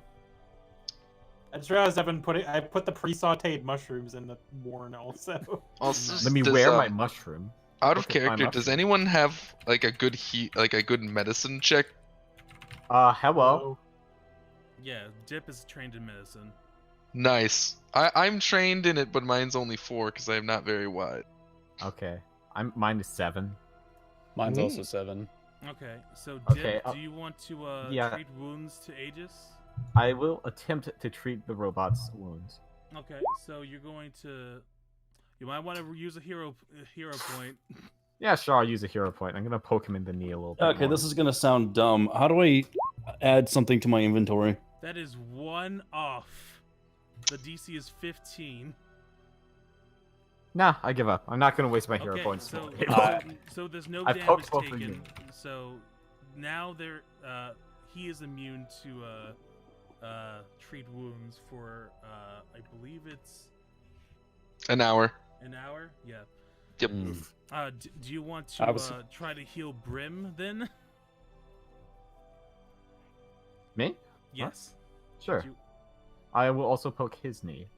I just realized I put the pre-sauteed mushrooms in the warn also. Also, Let me does, wear my mushroom. out of look at my character, does mushroom. anyone have like a good medicine check? Hello. Yeah, Dip is trained in medicine. Nice. I'm trained in it, but mine's only 4 because I am not very wide. Okay. Mine is 7. Mine's Ooh. also 7. Okay, so Okay, Dip, do you want to yeah. treat wounds to Aegis? I will attempt to treat the robot's wounds. Okay, so you're going to. You might want to use a hero point. Yeah, sure, I'll use a hero point. I'm gonna poke him in the knee a little bit. Okay, more. this is gonna sound dumb. How do I add something to my inventory? That is 1 off. The DC is 15. Nah, I give up. I'm not gonna waste my hero Okay, points. so, for it. so there's no I damage poked both of taken. you. So now he is immune to treat wounds for I believe it's An hour. an hour. Yeah. Yep. Do you want I to was- try to heal Brim then? Me? Yes. Sure. Do you- I will also poke his knee.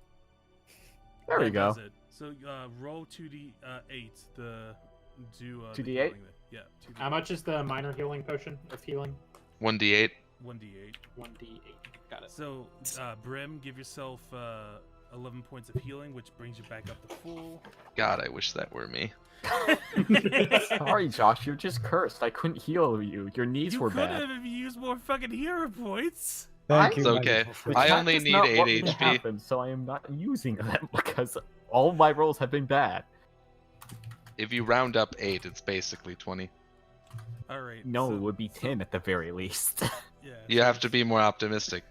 There we that go. does it. So roll 2d8. The do 2d8? the healing then. Yeah. 2d8. How much is the minor healing potion of healing? 1d8. 1d8. 1d8. Got it. So, Brim, give yourself 11 points of healing, which brings you back up to full. God, I wish that were me. Sorry, Josh, you're just cursed. I couldn't heal you. Your knees You were could bad. have if you used more fucking hero points. Thank It's you, my okay. little friend. I That only is need not 8 what really HP. happened, so I am not using them because all my rolls have been bad. If you round up 8, it's basically 20. All right. No, so, it would be 10 at the very least. Yeah. You have to be more optimistic.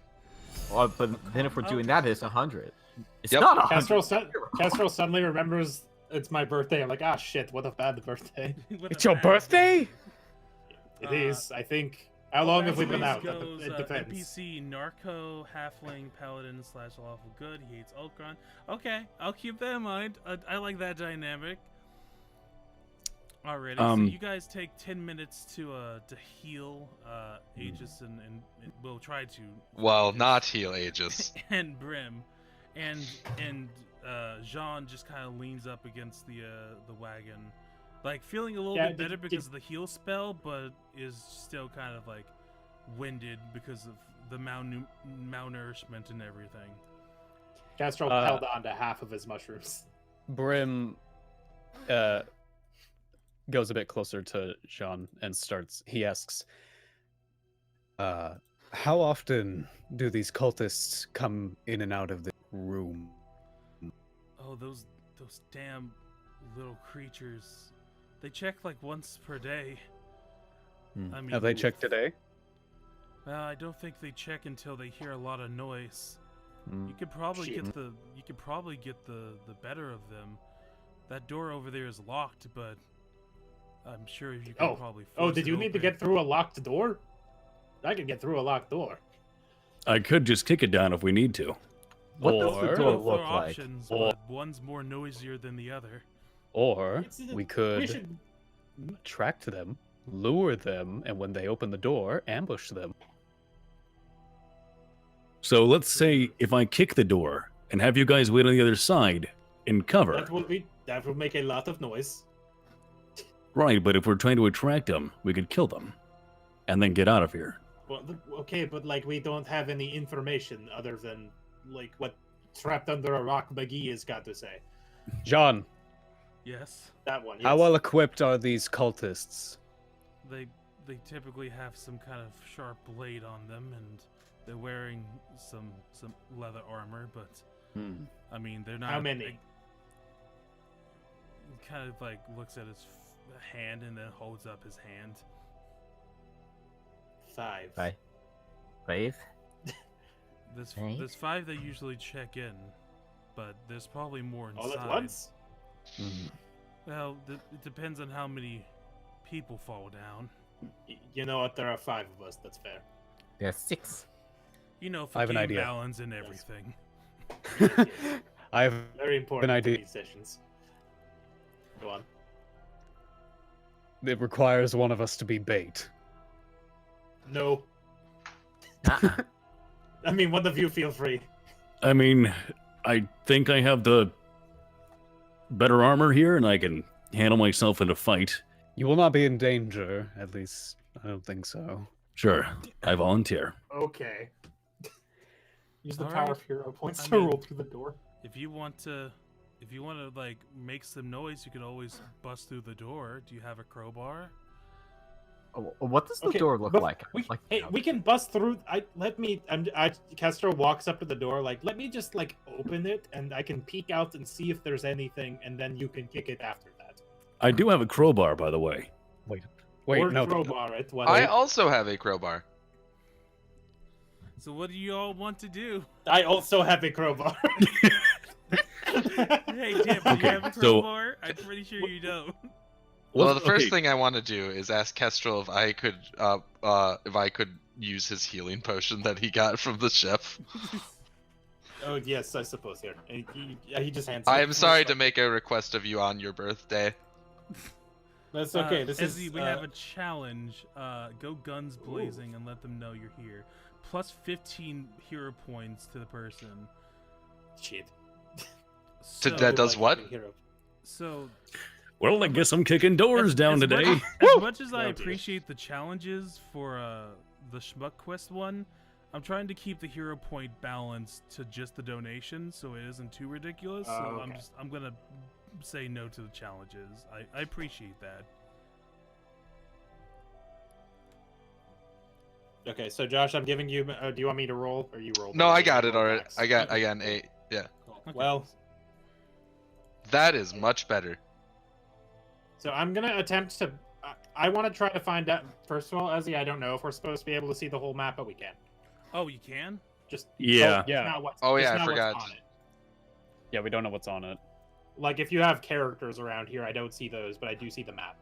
Well, but then if we're doing that, it's 100. It's Yep. not 100. Kestrel suddenly remembers it's my birthday. I'm like, ah, shit, what a bad birthday. What It's a your bad- birthday? It is, I think. How long have we been Next out? goes, It depends. NPC Narco Halfling Paladin / Lawful Good. He hates Ultron. Okay, I'll keep that in mind. I like that dynamic. Alrighty, so you guys take 10 minutes to heal Aegis and we'll try to. Well, Aegis not heal Aegis. and Brim, and Jean just kind of leans up against the wagon, like feeling a little Yeah, bit better did- because of the heal spell, but is still kind of like winded because of the malnourishment and everything. Kestrel held on to half of his mushrooms. Brim goes a bit closer to Jean and he asks, How often do these cultists come in and out of the room? Oh, those damn little creatures. They check like once per day. I mean, Have they checked today? I don't think they check until they hear a lot of noise. Hmm. You could probably Shit. get the better of them. That door over there is locked, but I'm sure you can probably. Oh, force did it you need to open. get through a locked door? I could get through a locked door. I could just kick it down if we need to. What does the Or- door Both look are like? options, Or- but one's more noisier than the other. Or It's- we could should- attract them, lure them, and when they open the door, ambush them. So let's say if I kick the door and have you guys wait on the other side in cover. That will make a lot of noise. Right, but if we're trying to attract them, we could kill them and then get out of here. Well, okay, but like we don't have any information other than like what trapped under a rock McGee has got to say. Jean, Yes, That one. how yes. well equipped are these cultists? they typically have some kind of sharp blade on them, and they're wearing some leather armor. But I mean, they're not. How many? He kind of like looks at his hand and then holds up his hand. 5. Bye. 5? Right. There's 5 that usually check in, but there's probably more inside. All at once? Well, it depends on how many people fall down. You know what? There are 5 of us. That's fair. There's 6. You know, I for have an game idea. balance and everything. I have Very important idea. for these sessions. Go on. It requires one of us to be bait. No. I mean, one of you feel free. I mean, I think I have the better armor here and I can handle myself in a fight. You will not be in danger, at least I don't think so. Sure, I volunteer. Okay. Use the All power right. of hero points I to mean- roll through the door. If you want to like make some noise, you could always bust through the door. Do you have a crowbar? Oh, what does the Okay, door look but like? We can bust through. Castro walks up to the door. Like, let me just like open it, and I can peek out and see if there's anything, and then you can kick it after that. I do have a crowbar, by the way. Wait, or no. crowbar it. I Whatever. also have a crowbar. So what do you all want to do? I also have a crowbar. Hey, Tim, do you Okay, have a so- crowbar? I'm pretty sure you don't. Well, the first Okay, thing I want to do is ask Kestrel if I could use his healing potion that he got from the chef. Oh yes, I suppose here. He just hands. I it am to sorry us. to make a request of you on your birthday. That's okay. This Ezzy, is. we have a challenge. Go guns blazing and let them know you're here. Plus 15 hero points to the person. Shit. To So, that does what? So, well, I guess I'm kicking doors down as today. As much as I Oh, dear. appreciate the challenges for the Schmuck Quest one, I'm trying to keep the hero point balance to just the donation, so it isn't too ridiculous. So Oh, okay. I'm gonna say no to the challenges. I appreciate that. Okay, so Josh, I'm giving you. Do you want me to roll, or you roll? No, I got You it roll already. max? I got Okay, an 8. Yeah, cool. Okay. Well, that is much better. so I'm gonna attempt to. I want to try to find out. First of all, Ezzy, I don't know if we're supposed to be able to see the whole map, but we can. Oh, you can? Just Yeah. Yeah. Not what's, Oh, just yeah, I not what's forgot. on it. Yeah, we don't know what's on it. Like if you have characters around here, I don't see those, but I do see the map.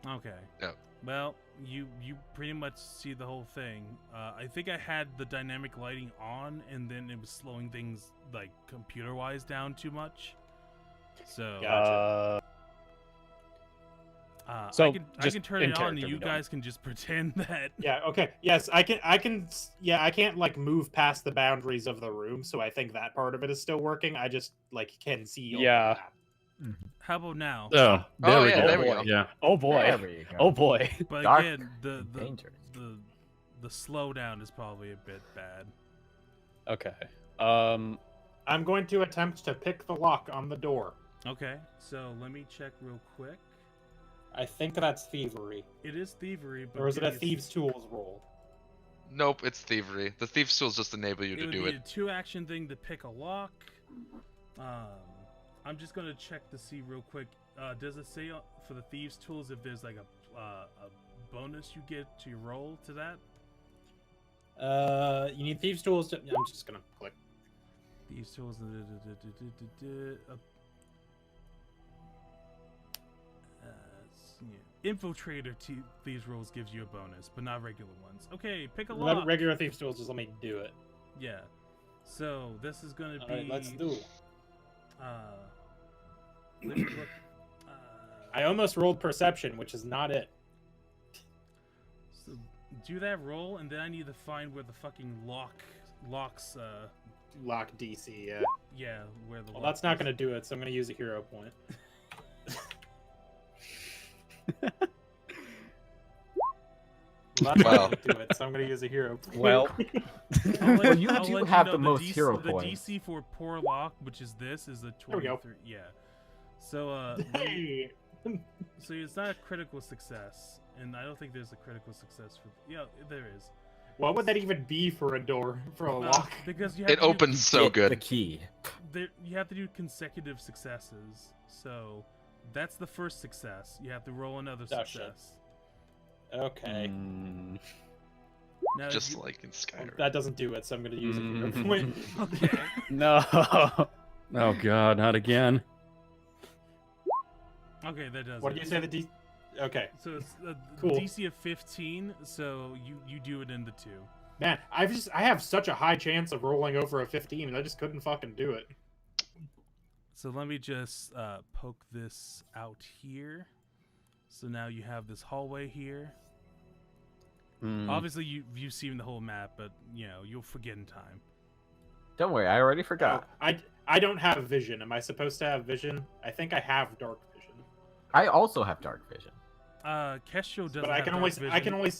Okay. Yeah. Well, you pretty much see the whole thing. I think I had the dynamic lighting on, and then it was slowing things like computer-wise down too much. So, Gotcha. So, I just can turn in it on, and character, you we don't. guys can just pretend that. Yeah. Okay. Yes, I can. Yeah, I can't like move past the boundaries of the room, so I think that part of it is still working. I just like can see. over Yeah. the map. How about now? Oh, there Oh, we yeah, go. there we go. Yeah. Oh There boy. we go. Oh boy. But Dark again, the dangerous. the slowdown is probably a bit bad. Okay. I'm going to attempt to pick the lock on the door. Okay, so let me check real quick. I think that's thievery, It is thievery, but or is it a give me thieves' tools roll? Nope, it's thievery. The thief's tools just enable you It to would do be it. a 2-action thing to pick a lock. I'm just gonna check to see real quick. Does it say for the thieves' tools if there's like a bonus you get to your roll to that? You need thieves' tools. I'm just gonna click. Thieves' tools. Infiltrator thieves rolls gives you a bonus, but not regular ones. Okay, pick a lock. Regular thieves' tools just let me do it. Yeah. So this is gonna be. All right, let's do. Let me look. I almost rolled perception, which is not it. So do that roll, and then I need to find where the fucking locks. Lock DC. Yeah. Yeah, where the. Well, lock that's not is. gonna do it, so I'm gonna use a hero point. Well, that's Wow. not gonna do it, so I'm gonna use a hero point. Well, I'll you I'll do let have know the most DC, hero the points. DC for poor lock, which is this, is a There we go. 23. Yeah. So Hey! so it's not a critical success, and I don't think there's a critical success for. Yeah, there is. What would that even be for a door, for a lock? Because you have It to do opens so Get the good. key. you have to do consecutive successes. So that's the first success. You have to roll another Oh, shit. success. Okay. Now, if Just you- like in Skyrim. That doesn't do it, so I'm gonna use a hero Mm. point. okay. no. Oh God, not again. Okay, that does. What it. did you say the D? Okay. So it's a Cool. DC of 15. So you do it in the 2. Man, I have such a high chance of rolling over a 15, and I just couldn't fucking do it. So let me just poke this out here. So now you have this hallway here. Obviously, you've seen the whole map, but you know you'll forget in time. Don't worry, I already forgot. I don't have vision. Am I supposed to have vision? I think I have dark vision. I also have dark vision. Kestrel doesn't. But I have can dark only vision. I can only.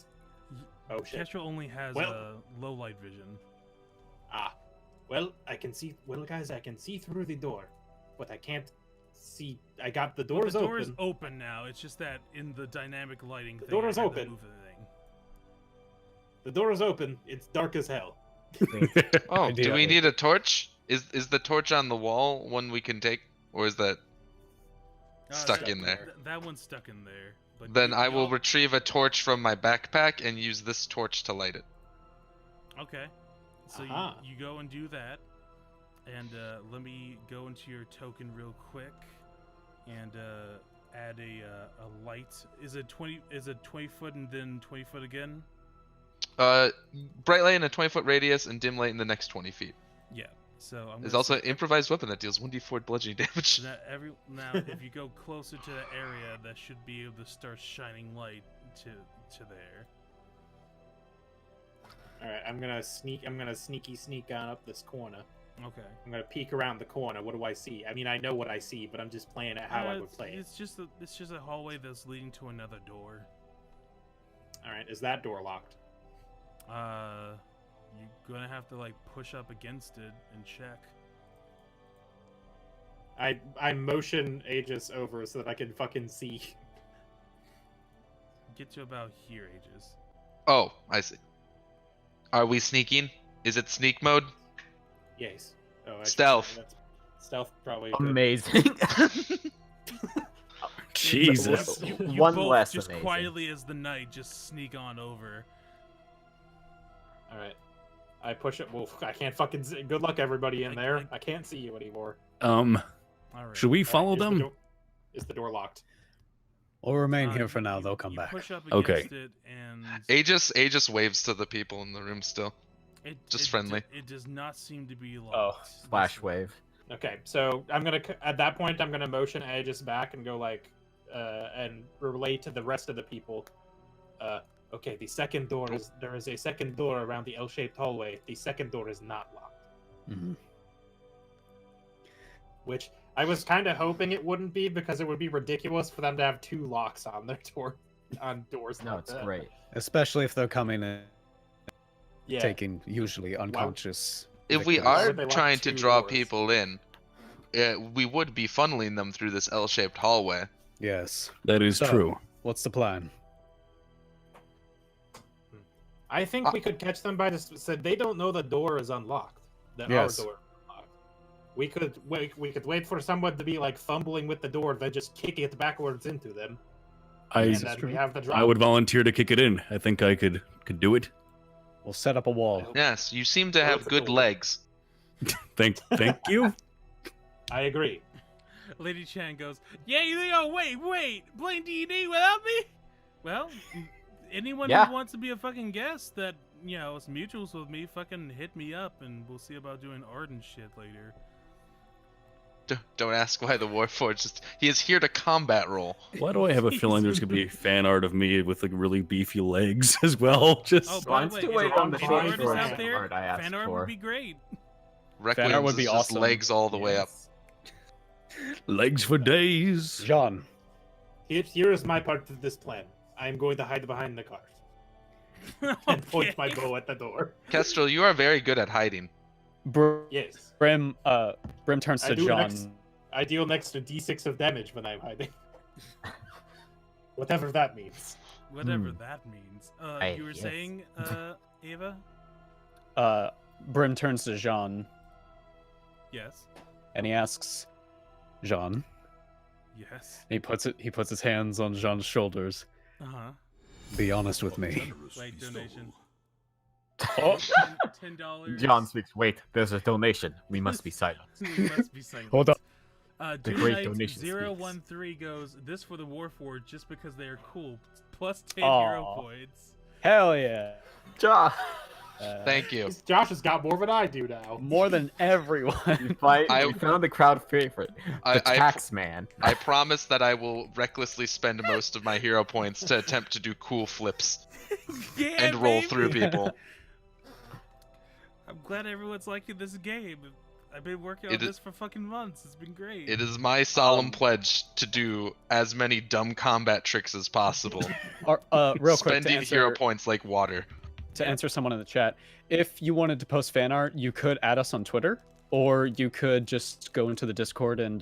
Oh shit. Kestrel only has Well- low light vision. Well, I can see. Well, guys, I can see through the door, but I can't see. I got the doors the door is open. open now. It's just that in the dynamic lighting thing, door I is had to open. move the thing. The door is open. It's dark as hell. Oh, do we Ideally. need a torch? Is the torch on the wall one we can take, or is that stuck that- in there? That one's stuck in there. But Then you- I will y'all- retrieve a torch from my backpack and use this torch to light it. Okay. So Aha. you go and do that. And let me go into your token real quick and add a light. Is it 20? Is it 20 foot and then 20 foot again? Bright light in a 20-foot radius and dim light in the next 20 feet. Yeah. So I'm. There's also an improvised weapon that deals 1d4 bludgeoning damage. Now, if you go closer to the area, that should be able to start shining light to there. All right, I'm gonna sneaky sneak on up this corner. Okay. I'm gonna peek around the corner. What do I see? I mean, I know what I see, but I'm just playing it how I would play it. It's just a hallway that's leading to another door. All right, is that door locked? You're gonna have to like push up against it and check. I motion Aegis over so that I can fucking see. Get to about here, Aegis. Oh, I see. Are we sneaking? Is it sneak mode? Yes. Oh, actually, Stealth. Stealth probably. Good. Amazing. Jesus. You One both less just amazing. quietly as the night just sneak on over. All right. I push it. Well, I can't fucking see. Good luck, everybody in there. I can't see you anymore. All right. Should we follow Is the them? is the door locked? We'll remain here for now. You- They'll come you back. Push up Okay. against it and Aegis waves to the people in the room still. Just friendly. It does not seem to be locked. Oh, flash wave. Okay, so I'm gonna at that point I'm gonna motion Aegis back and go like, and relate to the rest of the people. Okay, the second door is there is a second door around the L-shaped hallway. The second door is not locked. Mhm. Which I was kind of hoping it wouldn't be because it would be ridiculous for them to have two locks on their door on doors. No, like it's that. great. Especially if they're coming in, Yeah. taking usually unconscious. If we victims. Why are would they lock trying to two draw doors? people in, we would be funneling them through this L-shaped hallway. Yes. That is So- true. What's the plan? I think we could catch them by just said they don't know the door is unlocked. That Yes. our door is unlocked. We could wait for someone to be like fumbling with the door, then just kick it backwards into them. And then we have the drop. I would volunteer to kick it in. I think I could do it. We'll set up a wall. Yes, you seem to have good door. legs. Thank you. I agree. Lady Chan goes, yeah, wait, playing D&D without me? Well, anyone Yeah. who wants to be a fucking guest that, is mutuals with me, fucking hit me up and we'll see about doing art and shit later. Don't ask why the Warforged he is here to combat roll. Why do I have a feeling there's gonna be fan art of me with like really beefy legs as well? Just Oh, by the Wants way, to if wait on the any short artists form out fan there, art I asked fan art for. would be great. Requiem would be is just awesome. legs all the way up. legs for days. John, Here is my part of this plan. I am going to hide behind the cart and point my Okay. bow at the door. Kestrel, you are very good at hiding. Yes, Brim turns I to do John. next. I deal next to D6 of damage when I'm hiding. Whatever that means. Whatever that means. Hey, You were yes. saying, Ava? Brim turns to Jean Yes. and he asks, Jean. Yes. He puts his hands on Jean's shoulders. Uh-huh. Be honest with me. Like donation. Oh, $10. John speaks. Wait, there's a donation. We must be silent. We must be silent. Hold on. The Dude great Knight donation speaks. 013 goes, this for the Warforged just because they are cool. Plus 10 Aw. hero points. Hell yeah. John, Thank you. Josh has got more than I do now. More than everyone. we found the crowd favorite, I- the I- tax man. I promise that I will recklessly spend most of my hero points to attempt to do cool flips Yeah, and roll baby! through people. I'm glad everyone's liking this game. I've been working on It is- this for fucking months. It's been great. It is my solemn pledge to do as many dumb combat tricks as possible. Real quick, to Spending hero answer, points like water. to answer someone in the chat, if you wanted to post fan art, you could add us on Twitter, or you could just go into the Discord and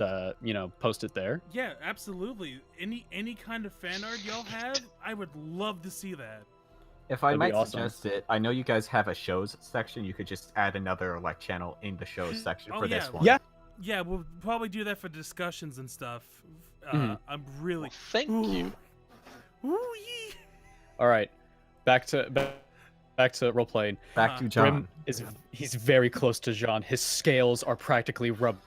post it there. Yeah, absolutely. Any kind of fan art y'all have, I would love to see that. If I That'd be might awesome. suggest it, I know you guys have a shows section. You could just add another channel in the shows section Oh, for yeah. this one. Yeah. Yeah, we'll probably do that for discussions and stuff. Mhm. I'm really. Thank you. Ooh, yee. All right, back to back to role playing. Back to Brim John. he's very close to Jean. His scales are practically rubbing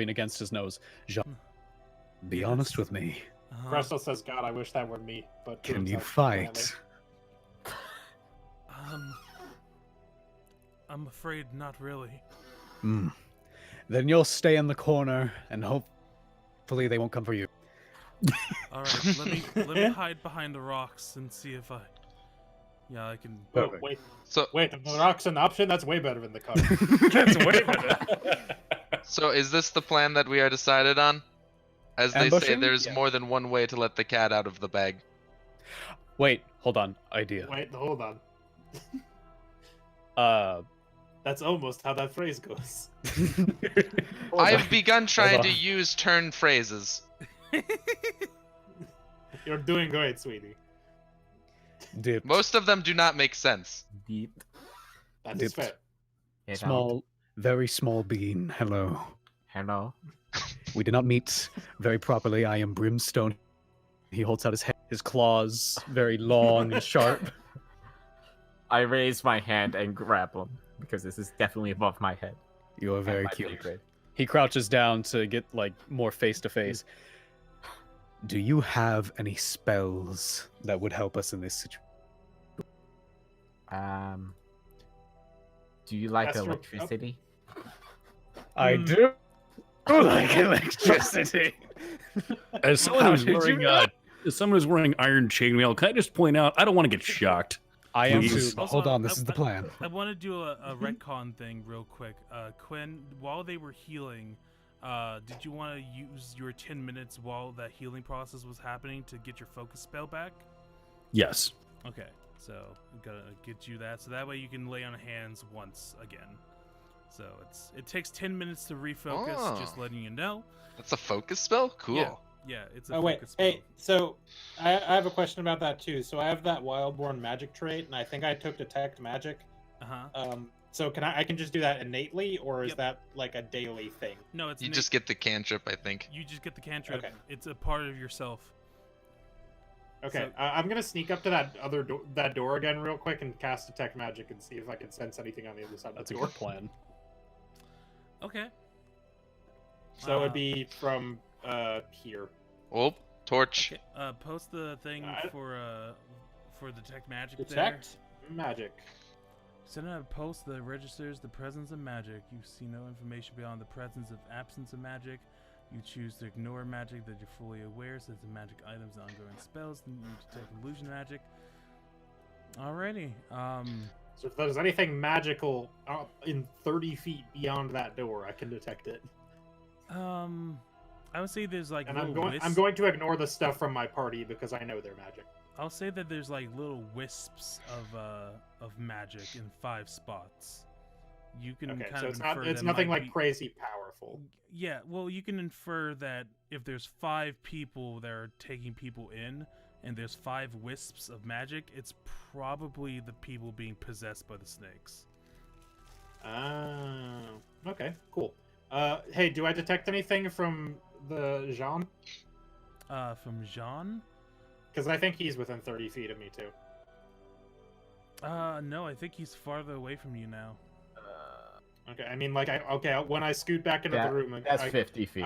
against his nose. Jean, be honest with me. Crystal says, "God, I wish that were me." But to Can you himself, fight? I'm afraid not really. Then you'll stay in the corner, and hopefully they won't come for you. All right, let me hide behind the rocks and see if I can. Oh, Perfect. wait, So if the rock's an option, that's way better than the cover. That's way better. so is this the plan that we are decided on? As they say, Ambushing? there's Yeah. more than one way to let the cat out of the bag. Wait, hold on. Idea. Wait, hold on. That's almost how that phrase goes. I've begun trying to on. use turn phrases. You're doing great, sweetie. Dip. Most of them do not make sense. Deep. That is Dipped. fair. It Small, very small bean. Hello. Hello. We did not meet very properly. I am Brimstone. He holds out his head, his claws, very long and sharp. I raise my hand and grab him because this is definitely above my head. You are and very my cute. pay grade. He crouches down to get like more face to face. Do you have any spells that would help us in this situation? Do you like Astro- electricity? I do like electricity. As someone How who's did you wearing know? as someone who's wearing iron chainmail, can I just point out I don't want to get shocked. I am Please. too. Also, Hold on, this is the plan. I want to do a retcon thing real quick. Quinn, while they were healing, did you want to use your 10 minutes while that healing process was happening to get your focus spell back? Yes. Okay, so I'm gonna get you that, so that way you can lay on hands once again. So it takes 10 minutes to refocus. Oh. Just letting you know. That's a focus spell? Cool. Yeah, it's a Oh wait, focus spell. hey, so I have a question about that too. So I have that Wildborn magic trait, and I think I took Detect Magic. So I can just do that innately, or is Yep. that like a daily thing? No, it's You just get the cantrip, I think. you just get the cantrip. Okay. It's a part of yourself. Okay, So- I'm gonna sneak up to that door again real quick and cast Detect Magic and see if I can sense anything on the other side That's of a the door. good plan. Okay. So it'd be from here. Oh, torch. Okay, post the thing I- for detect magic Detect Magic. there. Send out a post that registers the presence of magic. You see no information beyond the presence of absence of magic. You choose to ignore magic that you're fully aware, since the magic items and ongoing spells. Then you detect illusion magic. Alrighty. So if there's anything magical in 30 feet beyond that door, I can detect it. I would say there's like And little wisps. I'm going to ignore the stuff from my party because I know they're magic. I'll say that there's like little wisps of magic in 5 spots. You can Okay, kind so of it's them nothing might like be- crazy powerful. Yeah, well, you can infer that if there's 5 people that are taking people in, and there's 5 wisps of magic, it's probably the people being possessed by the snakes. Okay, cool. Hey, do I detect anything from the Jean? From Jean? Because I think he's within 30 feet of me too. No, I think he's farther away from you now. Okay, I mean, like, when I scoot back into the room, That's 50 feet.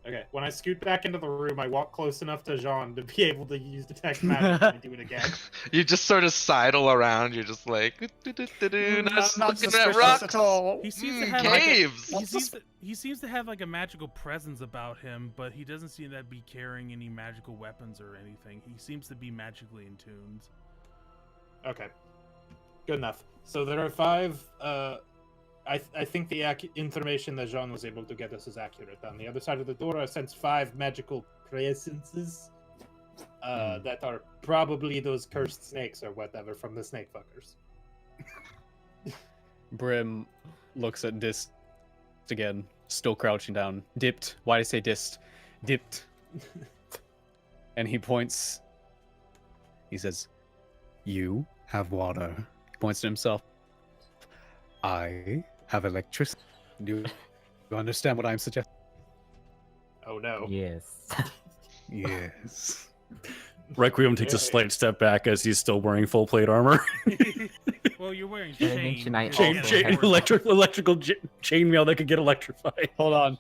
Okay, when I scoot back into the room, I walk close enough to Jean to be able to use Detect Magic and do it again. You just sort of sidle around. You're just like, not looking at rocks. all. He seems to have like a, caves. he seems to have like a magical presence about him, but he doesn't seem to be carrying any magical weapons or anything. He seems to be magically in tuned. Okay, good enough. So there are 5. I think the information that Jean was able to get us is accurate. On the other side of the door, I sense 5 magical presences that are probably those cursed snakes or whatever from the snake fuckers. Brim looks at Dist again, still crouching down. Dipped. Why did I say Dist? Dipped. And he points. He says, "You have water." He points to himself. I have electricity. Do you understand what I'm suggesting? Oh no. Yes. Yes. Requiem takes a slight step back as he's still wearing full plate armor. Well, you're wearing Did I chain. mention I chain, also chain, have- electrical chainmail that could get electrified. Hold on.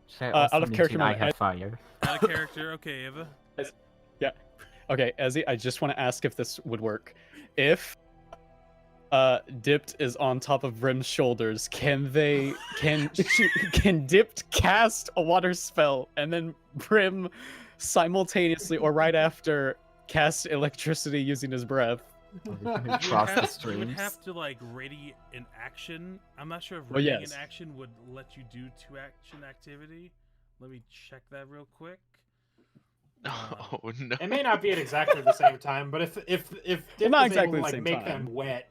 Should I out also of character mention I mode, have fire? Out of character. Okay, Eva. Okay, Ezzy, I just want to ask if this would work. If Dipped is on top of Brim's shoulders, can Dipped cast a water spell and then Brim simultaneously or right after cast electricity using his breath? Cross the You would streams. have to like ready an action. I'm not sure if Well, readying yes. an action would let you do 2-action activity. Let me check that real quick. Oh no. It may not be at exactly the same time, but if Dip not is exactly able the to same make time. them wet,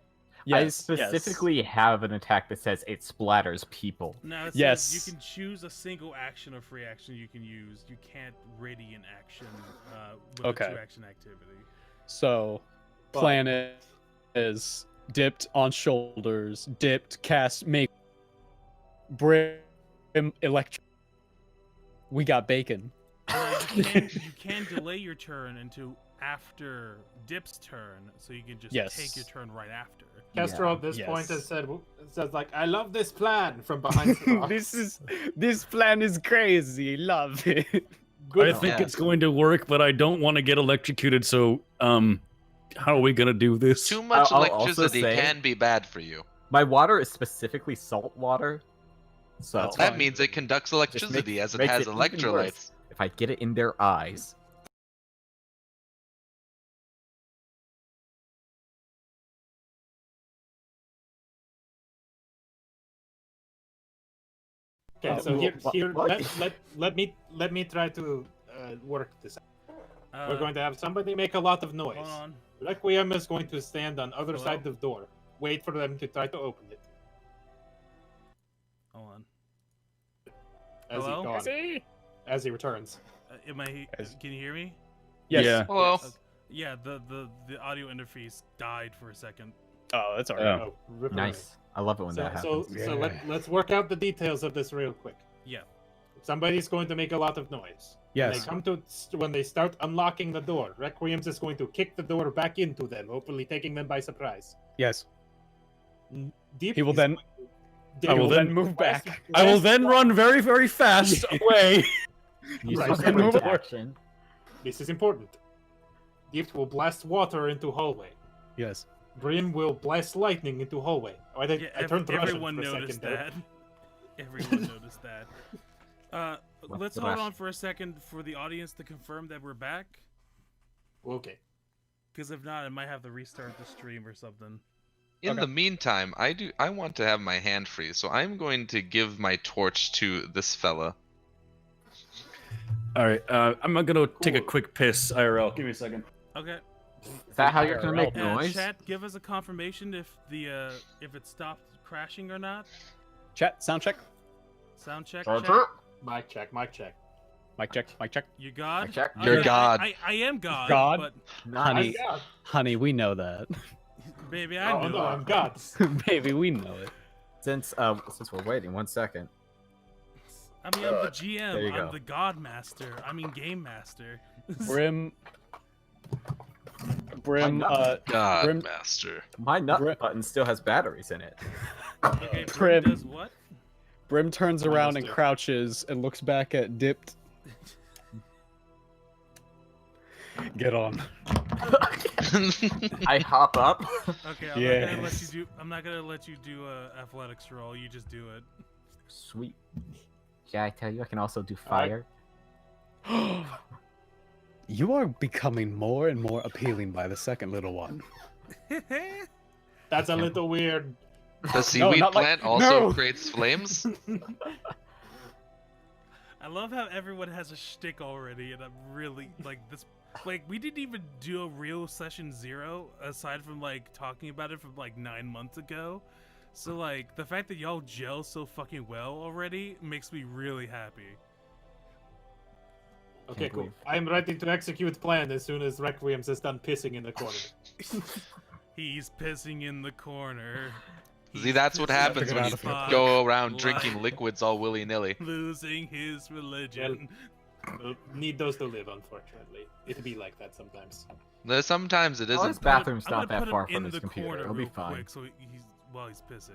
I specifically have an attack that says it splatters people. No, it Yes. says you can choose a single action or free action you can use. You can't ready an action with Okay. a 2-action activity. So, plan is Dipped on shoulders, Dipped cast make Brim electric. We got bacon. You can delay your turn into after Dip's turn, so you can just Yes. take your turn right after. Castro at this Yes. point has said like, "I love this plan" from behind the rocks. This plan is crazy. Love it. Good. I think it's going to work, but I don't want to get electrocuted. So, how are we gonna do this? Too much I'll also electricity say- can be bad for you. My water is specifically salt water, so That's That fine. means it conducts electricity as it makes has it even worse. electrolytes. if I get it in their eyes, Okay, so here what? let me try to work this out. We're Uh, going to have somebody make a lot of noise. Hold on. Requiem is going to stand on other Hello? side of the door. Wait for them to try to open it. Hold on. As Hello? as he returns. Am I? Can you hear me? Yes. Yeah. Hello. Yeah. The audio interface died for a second. Oh, that's alright. Yeah. Oh, rip it nice. I love it when So, that so, happens. so let's work out the details of this real quick. Yeah. Somebody's going to make a lot of noise. Yes. When they start unlocking the door, Requiem's is going to kick the door back into them, hopefully taking them by surprise. Yes. Deep He will is then- going to- He Deep will will then move blast- back. I will blast then run very, very fast away. Use Right, your so sprint move on. action. This is important. Deep will blast water into hallway. Yes. Brim will blast lightning into hallway. Oh, I turned Russian everyone for a noticed second there. that. Everyone noticed that. Let's hold Russian. on for a second for the audience to confirm that we're back. Okay. Because if not, I might have to restart the stream or something. In Okay. the meantime, I want to have my hand free, so I'm going to give my torch to this fella. All right, I'm gonna take a Cool. quick piss. IRL, give me a second. Okay. Is that how you're gonna make IRL. noise? Chat, give us a confirmation if if it stopped crashing or not. Chat, sound check. Sound check. Roger. Chat. Mic check, mic check. Mic check, mic check. You God? check. You're yeah, God. I am God. God? But Honey, I'm God. honey, we know that. baby, I Oh knew. no, I'm God. Baby, we know it. Since we're waiting, 1 second. I mean, I'm the There GM. you I'm go. the God Master. I mean, Game Master. Brim, God Brim- Master. My nut Bri- button still has batteries in it. Okay, Prim. Brim does what? Brim turns Mine around does and too. crouches and looks back at Dipped. Get on. I hop up. Okay, I'm not gonna let you do a athletics roll. You just do it. Sweet. Yeah, I tell you, I can also do Alright. fire. You are becoming more and more appealing by the second, little one. That's a little weird. The No, seaweed not like- plant also no. creates flames. I love how everyone has a shtick already, and I'm really like this. Like, we didn't even do a real session 0 aside from like talking about it from like 9 months ago. So like the fact that y'all gel so fucking well already makes me really happy. Okay, Can't cool. believe- I'm ready to execute plan as soon as Requiem's is done pissing in the corner. He's pissing in the corner. See, that's what He's happens figured when out you if you're- go around Like- drinking liquids all willy nilly. losing his religion. Need those to live, unfortunately. It'd be like that sometimes. Sometimes it Oh, isn't. his bathroom's I'm not gonna that put far him from in his the computer. corner He'll be real fine. quick, so while he's pissing.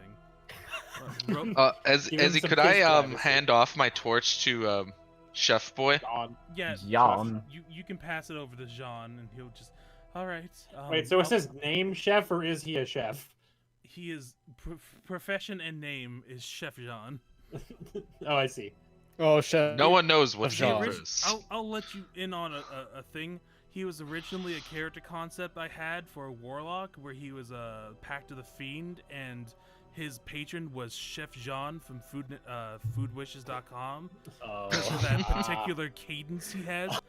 Ezzy, Give him some could kiss I privacy. hand off my torch to Chef Boy? Gone. Yeah, Yawn. you can pass it over to Jean, and he'll just. All right. Wait, so is his name Chef or is he a chef? He is profession and name is Chef Jean. Oh, I see. Oh, chef. No one knows what Jean. he Orig- is. I'll let you in on a thing. He was originally a character concept I had for a warlock, where he was a Pact of the Fiend, and his patron was Chef Jean from foodwishes.com. Because of that particular cadence he has.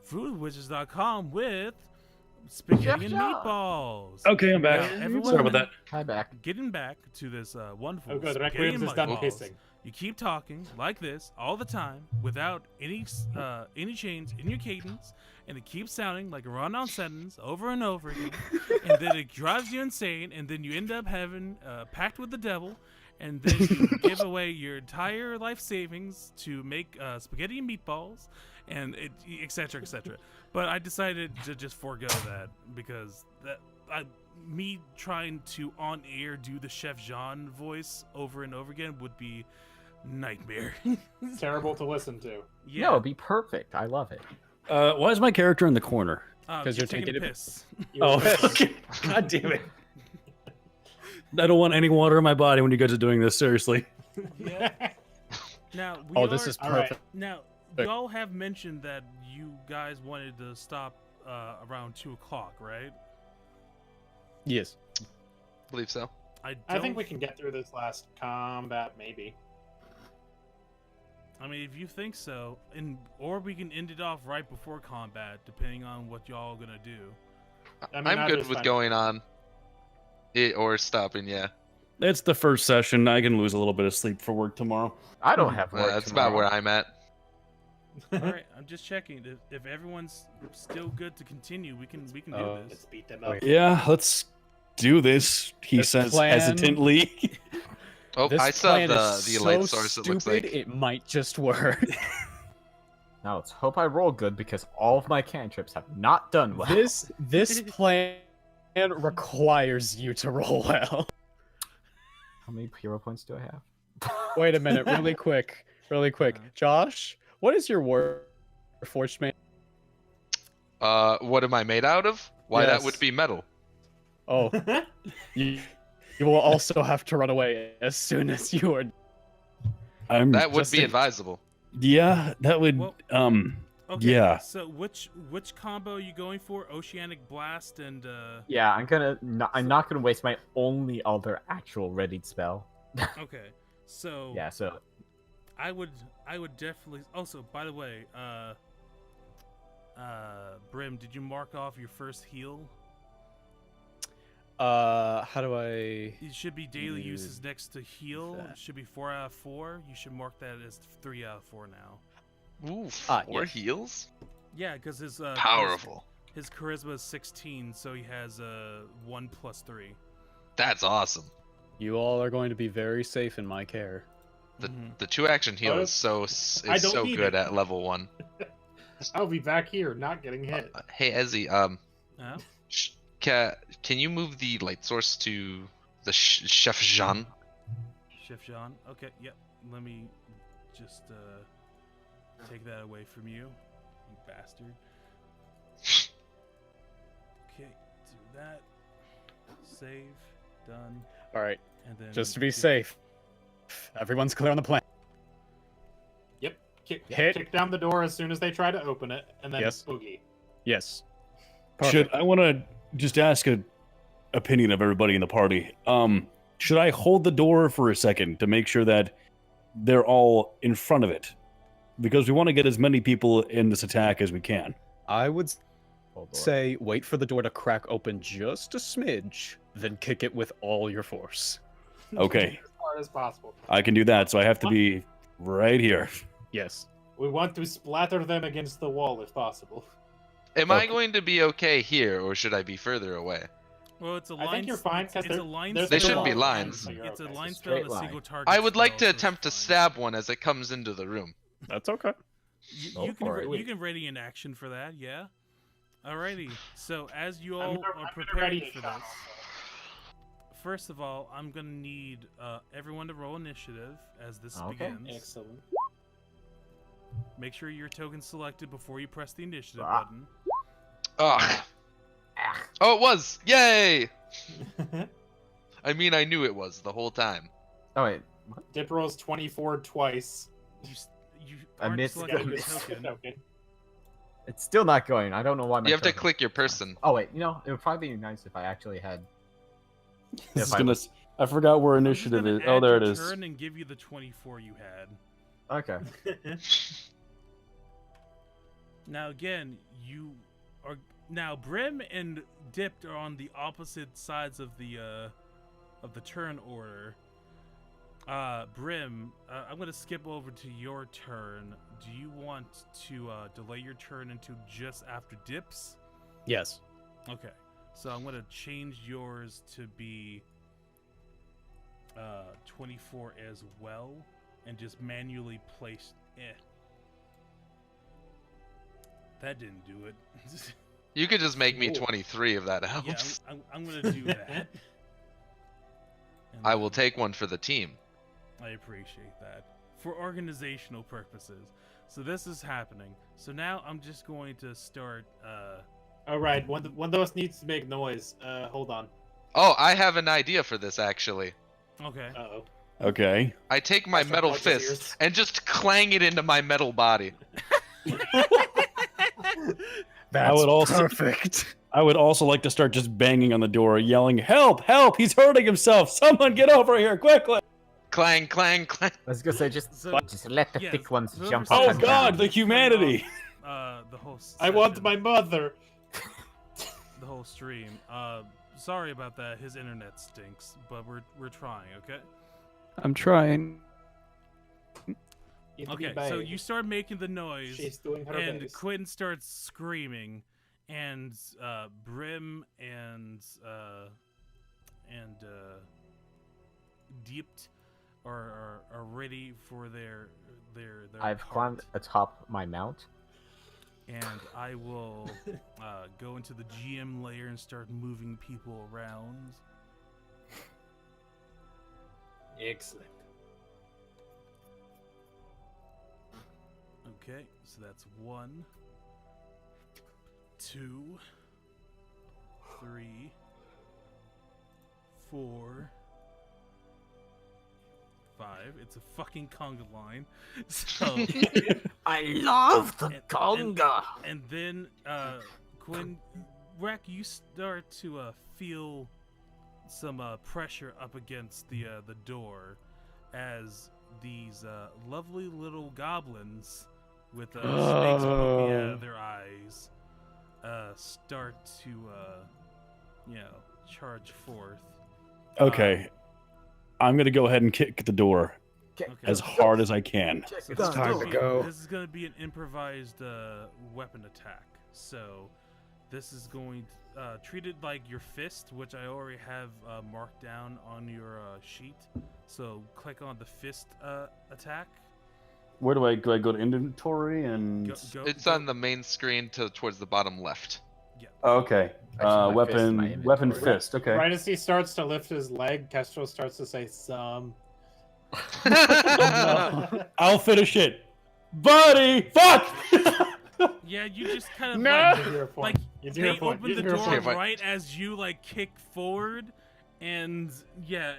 Foodwishes.com with spaghetti and Chef Jean. meatballs. Okay, I'm back. Now, everyone- Sorry about that. Hi, back. Getting back to this wonderful Oh, good. spaghetti Requiem and is done meatballs. pissing. You keep talking like this all the time without any change in your cadence, and it keeps sounding like a run-on sentence over and over again, and then it drives you insane, and then you end up having a pact with the devil, and then you give away your entire life savings to make spaghetti and meatballs, and etc. etc. But I decided to just forego that because me trying to on air do the Chef Jean voice over and over again would be nightmare. Terrible to listen to. Yeah. No, it'd be perfect. I love it. Why is my character in the corner? 'Cause you're taking a a piss. Oh, okay. God damn it. I don't want any water in my body when you guys are doing this, seriously. Now, Oh, this is All right. perfect. Now, y'all have mentioned that you guys wanted to stop around 2 o'clock, right? Yes. believe so. I think we can get through this last combat, maybe. I mean, if you think so, or we can end it off right before combat, depending on what y'all gonna do. I mean, I'm I good just with find- going on. Or stopping, yeah. It's the first session. I can lose a little bit of sleep for work tomorrow. I don't have work That's tomorrow. about where I'm at. All right, I'm just checking. If everyone's still good to continue, we can do Let's this. beat them up. Wait. Yeah, let's do this, he This says plan- hesitantly. Oh, This I saw plan the is light so source. It stupid, looks like. it might just work. Now let's hope I roll good because all of my cantrips have not done well. This plan requires you to roll well. How many hero points do I have? Wait a minute, really quick. Josh, what is your Warforged man? What am I made out of? Why, that would Yes. be metal. Oh, you will also have to run away as soon as you are. That would Just be think- advisable. Yeah, that would. Well- Okay, Yeah. So which combo are you going for? Oceanic Blast and Yeah, I'm not gonna waste my only other actual readied spell. okay. So Yeah, so I would definitely. Also, by the way, Brim, did you mark off your first heal? How do I? It should be daily Use uses next to heal. that. It should be 4 out of 4. You should mark that as 3 out of 4 now. Ooh, Ah, 4 yes. heals? Yeah, because his Powerful. His charisma is 16, so he has 1 plus 3. That's awesome. You all are going to be very safe in my care. The Mhm. the 2-action heal Oh, is so I don't so need good it. at level 1. I'll be back here, not getting hit. Hey Ezzy, Yeah. can you move the light source to the Chef Jean? Chef Jean. Okay, yep. Let me just take that away from you, you bastard. Okay, do that. Save. Done. All right, And then just to be safe, everyone's clear on the plan. Yep. Hit. Kick down the door as soon as they try to open it, and then Yes. boogie. Yes. Should I want to just ask a opinion of everybody in the party? Should I hold the door for a second to make sure that they're all in front of it? Because we want to get as many people in this attack as we can. I would hold on. say wait for the door to crack open just a smidge, then kick it with all your force. Okay, As hard as possible. I can do that, so I have to be right here. Yes. We want to splatter them against the wall if possible. Am I Okay. going to be okay here, or should I be further away? Well, it's a I line. think you're fine because It's a line. there's They spell. shouldn't be no lines. so you're It's a okay. line It's a spell and straight a single line. target. I would like spell, to so it's attempt to fine. stab one as it comes into the room. That's okay. Go for it. You can ready an action for that, yeah. Alrighty. So as you I'm all gonna- are I'm gonna preparing ready a for shot. this, first of all, I'm gonna need everyone to roll initiative as this Okay. begins. Excellent. Make sure your token's selected before you press the initiative Ah. button. Ugh. Oh, it was! Yay! I mean, I knew it was the whole time. Oh wait, Dip rolls 24 twice. You I aren't missed selecting the your miss. token. Okay. it's still not going. I don't know why. My You have to token- click your person. Oh wait, it would probably be nice if I actually had. It's If I gonna. was- I forgot where I'm just initiative gonna is. Oh, add there your it is. Turn and give you the 24 you had. Okay. Now again, you are now Brim and Dipped are on the opposite sides of the turn order. Brim, I'm gonna skip over to your turn. Do you want to delay your turn into just after Dips? Yes. Okay, so I'm gonna change yours to be 24 as well, and just manually place. That didn't do it. You could just make me Ooh. 23 if that Yeah, helps. I'm gonna do that. And I will then- take one for the team. I appreciate that. For organizational purposes. So this is happening. So now I'm just going to start All right. One of those needs to make noise. Hold on. Oh, I have an idea for this actually. okay. Uh-oh. Okay. I take my Extra metal parts of fist ears. and just clang it into my metal body. That's would also- perfect. I would also like to start just banging on the door, yelling, "Help! Help! He's hurting himself! Someone get over here quickly!" Clang, clang, clang. I was gonna say just So- let the yes, thick ones whoever jump says up Oh and God, down. the humanity! The whole I want session, my mother. the whole stream. Sorry about that. His internet stinks, but we're trying, okay? I'm trying. You have to be Okay, so bad. you start making the noise. She's doing her And best. Quinn starts screaming, and Brim and Deeped are ready for their I've part. climbed atop my mount. And I will go into the GM layer and start moving people around. Excellent. Okay, so that's 1, 2, 3, 4, 5. It's a fucking conga line. So, I love the And- and then Quinn, Rek, you start to feel some pressure up against the door as these lovely little goblins with snakes poking out of their eyes start to charge forth. Okay, I'm gonna go ahead and kick the door Okay. as hard as I can. So It's this is time gonna to be- go. This is going to be an improvised weapon attack. So this is going to treat it like your fist, which I already have marked down on your sheet. So click on the fist attack. Where do I go? I go to inventory and It's on the main screen towards the bottom left. Yeah. okay. Actually, my fist in my Weapon inventory. fist. Okay. Right as he starts to lift his leg, Kestrel starts to say some. I'll finish it, buddy. Fuck. Yeah, you just kind of No! You do your point. like You do they your point. open You the do your door Okay, point. but- right as you like kick forward, and yeah,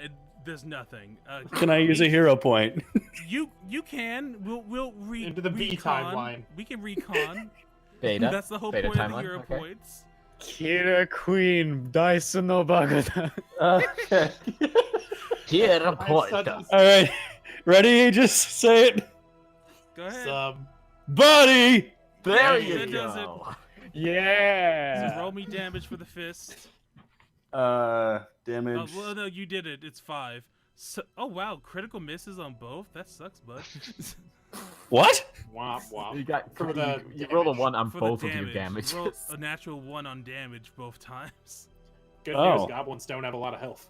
there's nothing. Can I use a hero point? You can. We'll Into the B recon. timeline. We can recon. Beta. That's the whole Beta point of the timeline, hero okay. points. Kira Queen, Dyson no Bagada. Okay. Here a I'm point. such a- All right. Ready? Just say it, Go ahead. Some. buddy. There Yeah, you that does go. So Yeah. roll me damage for the fist. Damage. Oh, well, no, you did it. It's 5. So, oh wow, critical misses on both. That sucks, bud. What? Womp womp. You got For the you rolled a damage. 1 on For both the of your damage. damages. Roll a natural 1 on damage both times. Good Oh. news, goblins don't have a lot of health.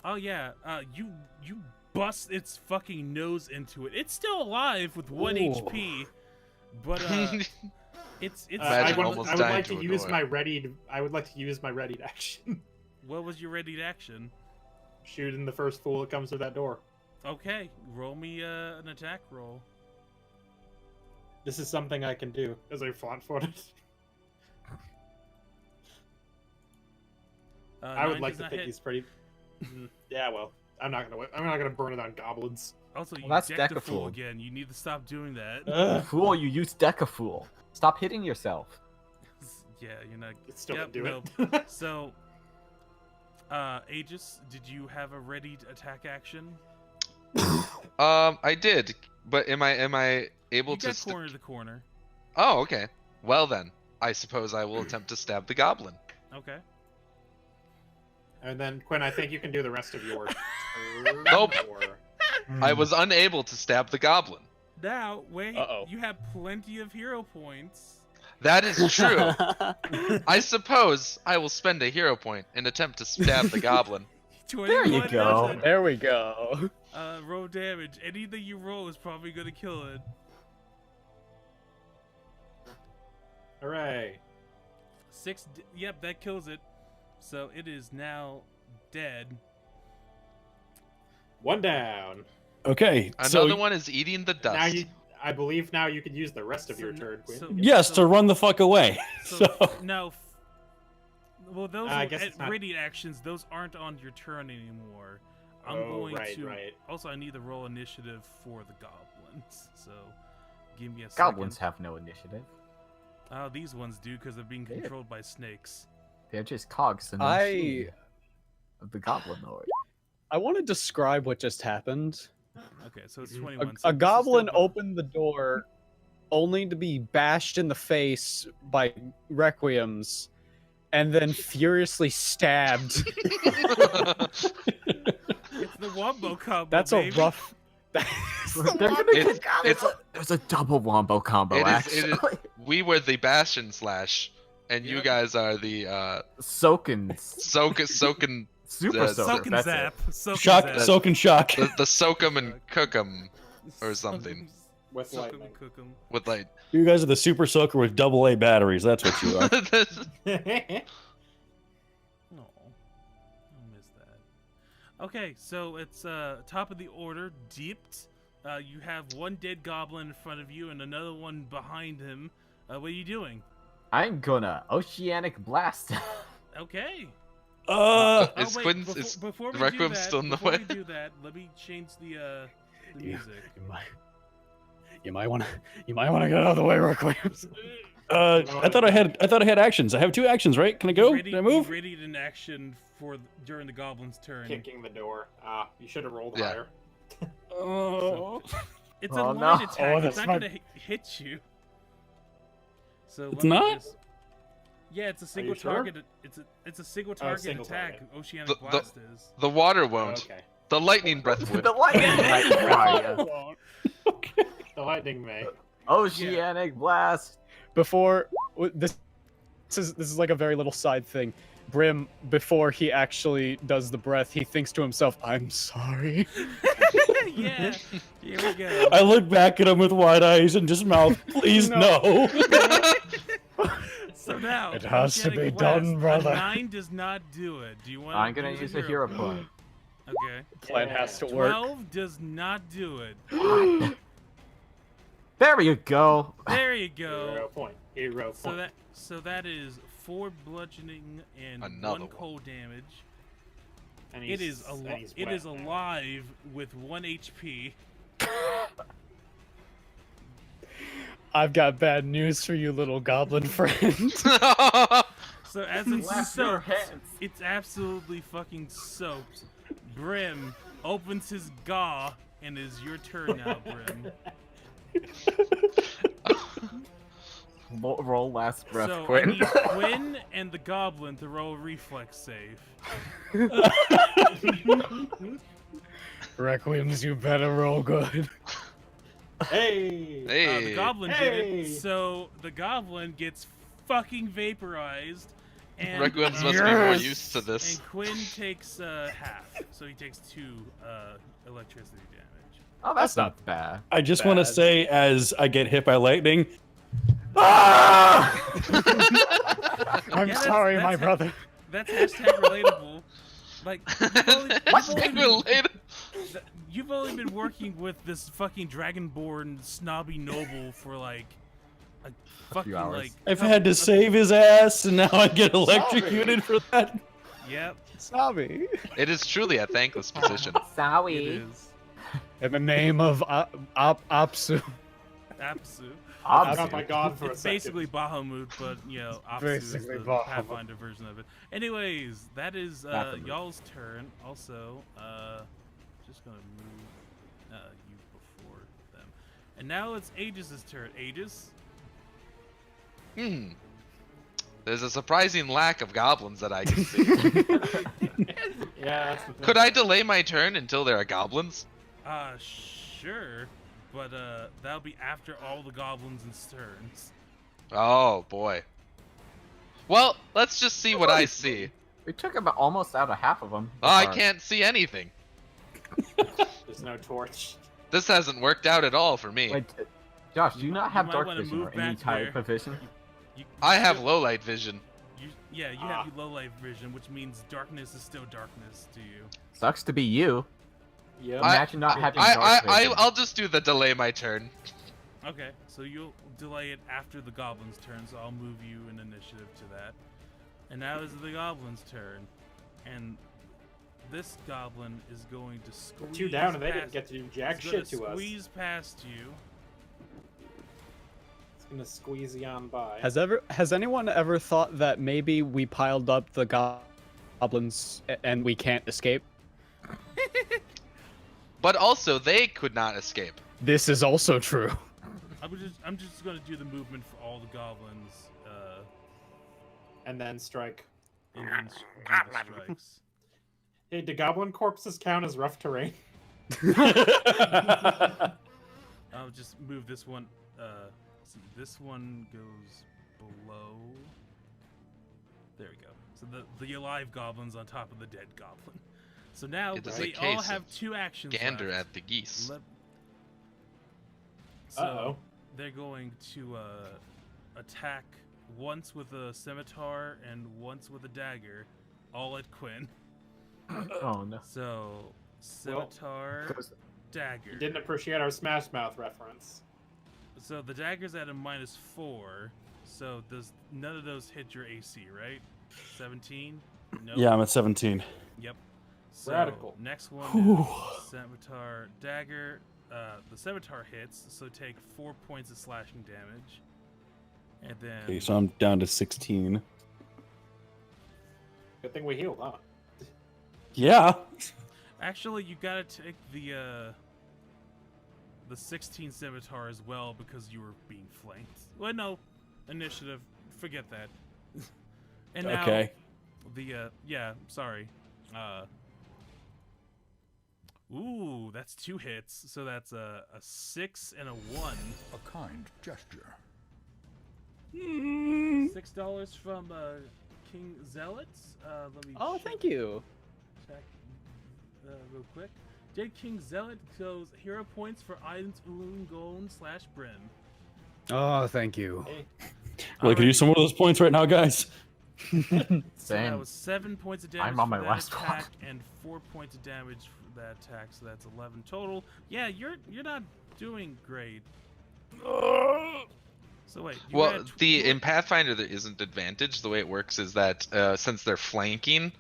Oh yeah, you bust its fucking nose into it. It's still alive with 1 Ooh. HP, But it's Imagine I almost would dying like to to a use door. my readied. I would like to use my readied action. What was your ready action? Shooting the first fool that comes through that door. Okay, roll me an attack roll. This is something I can do as a flat-footed. I would 9 like does to not think hit. he's pretty. Yeah, well, I'm not gonna burn it on goblins. Also, you that's decked a Decafool. fool again. You need to stop doing that. Fool, you use Decafool. Stop hitting yourself. Yeah, you're not. It still Yep, didn't do it. So, Aegis, did you have a ready attack action? I did, but am I able You to? got corner to corner. Oh, okay. Well then, I suppose I will attempt to stab the goblin. Okay. And then Quinn, I think you can do the rest of yours. Nope. Or... I was unable to stab the goblin. Now, wait. Uh-oh. You have plenty of hero points. That is true. I suppose I will spend a hero point and attempt to stab the goblin. 21 go. does it. There we go. Roll damage. Anything you roll is probably gonna kill it. Hooray! Yep, that kills it. So it is now dead. One down. Okay. Another So one is eating the Now dust. you, I believe now you can use the rest of your So- turn, Quinn. so- yes, so- to run the fuck away. So, So no. Well, those I guess it's not- ready actions. Those aren't on your turn anymore. I'm Oh, going right, to. right. Also, I need to roll initiative for the goblins. So, give me a Goblins second. have no initiative. Oh, these ones do because they're being controlled by snakes. They're just cogs in the I machine of the Goblin Lord. I want to describe what just happened. Okay, so it's Mhm. 21. so A this is goblin still opened the door only to be bashed in the face by requiems and then furiously stabbed. It's the wombo combo. That's baby. a rough. They're gonna It's- get God, it's- there's a double wombo combo, It is- actually. it We were the Bastion Slash, and you Yep. guys are the Soaking. Soakin' Super the- soaker. Soak and That's zap. it. Soak shock, and zap. soak and shock. the soak 'em and cook 'em or something. With Soak 'em lightning. and cook 'em. with like. You guys are the super soaker with double A batteries. That's what you are. Oh, I missed that. Okay, so it's top of the order, Deeped. You have one dead goblin in front of you and another one behind him. What are you doing? I'm gonna oceanic blast. Okay. Is wait, Quinn's- before, is before we Requiem do that, still in the before way? we do that, let me change the music. You might want to get out of the way, Requiems. I thought I had actions. I have 2 actions, right? Can I go? Ready, Can I move? readied an action for during the goblin's turn. Kicking the door. Ah, you should have rolled Yeah. higher. Oh. It's Oh, a no. line attack. Oh, it's that's not my- gonna hit you. So It's let me not? just- Yeah, it's a single sure? target. It's a single target single attack. target. Oceanic The- blast is. The water won't. Okay. The lightning breath would. the lightning right fire. Okay. The lightning may. Oceanic blast. Before this is like a very little side thing. Brim, before he actually does the breath, he thinks to himself, "I'm sorry." Yeah, here we go. I look back at him with wide eyes and just mouth, please no. So now It has to Oceanic be done, Blast, brother. A 9 does not do it. Do you want? I'm gonna use a hero point. Okay. Plan has to work. 12 does not do it. There you go. There you Hero go. point. Hero So point. that is 4 bludgeoning and Another 1 one. cold damage. And It he's- is and he's it wet is now. alive with 1 HP. I've got bad news for you, little goblin friend. So as it's Blast your soaked, hands. it's absolutely fucking soaked. Brim opens his gaw and is your turn now, Brim. Roll last breath, So I Quinn. need Quinn and the goblin to roll a reflex save. Requiems, you better roll good. Hey. Hey. The goblin did Hey! it, so the goblin gets fucking vaporized, and Requiems must be more used to this. And Quinn takes half, so he takes 2 electricity damage. Oh, that's not bad. I just want to Bad. say, as I get hit by lightning, ah! I'm Yeah, sorry, that's my ha- brother. That's hashtag relatable. Like, you've only been working with this fucking Dragonborn snobby noble for like a fucking hours. like. I've had to save his ass, and now I get electrocuted for that. Yep, Snobby. It is truly a thankless position. it Sorry. is. In the name of APSU. APSU. I got my god for a It's second. basically Bahamut, but you know, APSU is Basically the Bahamut. Pathfinder version of it. Anyways, that is Bahamut. y'all's turn. Also, just gonna move you before them. And now it's Aegis' turn. Aegis. There's a surprising lack of goblins that I can see. Yeah, that's the thing. Could I delay my turn until there are goblins? Sure, but that'll be after all the goblins' turns. Oh boy. Well, let's just see what I see. We took about almost out of half of them. Oh, I can't see anything. There's no torch. This hasn't worked out at all for me. Wait, Josh, do you not have might dark wanna vision move or any back type there. of vision? You I have still- low light vision. You have low light vision, which means darkness is still darkness to you. Sucks to be you. Yep. Imagine not having dark vision. I'll just do the delay my turn. Okay, so you'll delay it after the goblins' turn, so I'll move you in initiative to that. And now is the goblins' turn, and this goblin is going to squeeze. 2 down and they didn't past- get to do jack he's gonna shit to us. Squeeze past you. It's gonna squeeze on by. Has anyone ever thought that maybe we piled up the goblins and we can't escape? But also, they could not escape. This is also true. I'm just gonna do the movement for all the goblins, And then strike. and then do the strikes. Hey, do goblin corpses count as rough terrain? I'll just move this one. See, this one goes below. There we go. So the alive goblin's on top of the dead goblin. So now It is a they case all have of 2 actions. Gander left. at the geese. So Uh-oh. they're going to attack once with a scimitar and once with a dagger, all at Quinn. Oh no. So scimitar, dagger. You didn't appreciate our Smash Mouth reference. So the dagger's at a -4. So does none of those hit your AC, right? 17? No. Yeah, I'm at 17. Yep. So Radical. next one Whew. is scimitar dagger. The scimitar hits, so take 4 points of slashing damage. And then Okay, so I'm down to 16. Good thing we healed, huh? Yeah. actually you gotta take the 16 scimitar as well because you were being flanked. Well, no, initiative. Forget that. And now Okay. yeah, sorry. Ooh, that's 2 hits. So that's a 6 and a 1. A kind gesture. $6 from King Zealots. Let me Oh, check, thank you. check real quick. Jade King Zealot goes hero points for items Undiine/Brim. Oh, thank you. Hey, Well, can you use some more of those points right now, guys? So that Same. was 7 points of damage I'm on for my that last one. attack and 4 points of damage for that attack, so that's 11 total. Yeah, you're not doing great. So wait, you Well, had in Pathfinder there isn't advantage. The way it works is that since they're flanking,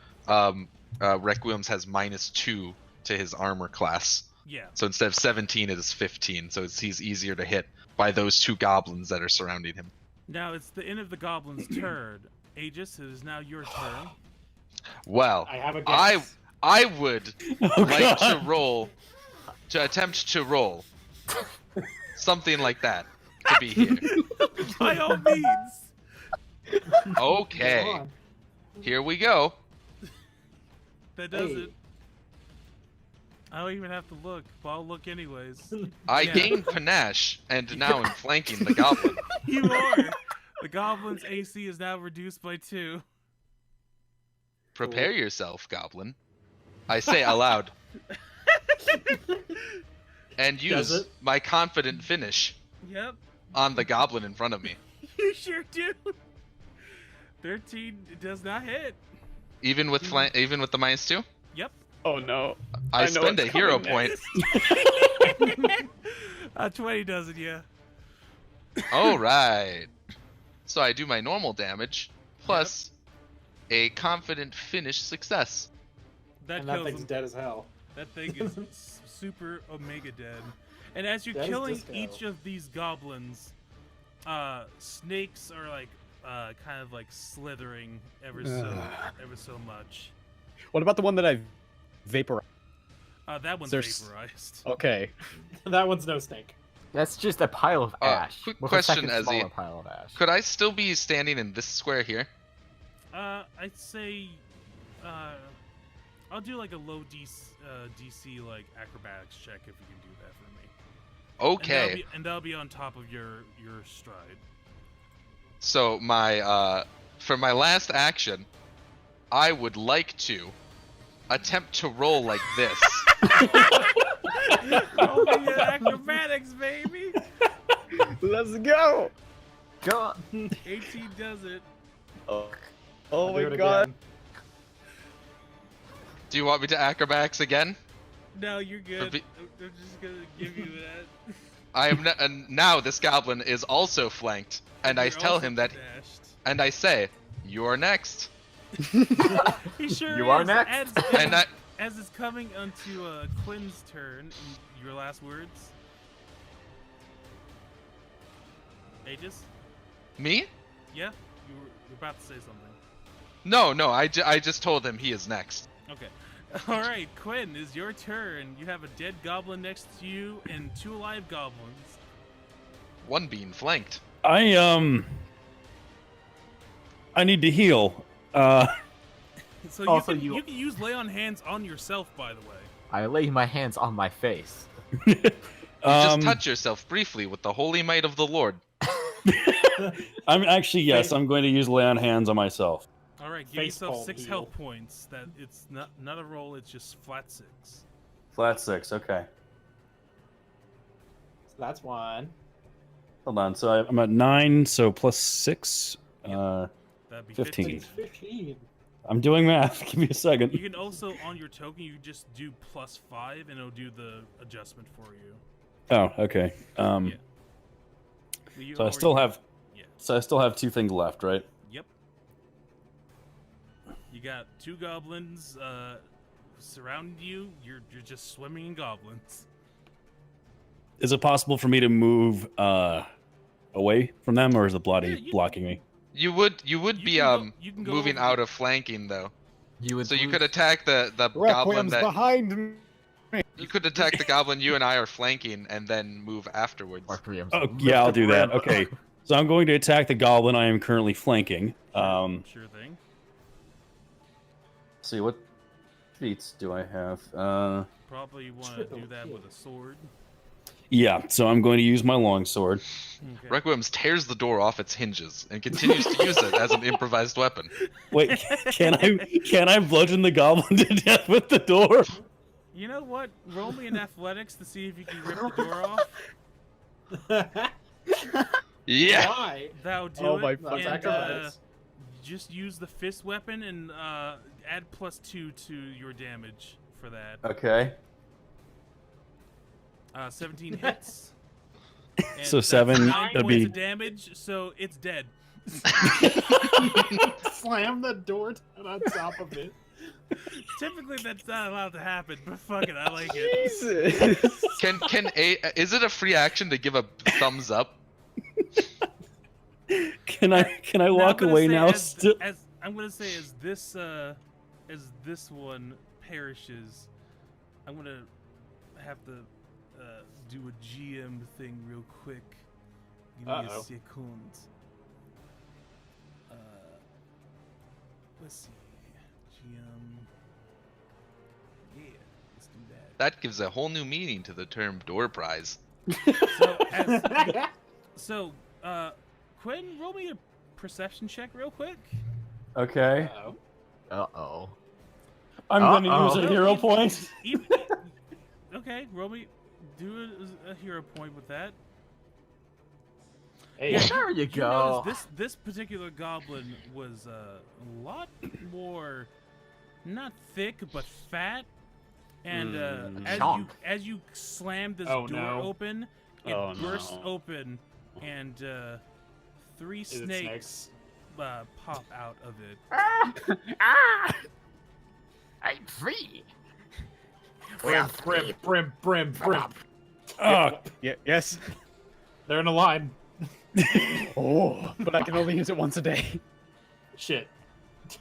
Requiem's has -2 to his armor class. yeah. So instead of 17, it is 15. So he's easier to hit by those 2 goblins that are surrounding him. Now it's the end of the goblin's turn. Aegis, it is now your turn. Well, I have a guess. I would Oh, like to God. roll, to attempt to roll something like that to be here. By all means. Okay, Go on. here we go. That does Hey. it. I don't even have to look, but I'll look anyways. I Yeah. gained panache, and now I'm flanking the goblin. You are. The goblin's AC is now reduced by 2. Prepare yourself, goblin. I say aloud. and Does use it? my confident finish Yep. on the goblin in front of me. You sure do. 13 does not hit. Even with even with the -2? Yep. Oh no. I I know spend a what's hero coming point. 20 doesn't, yeah. All right. So I do my normal damage plus a confident finish success. That And that kills thing's him. dead as hell. That thing is super omega dead. And as you're That is killing disco. each of these goblins, snakes are like kind of like slithering ever so much. What about the one that I vaporized? That one's There's- vaporized. Okay. That one's no snake. That's just a pile of ash. Quick with question, a second Ezzy. smaller pile of ash. Could I still be standing in this square here? I'd say, I'll do like a low DC like acrobatics check if you can do that for me. Okay. And that'll be on top of your stride. So my for my last action, I would like to attempt to roll like this. Roll me your acrobatics, baby. Let's go. Go on. 18 does it. Oh I'll do my it god. again. Do you want me to acrobatics again? No, you're good. be- I'm just gonna give you that. I am and now this goblin is also flanked, and I You're tell also him that, dashed. and I say, "You're next." He sure You is. are next. And I, As it's coming onto Quinn's turn, your last words. Aegis? me? Yeah? You were about to say something. No, I just told him he is next. Okay. Alright, Quinn, it's your turn. You have a dead goblin next to you and 2 alive goblins. One being flanked. I need to heal. So Also, you can use lay on hands on yourself, by the way. I lay my hands on my face. Just touch yourself briefly with the holy might of the Lord. I'm actually, yes, I'm going to use lay on hands on myself. Alright, give Face yourself palm 6 heal. health points. That it's not a roll, it's just flat 6. Flat 6, okay. So that's one. Hold on, so I'm at 9, so plus 6. That'd be 15. 15. I'm doing math. Give me a second. You can also, on your token, you just do +5 and it'll do the adjustment for you. Oh, okay. Yeah. You So I still already- have, Yeah. so I still have 2 things left, right? Yep. You got 2 goblins surrounding you. You're just swimming in goblins. Is it possible for me to move away from them, or is it Yeah, you- blocking me? You would You be can you can go moving over out the- of flanking though. You would So you lose- could attack the goblin Requiem's that behind me. you could attack the goblin you and I are flanking and then move afterwards. Requiem's Oh, lift yeah, I'll the do that. brim. Okay. So I'm going to attack the goblin I am currently flanking. Sure thing. See, what feats do I have? Probably want to Triple do that kill. with a sword. Yeah, so I'm going to use my longsword. Okay. Requiem tears the door off its hinges and continues to use it as an improvised weapon. Wait, can I bludgeon the goblin to death with the door? You know what? Roll me in athletics to see if you can rip the door off. Yeah. Why? That'll do Oh it. my That's fucking and, acrobatics. just use the fist weapon and add +2 to your damage for that. Okay. 17 hits. And So that's 7, 9 that'd points be- of damage, so it's dead. Slam the door down on top of it. Typically, that's not allowed to happen, but fuck it, I like it. Jesus. Is it a free action to give a thumbs up? Can I Now, I'm walk gonna away say now? as I'm gonna say, as this one perishes, I'm gonna have to do a GM thing real quick. Give me a Uh-oh. second. Let's see. GM. Yeah, let's do that. That gives a whole new meaning to the term door prize. So, Quinn, roll me a perception check real quick. Okay. Uh-oh. Uh-oh. I'm going to Uh-oh. use a hero point. Even, okay, roll me do a hero point with that. Hey, Yeah, There you You go. notice this particular goblin was a lot more, not thick but fat, and Chonk. as you slam this Oh, door no. open, it Oh, bursts no. open, and 3 Is it snakes pop out of it. I'm free. Brim. Yes. They're in a line. Oh, but I can only use it once a day. Shit.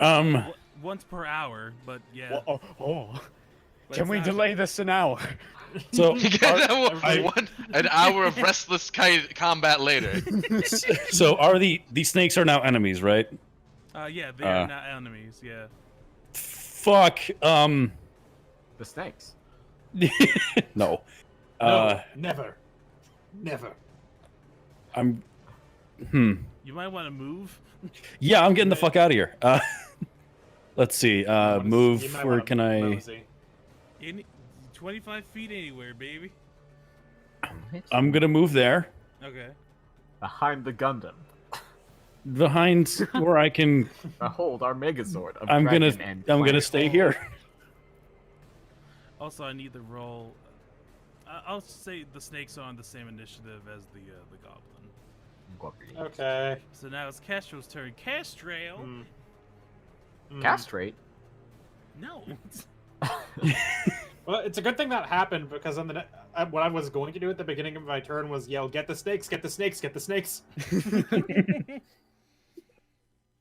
Once per hour, but yeah. Oh. But Can it's we not- delay this an hour? So, An hour of restless combat later. so are the snakes are now enemies, right? Yeah, they are not enemies. Yeah. Fuck. The snakes. No. No, never. I'm. You might want to move. Yeah, I'm getting the fuck out of here. Let's see. Move. You might Where wanna can I? mosey. 25 feet anywhere, baby. I'm gonna move there, Okay. Behind the Gundam. behind where I can. Behold our Megazord. Of I'm gonna. dragon and I'm gonna fire. stay here. Also, I need the roll. I'll say the snakes are on the same initiative as the goblin. Okay. So now it's Castro's turn. Castro. Castrate. No. Well, it's a good thing that happened because on the what I was going to do at the beginning of my turn was yell, "Get the snakes! Get the snakes! Get the snakes!"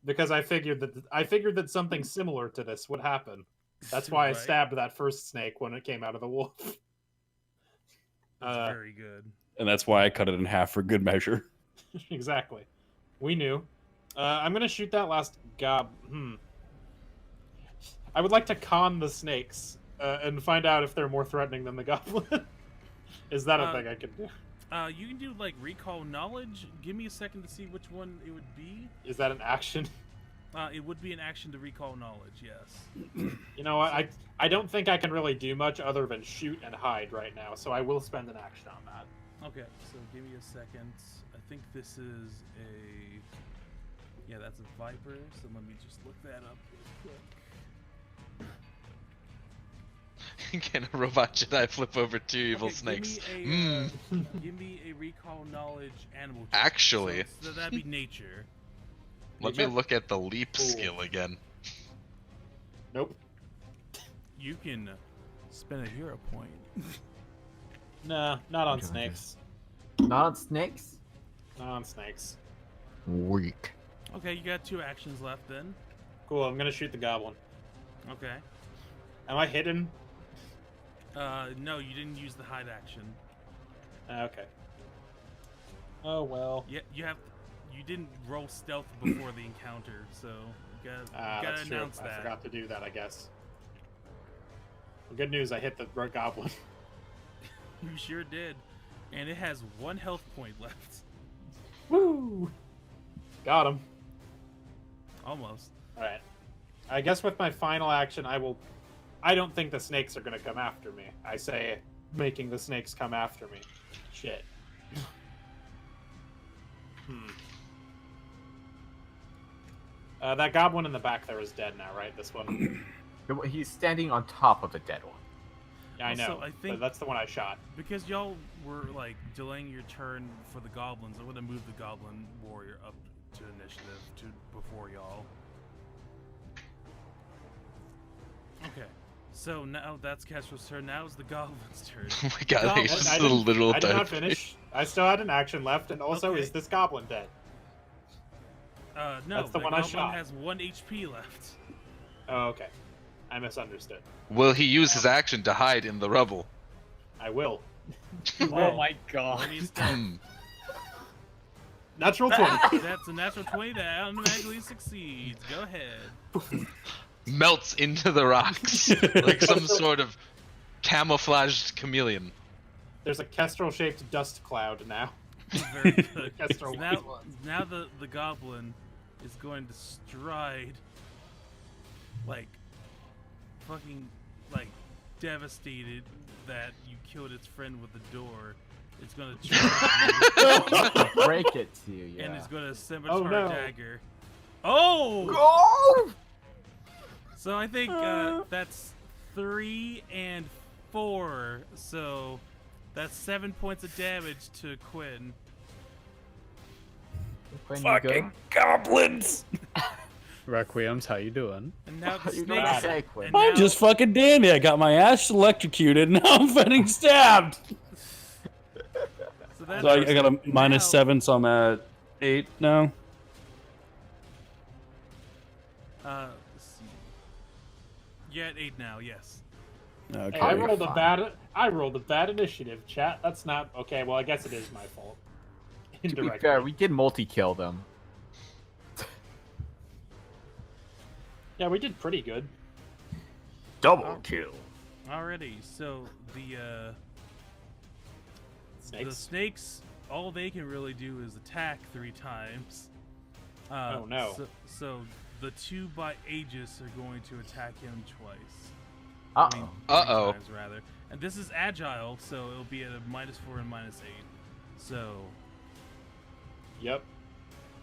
Because I figured that something similar to this would happen. That's why I Right. stabbed that first snake when it came out of the wolf. That's very good. And that's why I cut it in half for good measure. Exactly. We knew. I'm gonna shoot that last gob. I would like to con the snakes and find out if they're more threatening than the goblin. Is that a thing I can do? You can do like recall knowledge. Give me a second to see which one it would be. Is that an action? It would be an action to recall knowledge. Yes. You know what? I don't think I can really do much other than shoot and hide right now, so I will spend an action on that. Okay. So give me a second. I think this is a. Yeah, that's a viper. So let me just look that up real quick. Can a robot Jedi flip over 2 evil Okay, snakes? Give me a recall knowledge animal check. Actually. So that'd be nature. Let me look at the leap Cool. skill again. Nope. You can spend a hero point. Nah, not on Okay. snakes. Not on snakes. Not on snakes. Weak. Okay, you got 2 actions left then. Cool, I'm gonna shoot the goblin. Okay. Am I hidden? No, you didn't use the hide action. Okay. Oh well. Yeah, you didn't roll stealth before the encounter, so you gotta That's true. announce I that. forgot to do that, I guess. Well, good news, I hit the red goblin. You sure did. And it has 1 health point left. Woo! Got him. Almost. Alright. I guess with my final action, I don't think the snakes are gonna come after me. I say making the snakes come after me. Shit. That goblin in the back there is dead now, right? This one? He's standing on top of a dead one. Yeah, I Also, know. I but think- that's the one I shot. Because y'all were like delaying your turn for the goblins, I would have moved the goblin warrior up to initiative before y'all. Okay. So now that's Castro's turn. Now is the goblin's turn. Oh my god, Goblin- he's just I a literal I did not type. finish. I still had an action left, and also, Okay. is this goblin dead? No, That's the one I goblin shot. has 1 HP left. Oh, okay. I misunderstood. Will he use his action to hide in the rubble? I will. Oh my god. Let me start. Natural 20. That's a natural 20 that automatically succeeds. Go ahead. Melts into the rocks like some sort of camouflaged chameleon. There's a kestrel-shaped dust cloud now. Very good. Kestrel Now the goblin is going to stride like fucking like devastated that you killed its friend with the door, it's gonna charge you, Break it to you, yeah. and it's gonna scimitar no. dagger. Oh! Oh! So I think that's 3 and 4. So that's 7 points of damage to Quinn. When you go, goblins! Requiems, how you doing? And now the you snake. gotta say, Quinn. and I'm now- just fucking dandy. I got my ass electrocuted, and now I'm getting stabbed. So, that's So I got a minus now, 7, so I'm at 8 now. Let's see. You're at 8 now. Yes. Okay. I you're rolled a fine. bad initiative, chat. That's not okay. Well, I guess it is my fault. To be Indirectly. fair, we did multi-kill them. Yeah, we did pretty good. Double kill. Alrighty. So the Snakes. snakes, all they can really do is attack 3 times. Oh, no. So the 2 by Aegis are going to attack him twice. Uh I mean, oh. 3 Uh-oh. times, rather. And this is agile, so it'll be at a -4 and -8. So Yep.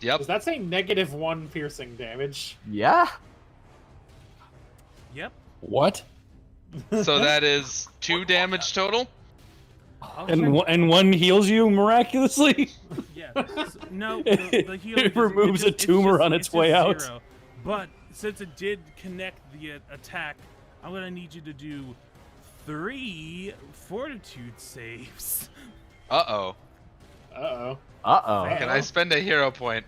Yep. Does that say -1 piercing damage? Yeah. yep. What? So that is 2 damage total. And one heals you miraculously? Yeah. No, the heal It just- removes a just- tumor on it's its way just out. 0. But since it did connect the attack, I'm gonna need you to do 3 fortitude saves. Uh-oh. Uh-oh. Uh Can I spend a hero point?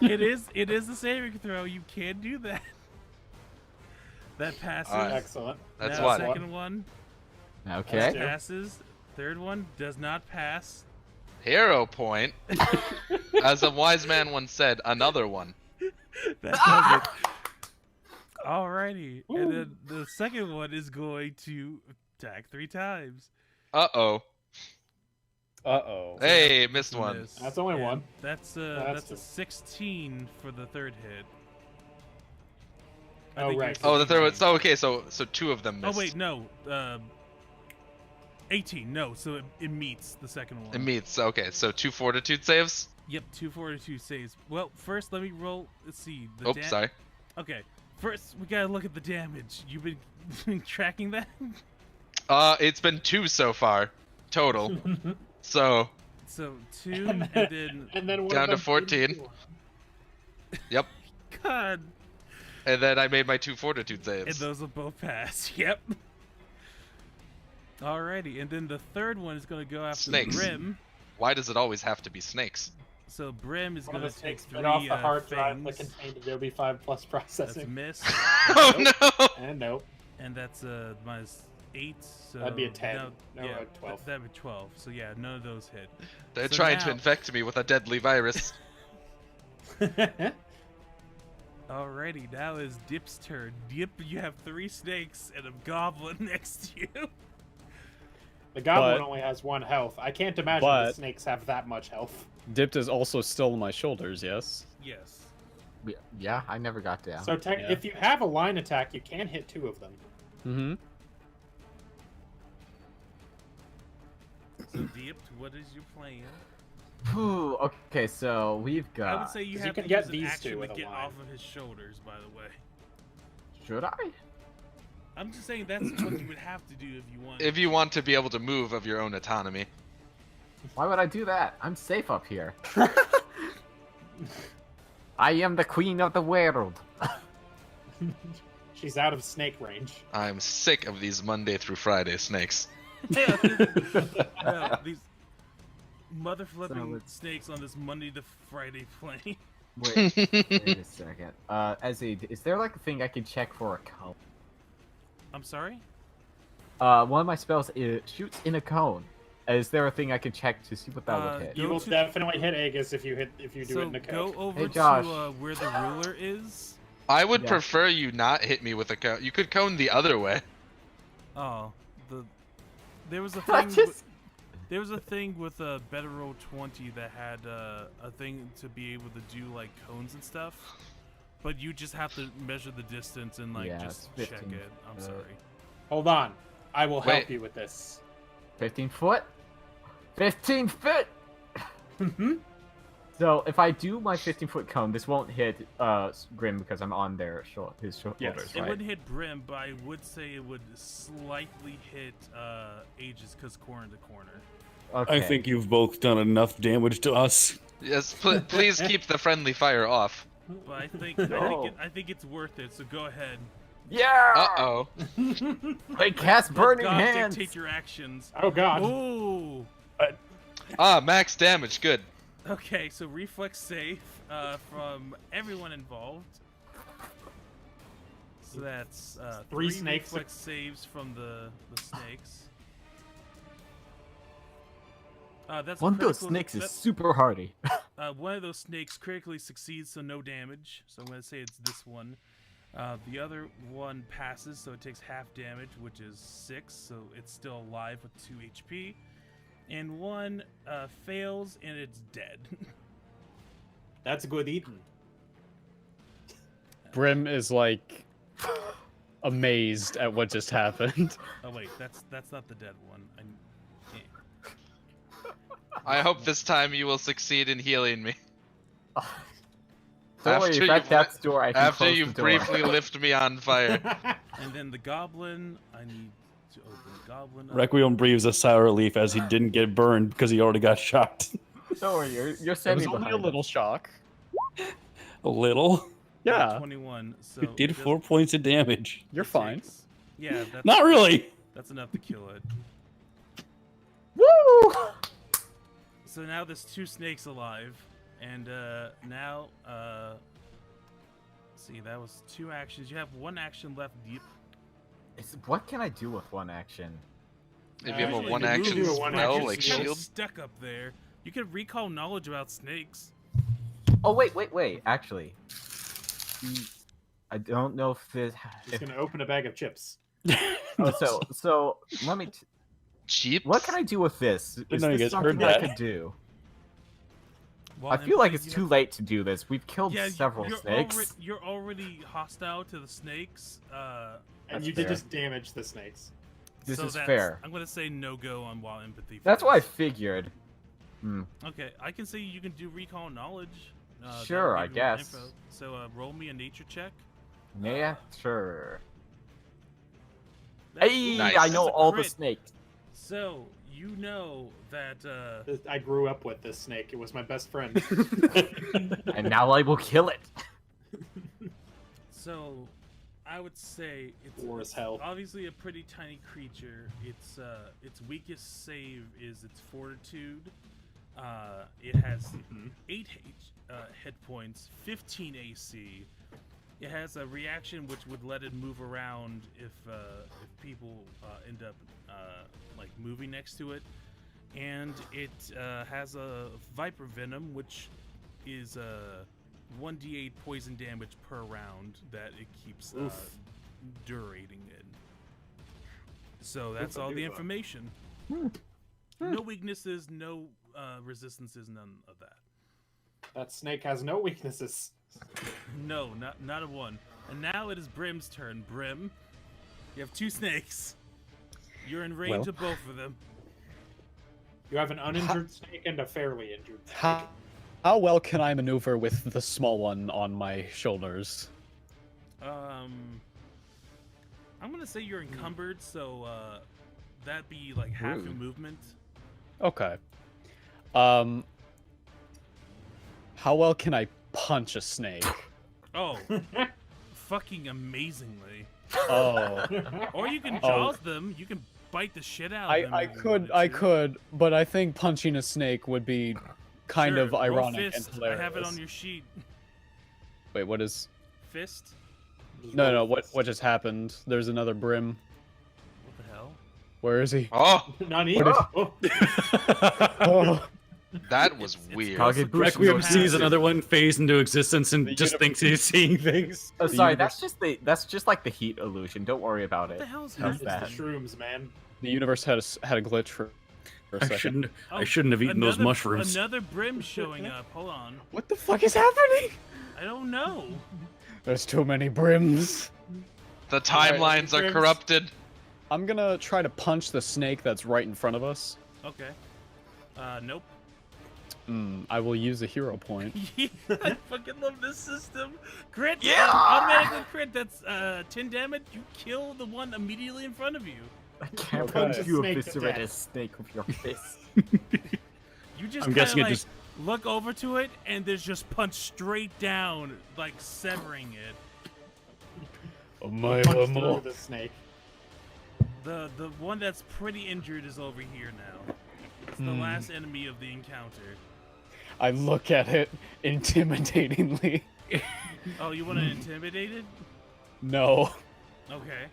It is a saving throw. You can do that. That passes. Alright. Excellent. That's Now, one. Second one oh. Okay. two. passes. Third one does not pass. Hero point. As a wise man once said, another one. That does it. Alrighty. And then the second one is going to attack 3 times. Uh-oh. Uh-oh. Hey, missed one. Miss. That's only And one. That's That's a two. 16 for the third hit. I Oh, think right. you're Oh, the third one. 16. So, okay, so 2 of them Oh missed. wait, no. 18. No, so it meets the second one. It meets. Okay, so 2 fortitude saves. Yep, 2 fortitude saves. Well, first let me roll. Let's see. The Oops, sorry. Okay, first we gotta look at the damage. You've been tracking that? It's been 2 so far, total. So, So 2, and then and then one down of to them 14. Yep. God, And then I made my 2 fortitude and saves. those will both pass. Yep. Alrighty, and then the third one is gonna go after Snakes. Brim. Why does it always have to be snakes? So Brim is One of gonna the take snakes 3 bit off the hard drive that things. contained Adobe 5 Plus That's a processing. miss, Oh no! And nope. and that's -8. So That'd be a 10. No, No, yeah, a 12. That'd be 12. So yeah, none of those hit. They're So trying to now- infect me with a deadly virus. Alrighty, now is Dip's turn. Dip, you have 3 snakes and a goblin next to you. The goblin But- only has 1 health. I can't imagine but- the snakes have that much health. Dipped is also still on my shoulders, yes? Yes. Yeah, I never got down. So Yeah. if you have a line attack, you can hit 2 of them. Mm-hmm. So Dip, what is your plan? Whew, okay, so we've got. I would say you 'cause you have can to get use an these action two to with a get line. off of his shoulders, by the way. Should I? I'm just saying that's what you would have to do if you want. If you want to be able to move of your own autonomy. Why would I do that? I'm safe up here. I am the queen of the world. She's out of snake range. I'm sick of these Monday through Friday snakes. No, these mother flipping So it's- snakes on this Monday to Friday plane. Wait, wait a second. Is there like a thing I can check for a cone? I'm sorry? One of my spells shoots in a cone. Is there a thing I can check to see what that would hit? Go You will to- definitely hit Aegis if you do So it in a go cone. over Hey, to Josh. where the ruler is. I would Yeah. prefer you not hit me with a cone. You could cone the other way. Oh, there was a I thing. just- There was a thing with a Better Roll 20 that had a thing to be able to do like cones and stuff, but you just have to measure the distance and like Yeah, just it's check 15, it. I'm uh, sorry. Hold on. I will help Wait. you with this. 15 foot? 15 foot! Mm-hmm. So if I do my 15-foot cone, this won't hit Grim because I'm on his shoulders, Yes. It right? wouldn't hit Brim, but I would say it would slightly hit Aegis because corner to corner. Okay. I think you've both done enough damage to us. Yes, please keep the friendly fire off. But No. I think it's worth it. So go ahead. Yeah! Uh-oh. They cast Burning Let God Hands! dictate your actions. Oh god. Ooh. Ah, max damage. Good. Okay, so reflex save from everyone involved. So that's Three snakes. reflex saves from the snakes. That's One of those critical- snakes is that- super hardy. one of those snakes critically succeeds, so no damage. So I'm going to say it's this one. The other one passes, so it takes half damage, which is 6, so it's still alive with 2 HP. And one fails, and it's dead. That's good eating. Brim is like amazed at what just happened. Oh wait, that's not the dead one. I hope this time you will succeed in healing me. Don't worry, After if at you've death's door, I can After close you the door. briefly lift me on fire. And then the goblin, I need to open the goblin up. Requiem breathes a sour relief as he didn't get burned because he already got shot. Don't worry, you're It was sending only a little shock. A little. Yeah, 21. So It did just- 4 points of damage. you're it fine. takes- Yeah, that's Not really. That's enough to kill it. Woo! So now there's 2 snakes alive, and now see, that was 2 actions. You have 1 action left deep. What can I do with one action? If you have a Usually one you action do a one spell action like spell. shield, Stuck up there. You could recall knowledge about snakes. Oh wait. Actually, I don't know if this. Just gonna open a bag of chips. So let me. cheap. What can I do with this? Is know you this guys heard something I that. could do? Well, I feel like it's you too have- late to do this. We've killed Yeah, several you're snakes. You're already hostile to the snakes. And That's you did fair. just damage the snakes. This so is that's- fair. I'm gonna say no go on wild empathy. for That's what I this. figured. Okay, I can say you can do recall knowledge. That'll Sure, give I you more guess. info. So roll me a nature check. Yeah, sure. That's- Hey, Nice. I know That's a all the crit. snakes. So you know that. I grew up with this snake. It was my best friend. And now I will kill it. So I would say it's War as hell. obviously a pretty tiny creature. Its weakest save is its fortitude. It has 8 hit points, 15 AC. It has a reaction which would let it move around if people end up like moving next to it, and it has a viper venom which is 1d8 poison damage per round that it keeps Oof. durating in. So that's Oofa all the doofa. information. No weaknesses, no resistances, none of that. That snake has no weaknesses. No, not a one. And now it is Brim's turn. Brim, you have 2 snakes. You're in range Well. of both of them. You have an uninjured snake and a fairly injured snake. How well can I maneuver with the small one on my shoulders? I'm gonna say you're encumbered, so that'd be like half your Rude. movement. Okay. How well can I punch a snake? Oh, fucking amazingly. Oh, Or you can Oh. jaws them. You can bite the shit out of them. I if you could, wanted I to. could, but I think punching a snake would be kind Sure, of roll ironic and fist. hilarious. I have it on your sheet. Wait, what is? Fist? No, what just happened? There's another Brim. What the hell? Where is he? Oh, Nani? What if- Oh. Oh, that was It's weird. Kage Bushi Requiem no sees Hatsu. another one phase into existence and The just universe- thinks he's seeing things. Oh, The sorry, universe- that's just like the heat illusion. Don't worry about What the it. hell's How's It's happening? the that? shrooms, man. the universe had a glitch for a I second. shouldn't. Oh, I shouldn't have eaten those another- mushrooms. Another Brim showing up. Hold on. What the fuck is happening? I don't know. There's too many Brims. The timelines are Brims. corrupted. I'm gonna try to punch the snake that's right in front of us. Okay. Nope. I will use a hero point. I fucking love this system. Crit. Yeah. Automatically crit. That's 10 damage. You kill the one immediately in front of you. I can't punch punch a you snake to eviscerate a death. snake with your fist. You just I'm kind of guessing it like just- look over to it, and there's just punch straight down, like severing it. Oh my Punch through the snake. The one that's pretty injured is over here now. It's the last enemy of the encounter. I look at it intimidatingly. Oh, you want to intimidate it? No. Okay.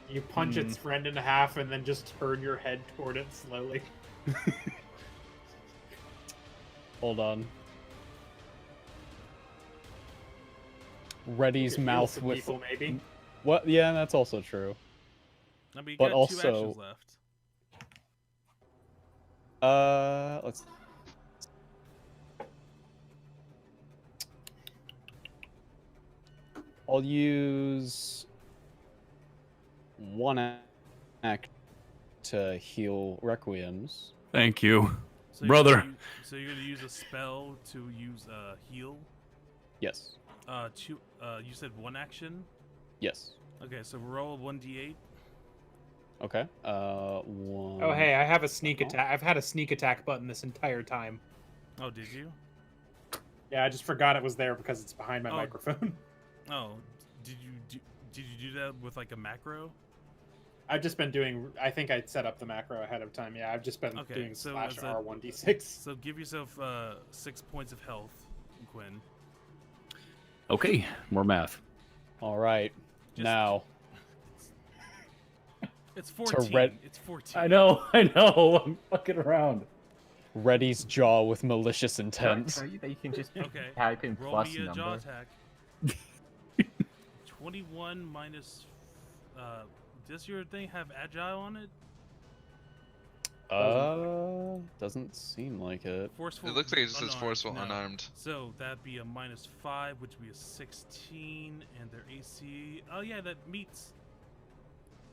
You punch its friend in half and then just turn your head toward it slowly. Hold on. Reddy's Heal mouth some with people, maybe. what? Yeah, that's also true. I mean, you But got also- 2 actions left. Let's. I'll use one act to heal Requiems. Thank you. So you're Brother. gonna so you're gonna use a spell to use heal. Yes. You said 1 action. Yes. Okay, so roll 1d8. Okay. One. Oh, hey, I have a sneak attack. I've had a sneak attack button this entire time. Oh, did you? Yeah, I just forgot it was there because it's behind my Oh. microphone. Oh, did you do that with like a macro? I've just been doing. I think I set up the macro ahead of time. Yeah, I've just been Okay, doing so slash as a- R1d6. So give yourself 6 points of health, Quinn. Okay, more math. All right. Just- Now. It's 14. red- It's 14. I know. I'm fucking around. Reddy's jaw with malicious Can I intent. tell you that you can just Okay. type in Roll plus me a jaw number? attack. 21 minus. Does your thing have agile on it? Doesn't seem like it. Forceful. It looks like it just says unarmed. forceful No. unarmed. So that'd be a -5, which would be a 16, and their AC. Oh yeah, that meets.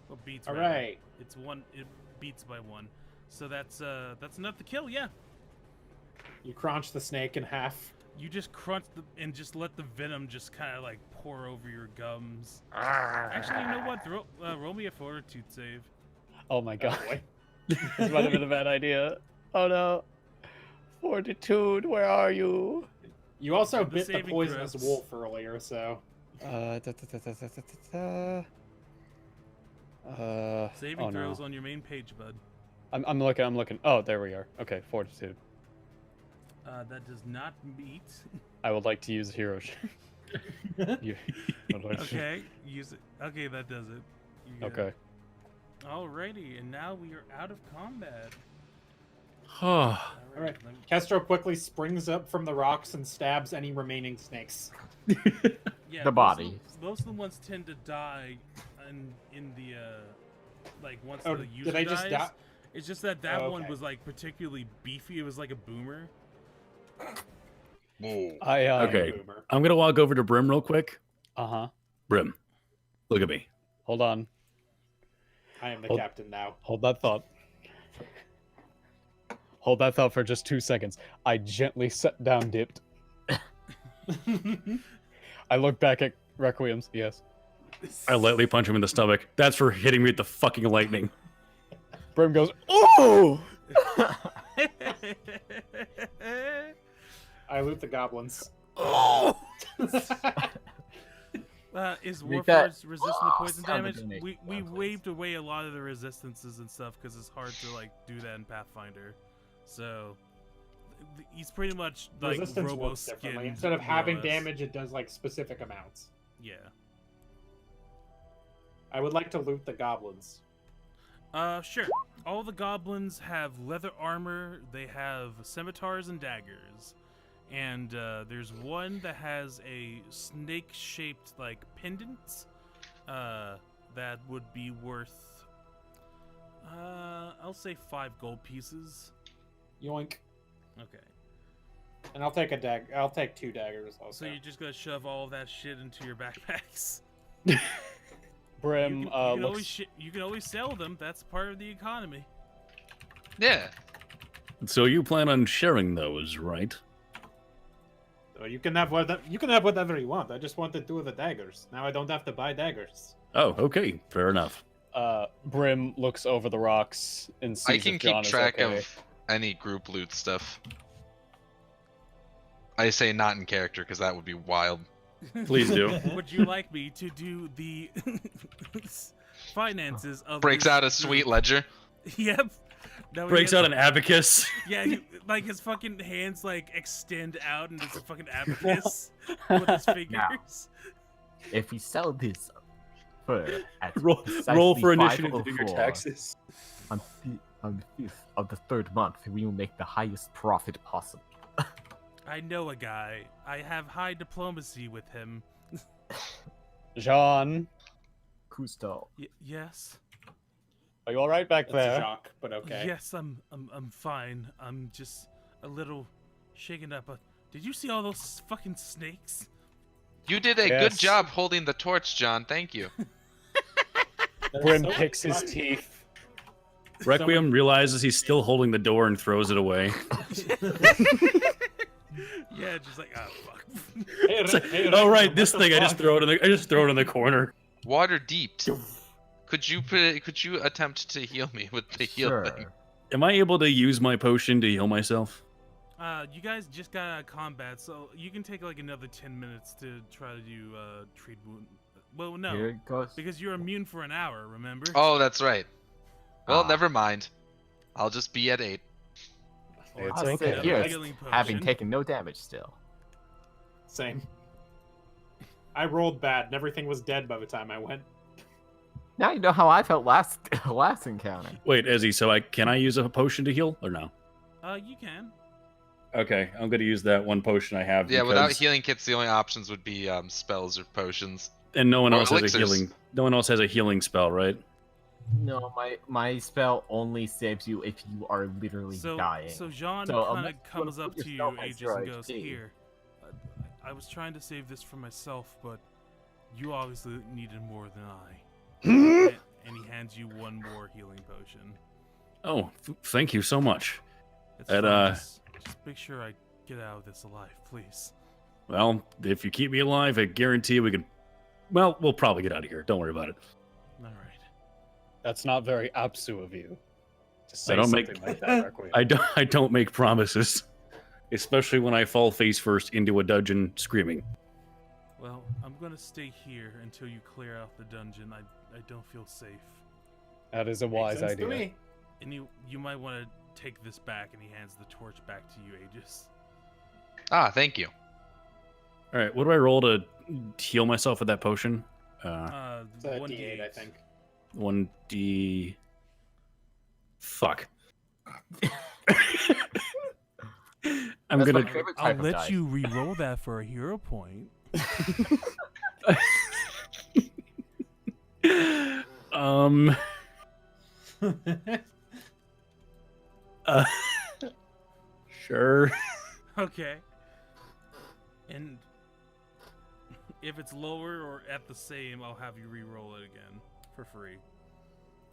Well, beats. All rather. right. It's 1. It beats by 1. So that's enough to kill. Yeah. You crunch the snake in half. You just crunch and just let the venom just kind of like pour over your gums. Ah. Actually, you know what? Roll me a fortitude save. Oh my god. boy. This might have been a bad idea. Oh no. Fortitude, where are you? You also The bit the saving poisonous throws. wolf earlier, so Saving oh, no. throws on your main page, bud. I'm looking. Oh, there we are. Okay, fortitude. That does not meet. I would like to use hero. You- I'd like to- Okay, use it. Okay, that does it. You got Okay. it. Alrighty, and now we are out of combat. Oh, all right. Kestrel quickly springs up from the rocks and stabs any remaining snakes. Yeah, The body. Most of the ones tend to die in the like once Oh, the did user they dies. just die? It's just that Oh, one okay. was like particularly beefy. It was like a boomer. Whoa. I Okay. Boomer. I'm gonna walk over to Brim real quick. Uh-huh. Brim, look at me. Hold on. I am the Hold- captain now. Hold that thought. Hold that thought for just 2 seconds. I gently set down dipped. I look back at Requiems. Yes. I lightly punch him in the stomach. That's for hitting me with the fucking lightning. Brim goes, "Oh!" I loot the goblins. Oh! Is Make that Warforged resistant to poison sound damage? like an We please. waved away a lot of the resistances and stuff because it's hard to like do that in Pathfinder. So he's pretty much like Resistance robo works differently. skinned. Instead of more or having less. damage, it does like specific amounts. Yeah. I would like to loot the goblins. Sure. All the goblins have leather armor. They have scimitars and daggers. And there's one that has a snake-shaped like pendant that would be worth I'll say 5 gold pieces. Yoink. Okay. And I'll take a I'll take 2 daggers also. So you're just gonna shove all of that shit into your backpacks? Brim you can looks. you can always sell them. That's part of the economy. Yeah. So you plan on sharing those, right? So you can have whatever you want. I just wanted 2 of the daggers. Now I don't have to buy daggers. Oh, okay, fair enough. Brim looks over the rocks and sees I can if John keep is track okay. of any group loot stuff. I say not in character because that would be wild. Please do. Would you like me to do the finances of Breaks this out a group? sweet ledger. Yep. No, he Breaks has- out an abacus. Yeah, like his fucking hands like extend out into this fucking abacus with his fingers. If we sell this fur at Roll precisely for initiative to do your 504 taxes. on the 5th of the 3rd month, we will make the highest profit possible. I know a guy. I have high diplomacy with him. Jean, Cousteau. Yes. are you all right back That's a there? shock, but okay. Yes, I'm fine. I'm just a little shaken up. Did you see all those fucking snakes? You did a good Yes. job holding the torch, John. Thank you. Brim picks his teeth. Requiem realizes he's still holding the door and throws it away. Yeah, just like fuck. Hey, hey, Oh right, what this the thing I just fuck? throw it in the I just throw it in the corner. Water deeped. Could you attempt to heal me with the heal Sure. thing? Am I able to use my potion to heal myself? You guys just got out of combat, so you can take like another 10 minutes to try to do treat wound. Well, no, Here it goes. because you're immune for an hour. Remember? Oh, that's right. Well, Ah. never mind. I'll just be at 8. Or It's I'll take sit okay. another here, healing having potion. taken no damage still. Same. I rolled bad, and everything was dead by the time I went. Now you know how I felt last encounter. Wait, Izzy, so can I use a potion to heal or no? You can. Okay, I'm gonna use that one potion I have. Yeah, without because- healing kits, the only options would be spells or potions. and no one or else has a elixirs. healing. No one else has a healing spell, right? No, my spell only saves you if you are literally So, dying. so Jean So, kind unless of you comes wanna up put to you, yourself as Aegis, your and goes, HP. "Here, I was trying to save this for myself, but you obviously needed more than I." And he hands you one more healing potion. Oh, thank you so much. It's And, fine, just make sure I get out of this alive, please. Well, if you keep me alive, I guarantee we can. Well, we'll probably get out of here. Don't worry about it. All right. That's not very APSU of you to say don't something make- like that, Requiem. I don't make promises, especially when I fall face first into a dungeon screaming. Well, I'm gonna stay here until you clear out the dungeon. I don't feel safe. That is a wise Makes sense to idea. me. And you might want to take this back. And he hands the torch back to you, Aegis. Ah, thank you. All right, what do I roll to heal myself with that potion? It's a 1d8, D8, I think. 1d. Fuck. I'm That's gonna. my favorite I'll type of let die. you re-roll that for a hero point. um. Sure. Okay. And if it's lower or at the same, I'll have you re-roll it again for free.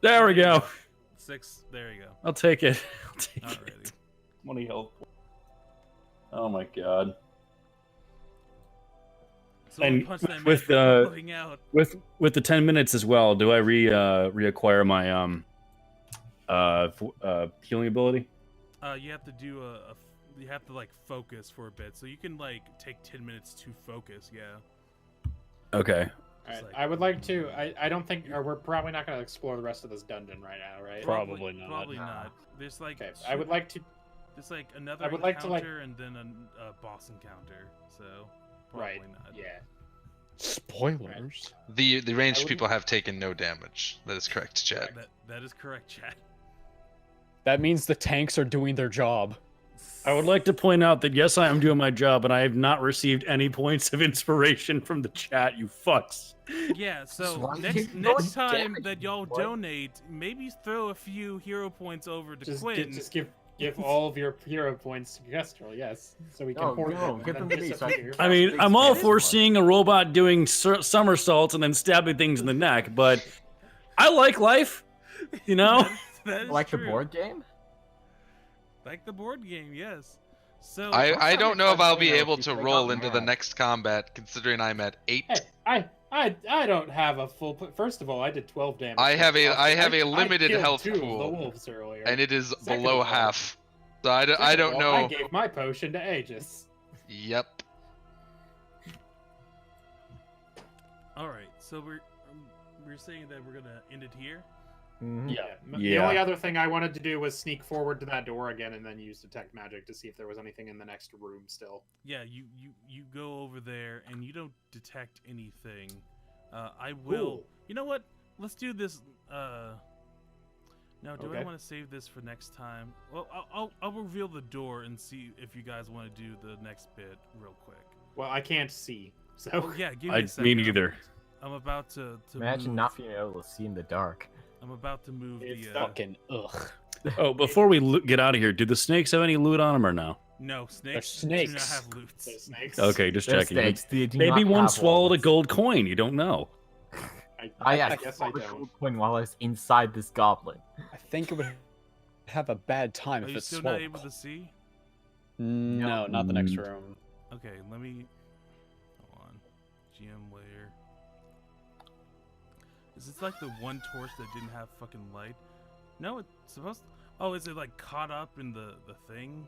There we go. 6. There you go. I'll take it. I'll take Alrighty. it. 20 health. Oh my god. So And punch that with, man floating out. With the 10 minutes as well, do I reacquire my healing ability? You have to do you have to like focus for a bit, so you can like take 10 minutes to focus. Yeah. Okay. Alright, like- I would like to. I don't think. Or we're probably not going to explore the rest of this dungeon right now, right? Probably not. Probably Nah. not. There's like. Okay. I would like to. There's like another I would like to, like- encounter and then a boss encounter. So. Probably Right. not. Yeah. Spoilers. The ranged wouldn't- people have taken no damage. That is correct, chat. That is correct, chat. That means the tanks are doing their job. I would like to point out that yes, I am doing my job, and I have not received any points of inspiration from the chat. You fucks. Yeah, so why you next don't next time damage that y'all people. donate, maybe throw a few hero points over to Just Quinn. just give Give all of your hero points to Kestrel, yes, so we can No, hoard no, them and give then them to me so I disappear. can- I mean, Big I'm all Spanish for one. seeing a robot doing somersaults and then stabbing things in the neck, but I like life, you know? That is Like true. the board game? Like the board game, yes. So I don't know if I'll be able if to they roll got into the mad. next combat, considering I'm at 8. Hey, I don't have a full. First of all, I did 12 damage. I have a- I have a I limited killed health 2 of pool, the wolves earlier. And it is Second below of all- half. So I Second don't of all, I know. gave my potion to Aegis. Yep. all right, so we're saying that we're gonna end it here. Mhm. The Yeah. only other thing I wanted to do was sneak forward to that door again and then use detect magic to see if there was anything in the next room still. Yeah, you go over there and you don't detect anything. I will. Cool. You know what? Let's do this. Now, do I Okay. want to save this for next time? Well, I'll reveal the door and see if you guys want to do the next bit real quick. Well, I can't see, so Oh yeah, give me I a second. me neither. I'm about to Imagine move, not being able to see in the dark. I'm about to move It's the. done. Fucking ugh. Oh, before we get out of here, do the snakes have any loot on them or no? No, snakes. Do snakes. not have loot. there's snakes. Okay, just They're checking. snakes, they do Maybe not one have swallowed a wallets. gold coin. You don't know. I I had guess I a don't. gold coin while I was inside this goblin. I think it would have a bad time Are if you it's still swallowed. not able to see? No, not the next Mm. room. Okay, let me. Hold on. GM layer. Is this like the one torch that didn't have fucking light? No, it's supposed. Oh, is it like caught up in the thing?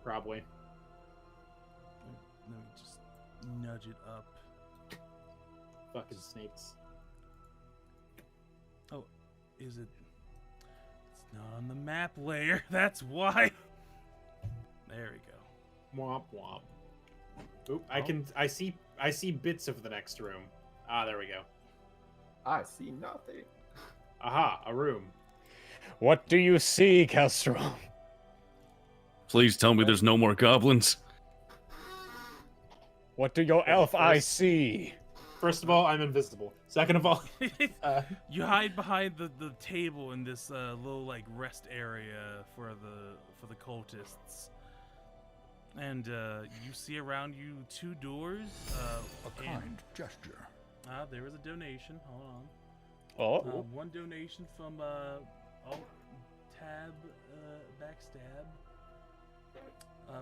Probably. Let me just nudge it up. Fucking snakes. Is it? It's not on the map layer. That's why. There we go. Womp womp. Oop, I see bits of the next room. Ah, there we go. I see nothing. Aha, a room. What do you see, Kestrel? Please tell me there's no more goblins. What do your elf eyes see? First of all, I'm invisible. Second of all, You hide behind the table in this little like rest area for the cultists, and you see around you 2 doors. A kind gesture. There is a donation. Hold on. Oh, One donation from tab backstab.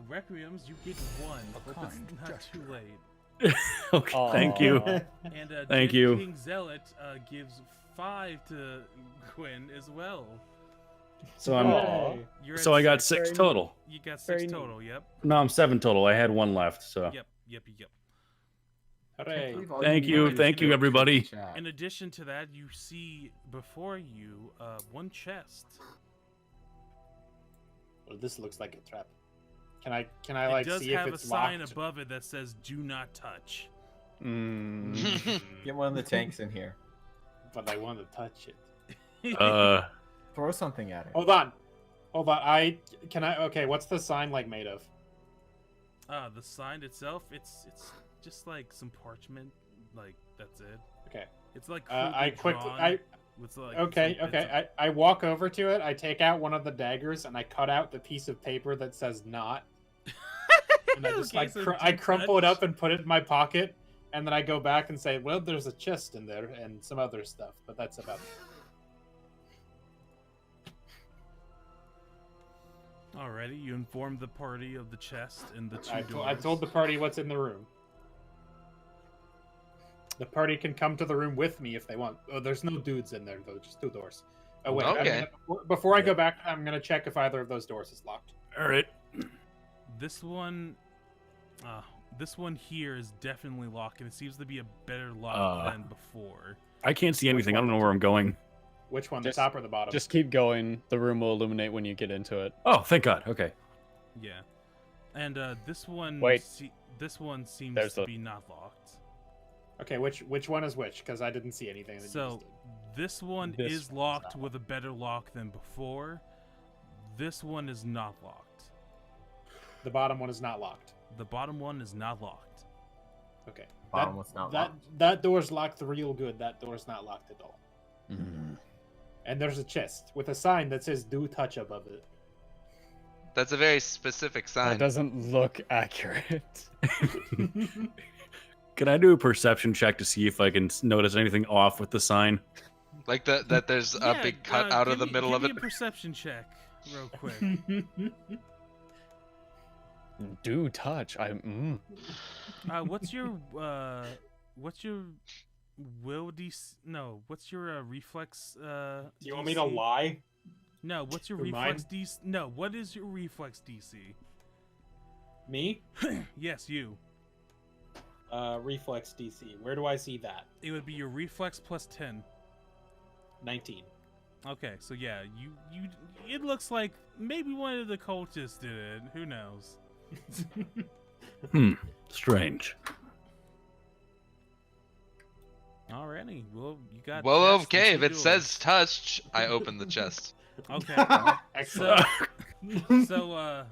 Requiems, you get 1. Hope kind it's not gesture. too late. Okay, thank you. Aw. And Thank Dead you. King Zealot gives 5 to Gwen as well. So I'm. Aw. You're So at I got 6. 6 total. You got 6 Very neat. total. Yep. No, I'm 7 total. I had 1 left. So Yep. hooray. thank you, everybody. In addition to that, you see before you 1 chest. Well, this looks like a trap. Can I like it does see if have a it's sign locked? above it that says "Do not touch." Get one of the tanks in here. But I want to touch it. Throw something at it. Hold on. Okay, what's the sign like made of? The sign itself, it's just like some parchment, like that's it. Okay. It's like I crudely quickly drawn with, like, Okay, some bits okay. I walk over to it, I take out one of the daggers, and I cut out the piece of paper that says not. And I just Okay, so I do crumple it touch. up and put it in my pocket, and then I go back and say, well, there's a chest in there and some other stuff, but that's about it. Alrighty, you informed the party of the chest and the 2 doors. I told the party what's in the room. The party can come to the room with me if they want. Oh, there's no dudes in there, though, just 2 doors. Oh, wait. Okay. Before I go back, I'm going to check if either of those doors is locked. All right. This one here is definitely locked, and it seems to be a better lock than before. I can't see anything. I don't know where I'm going. Which one, Just- the top or the bottom? just keep going. The room will illuminate when you get into it. Oh, thank God. Okay. Yeah, and this one. Wait. This one seems There's to the- be not locked. Okay, which one is which? Because I didn't see anything. That you So just did. this one This is one's locked not with a better lock than before. This one is not locked. The bottom one is not locked. The bottom one is not locked. Okay. Bottom one's not that, locked. That door's locked real good. That door's not locked at all. And there's a chest with a sign that says "Do touch" above it. That's a very specific sign. That doesn't look accurate. Can I do a perception check to see if I can notice anything off with the sign? Like that there's a big cut out of the middle of it. Give me a perception check, real quick. Do touch. What's your will DC? No, what's your reflex? Do you want me to DC? lie? No, what's your Who, reflex DC? No, what is your reflex DC? Me? Yes, you. Reflex DC. Where do I see that? It would be your reflex plus 10. 19. Okay, so yeah, you. It looks like maybe one of the cultists did it. Who knows? Strange. Alrighty, well you got. Well, chests and okay. two If it doors. says touch, I open the chest. Okay. Excellent. So I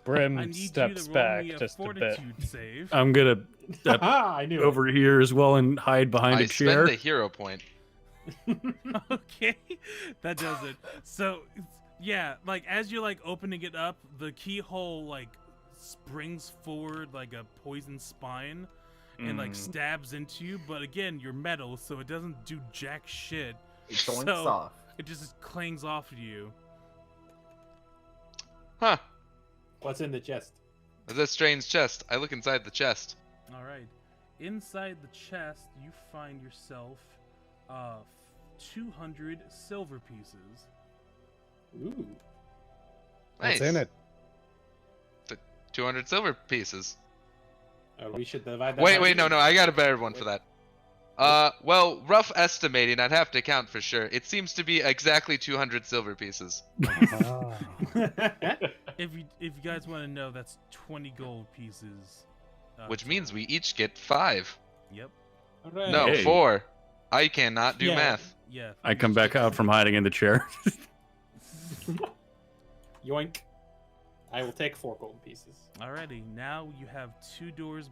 Brim need steps you to roll back me a just a bit. fortitude save. I'm gonna step I knew over here as well and hide behind I a chair. spend a hero point. Okay, that does it. So yeah, like as you're like opening it up, the keyhole like springs forward like a poison spine and like stabs into you. But again, you're metal, so it doesn't do jack shit. It joints So- off. It just clings off of you. Huh. What's in the chest? That's a strange chest. I look inside the chest. All right. Inside the chest, you find yourself 200 silver pieces. Ooh. Nice. What's in it? 200 silver pieces. We should divide that. Wait, no, I got a better one for that. Well, rough estimating, I'd have to count for sure. It seems to be exactly 200 silver pieces. If you guys want to know, that's 20 gold pieces. Which means we each get 5. Yep. Alright. No, Hey. 4. I cannot do Yeah. math. Yeah. I come back out from hiding in the chair. Yoink. I will take 4 golden pieces. Alrighty. Now you have 2 doors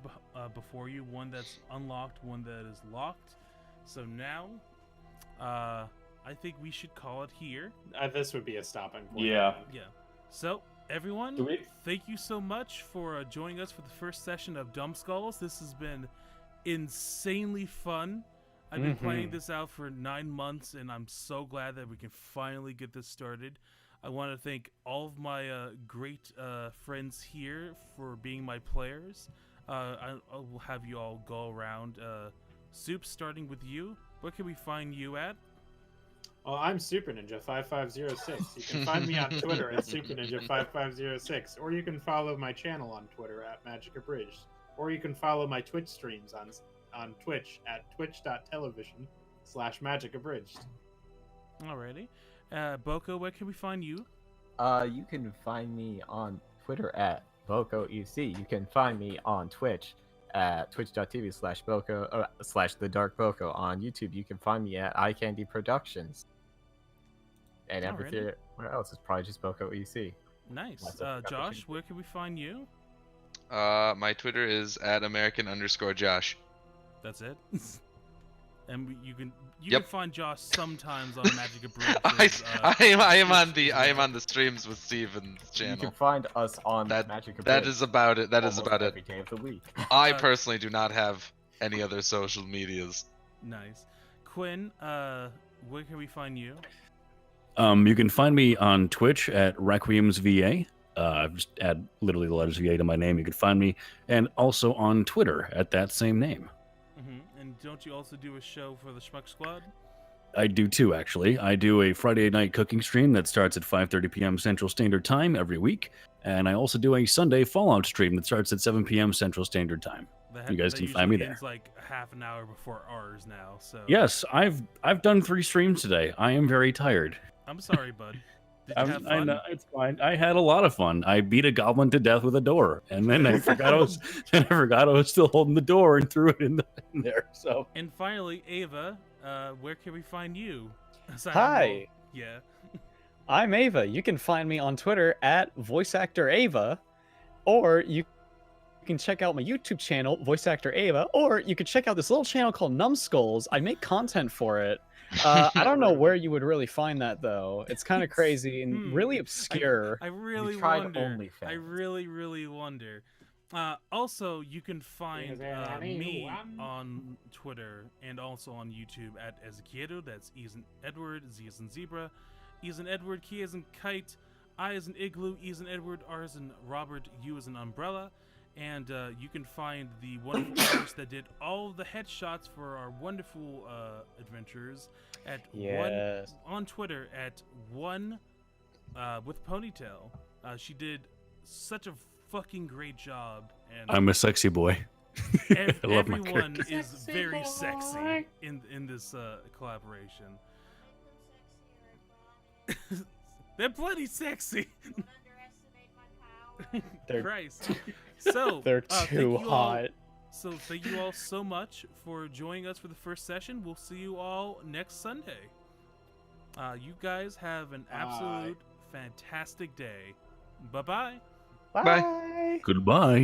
before you. One that's unlocked, one that is locked. So now, I think we should call it here. This would be a stopping point. Yeah. Yeah. So, everyone, Do we- thank you so much for joining us for the first session of Dumbskulls. This has been insanely fun. I've been playing this out for 9 months, and I'm so glad that we can finally get this started. I want to thank all of my great friends here for being my players. I will have you all go around. Soup, starting with you. Where can we find you at? Well, I'm Super Ninja 5506. You can find me on Twitter at Super Ninja 5506, or you can follow my channel on Twitter at Magic Abridged, or you can follow my Twitch streams on Twitch at twitch.tv/Magic Abridged. Alrighty. Boko, where can we find you? You can find me on Twitter at BokoEC. You can find me on Twitch at twitch.tv/Boko /The Dark Boko. On YouTube, you can find me at iCandy Productions. And everything else is probably just BokoEC. Nice. Lots of Josh, where can we find you? My Twitter is at American_Josh. That's it. And you can Yep. find Josh sometimes on Magic Abridged. I am on the streams with Steven's You can channel. find us on That- Magic Abridged. That is about it. That is almost about it. every day of the week. I Uh, personally do not have any other social medias. Nice. Quinn, where can we find you? You can find me on Twitch at RequiemsVA. Just add literally the letters VA to my name. You can find me, and also on Twitter at that same name. And don't you also do a show for the Schmuck Squad? I do too, actually. I do a Friday night cooking stream that starts at 5:30 p.m. Central Standard Time every week, and I also do a Sunday Fallout stream that starts at 7 p.m. Central Standard Time. You guys can find me there. It's like half an hour before ours now. So Yes, I've done 3 streams today. I am very tired. I'm sorry, bud. Did you have I fun? know, it's fine. I had a lot of fun. I beat a goblin to death with a door, and then I forgot I was still holding the door and threw it in there. So And finally, Ava, where can we find you? Aside from Hi. all- Yeah. I'm Ava. You can find me on Twitter at VoiceActorAva, or you you can check out my YouTube channel, Voice Actor Ava, or you could check out this little channel called Numbskulls. I make content for it. I don't know where you would really find that though. It's kind of crazy and really obscure. I really tried wonder. OnlyFans. I really wonder. Also, you can find me on Twitter and also on YouTube at Ezequiel. That's E as in Edward, Z as in zebra, E as in Edward, K as in kite, I as in igloo, E as in Edward, R as in Robert, U as in umbrella. And you can find the wonderful artists that did all of the headshots for our wonderful adventures at one on Twitter at one with Ponytail. She did such a fucking great job, and I'm a sexy boy. I love my everyone character. is very sexy in this collaboration. They're bloody sexy. They're- Christ. So They're thank too you all- hot. So thank you all so much for joining us for the first session. We'll see you all next Sunday. You guys have an absolute fantastic day. Bye-bye. Bye. Goodbye.